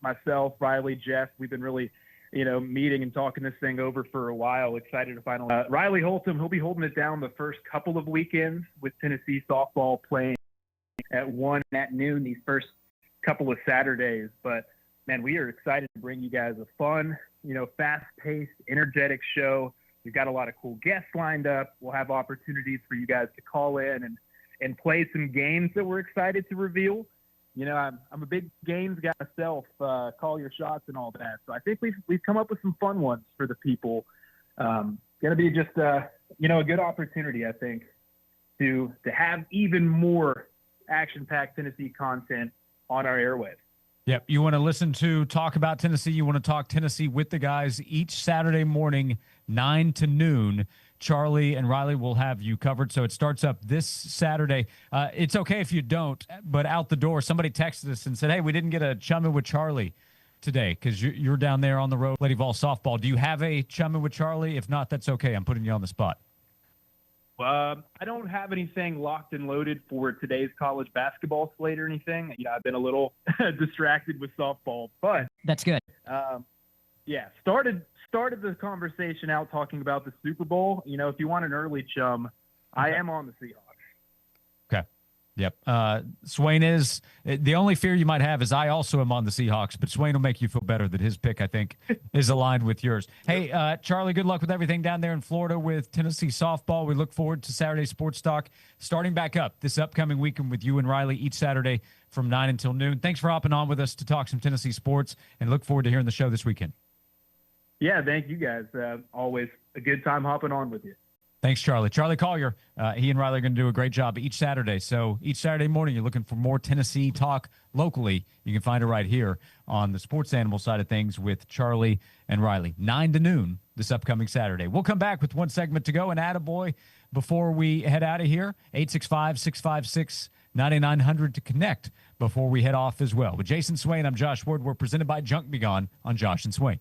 Myself, Riley, Jeff, we've been really, meeting and talking this thing over for a while. Excited to finally. Riley Haltom, he'll be holding it down the first couple of weekends with Tennessee softball playing at 1 at noon these first couple of Saturdays. But, man, we are excited to bring you guys a fun, fast-paced, energetic show. We've got a lot of cool guests lined up. We'll have opportunities for you guys to call in and play some games that we're excited to reveal. I'm a big games guy myself, call your shots and all that. So I think we've come up with some fun ones for the people. Going to be just, a good opportunity, I think, to have even more action-packed Tennessee content on our airwaves. Yep. You want to listen to talk about Tennessee. You want to talk Tennessee with the guys each Saturday morning, 9 to noon. Charlie and Riley will have you covered. So it starts up this Saturday. It's okay if you don't, but out the door, somebody texted us and said, hey, we didn't get a chum in with Charlie today because you're down there on the road, Lady Vol softball. Do you have a chum in with Charlie? If not, that's okay. I'm putting you on the spot. I don't have anything locked and loaded for today's college basketball slate or anything. I've been a little distracted with softball, but that's good. Started the conversation out talking about the Super Bowl. If you want an early chum, I am on the Seahawks. Okay. Yep. Swain is the only fear you might have is I also am on the Seahawks, but Swain will make you feel better that his pick, I think, is aligned with yours. Hey, Charlie, good luck with everything down there in Florida with Tennessee softball. We look forward to Saturday Sports Talk starting back up this upcoming weekend with you and Riley each Saturday from 9 until noon. Thanks for hopping on with us to talk some Tennessee sports and look forward to hearing the show this weekend. Yeah, thank you guys. Always a good time hopping on with you. Thanks, Charlie. Charlie Collier, he and Riley are going to do a great job each Saturday. So each Saturday morning, you're looking for more Tennessee talk locally. You can find it right here on the sports animal side of things with Charlie and Riley, 9 to noon this upcoming Saturday. We'll come back with one segment to go. And attaboy, before we head out of here, 865-656-9900 to connect before we head off as well. With Jason Swain, I'm Josh Ward. We're presented by Junk Be Gone on Josh and Swain.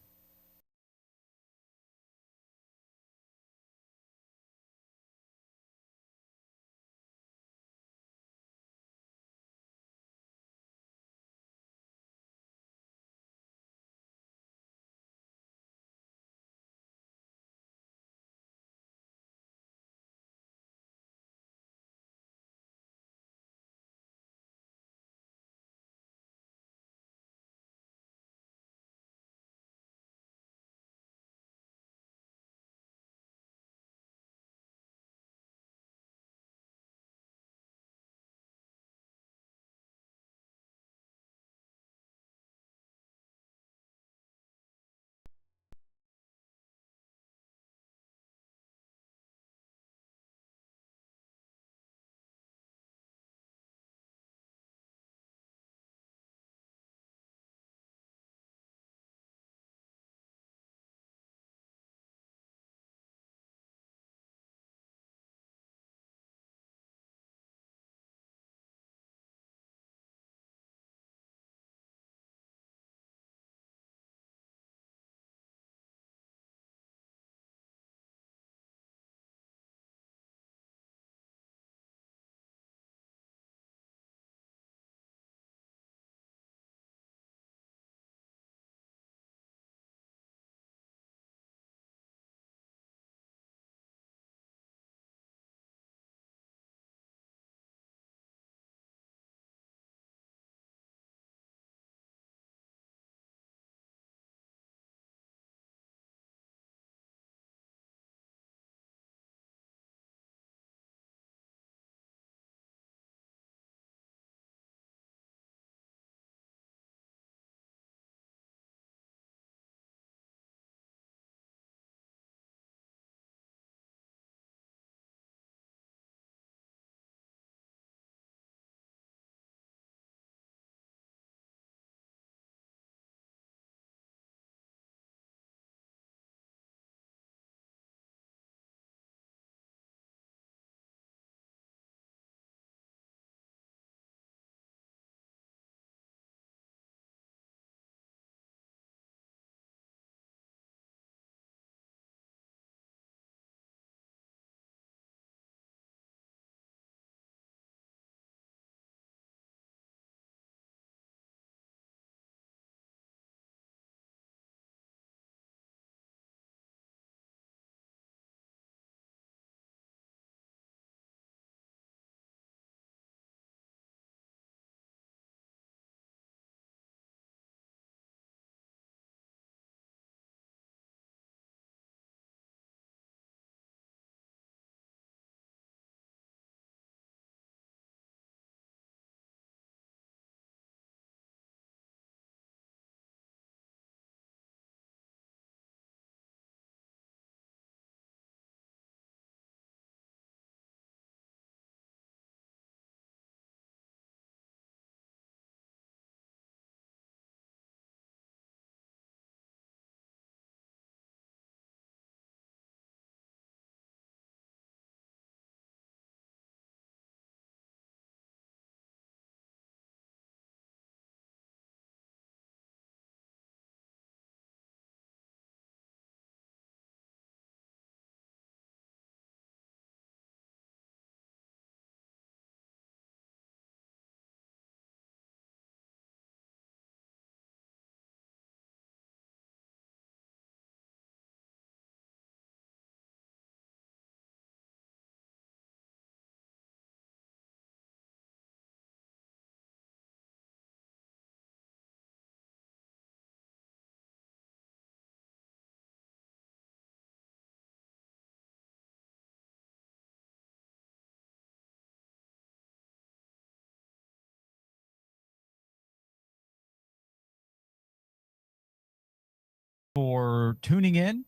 For tuning in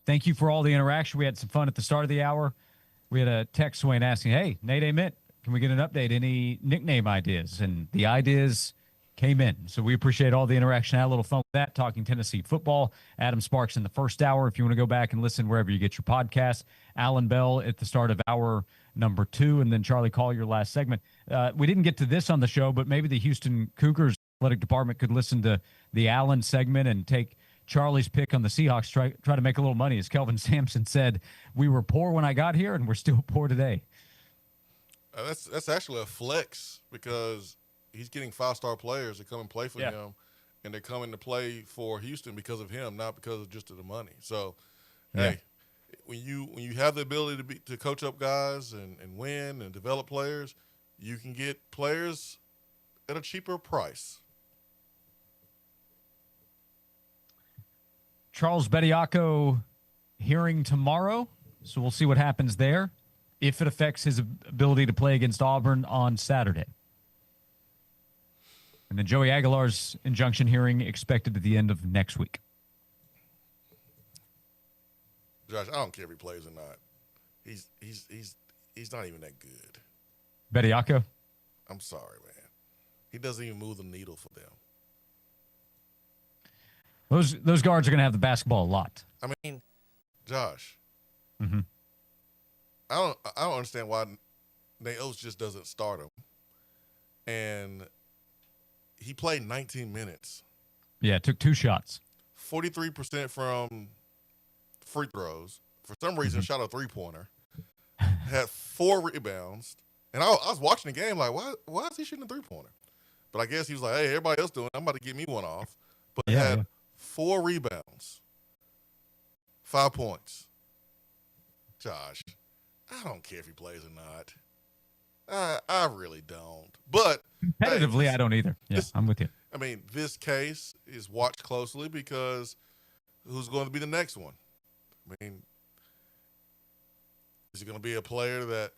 Thank you for all the interaction. We had some fun at the start of the hour. We had a text Swain asking, hey, Nate Ament, can we get an update? Any nickname ideas? And the ideas came in. So we appreciate all the interaction. Had a little fun with that, talking Tennessee football. Adam Sparks in the first hour. If you want to go back and listen wherever you get your podcast. Alan Bell at the start of hour number 2, and then Charlie Collier last segment. We didn't get to this on the show, but maybe the Houston Cougars athletic department could listen to the Allen segment and take Charlie's pick on the Seahawks, try to make a little money. As Kelvin Sampson said, we were poor when I got here, and we're still poor today. That's actually a flex because he's getting 5-star players that come and play for him, and they're coming to play for Houston because of him, not because of just the money. So, hey, when you have the ability to coach up guys and win and develop players, you can get players at a cheaper price. Charles Bediako hearing tomorrow, so we'll see what happens there, if it affects his ability to play against Auburn on Saturday. And then Joey Aguilar's injunction hearing expected at the end of next week. Josh, I don't care if he plays or not. He's not even that good. Bediako? I'm sorry, man. He doesn't even move the needle for them. Those guards are going to have the basketball a lot. I mean, Josh, mm-hmm. I don't understand why Nate Oates just doesn't start him. And he played 19 minutes. Yeah, took 2 shots. 43% from free throws. For some reason, shot a 3-pointer. Had 4 rebounds. And I was watching the game like, why is he shooting a 3-pointer? But I guess he was like, hey, everybody else doing it. I'm about to get me one off. But he had 4 rebounds, 5 points. Josh, I don't care if he plays or not. I really don't. But competitively, I don't either. Yeah, I'm with you. I mean, this case is watched closely because who's going to be the next one? I mean, is he going to be a player that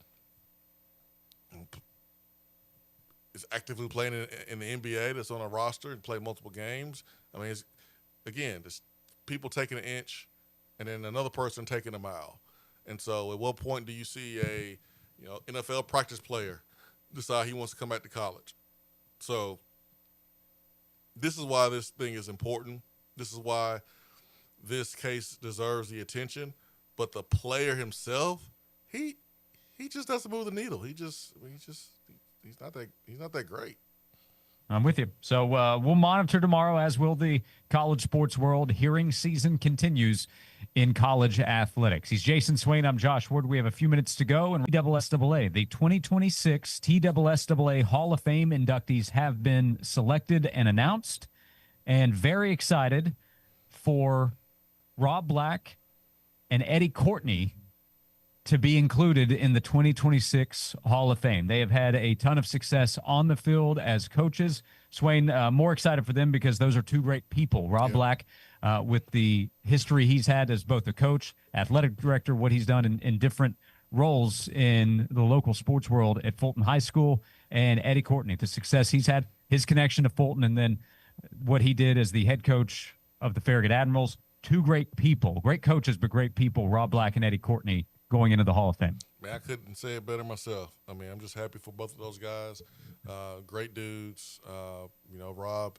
is actively playing in the NBA that's on a roster and play multiple games? I mean, it's people taking an inch and then another person taking a mile. And so at what point do you see a NFL practice player decide he wants to come back to college? So this is why this thing is important. This is why this case deserves the attention. But the player himself, he just doesn't move the needle. He's not that great. I'm with you. So we'll monitor tomorrow, as will the college sports world. Hearing season continues in college athletics. He's Jason Swain. I'm Josh Ward. We have a few minutes to go. And TSSAA, the 2026 TSSAA Hall of Fame inductees have been selected and announced. And very excited for Rob Black and Eddie Courtney to be included in the 2026 Hall of Fame. They have had a ton of success on the field as coaches. Swain, more excited for them because those are 2 great people. Rob Black, with the history he's had as both a coach, athletic director, what he's done in different roles in the local sports world at Fulton High School, and Eddie Courtney, the success he's had, his connection to Fulton, and then what he did as the head coach of the Farragut Admirals. 2 great people, great coaches, but great people, Rob Black and Eddie Courtney, going into the Hall of Fame. Man, I couldn't say it better myself. I mean, I'm just happy for both of those guys. Great dudes. Rob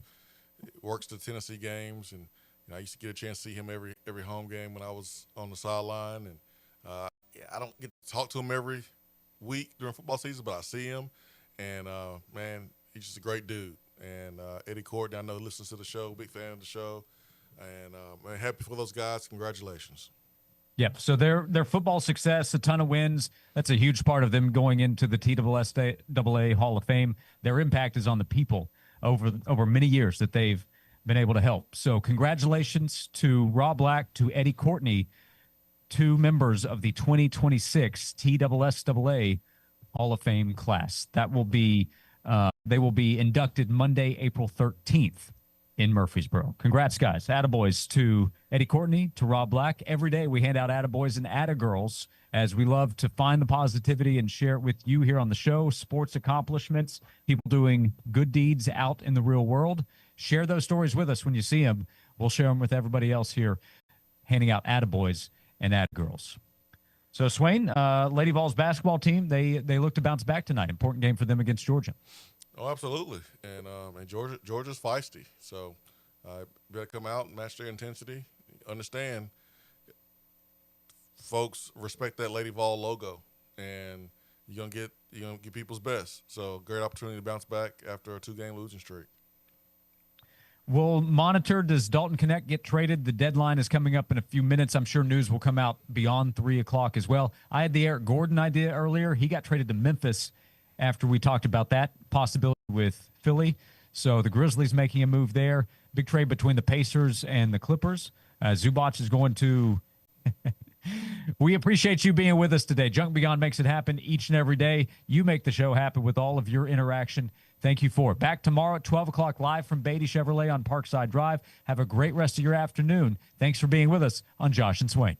works the Tennessee games, and I used to get a chance to see him every home game when I was on the sideline. And I don't get to talk to him every week during football season, but I see him. And man, he's just a great dude. And Eddie Courtney, I know, listens to the show, big fan of the show. And man, happy for those guys. Congratulations. Yep. So their football success, a ton of wins. That's a huge part of them going into the TSSAA Hall of Fame. Their impact is on the people over many years that they've been able to help. So congratulations to Rob Black, to Eddie Courtney, 2 members of the 2026 TSSAA Hall of Fame class. That will be they will be inducted Monday, April 13th. In Murfreesboro. Congrats, guys. Attaboys to Eddie Courtney, to Rob Black. Every day we hand out attaboys and attagirls as we love to find the positivity and share it with you here on the show. Sports accomplishments, people doing good deeds out in the real world. Share those stories with us when you see them. We'll share them with everybody else here handing out attaboys and attagirls. So, Swain, Lady Vols basketball team, they look to bounce back tonight. Important game for them against Georgia. Oh, absolutely. And Georgia's feisty. So, better come out and match their intensity. Understand, folks respect that Lady Vol logo, and you're gonna get people's best. So, great opportunity to bounce back after a 2-game losing streak. We'll monitor. Does Dalton Connect get traded? The deadline is coming up in a few minutes. I'm sure news will come out beyond 3 o'clock as well. I had the Eric Gordon idea earlier. He got traded to Memphis after we talked about that possibility with Philly. So the Grizzlies making a move there. Big trade between the Pacers and the Clippers. Zubac is going to We appreciate you being with us today. Junk Beyond makes it happen each and every day. You make the show happen with all of your interaction. Thank you for it. Back tomorrow at 12 o'clock live from Beatty Chevrolet on Parkside Drive. Have a great rest of your afternoon. Thanks for being with us on Josh and Swain.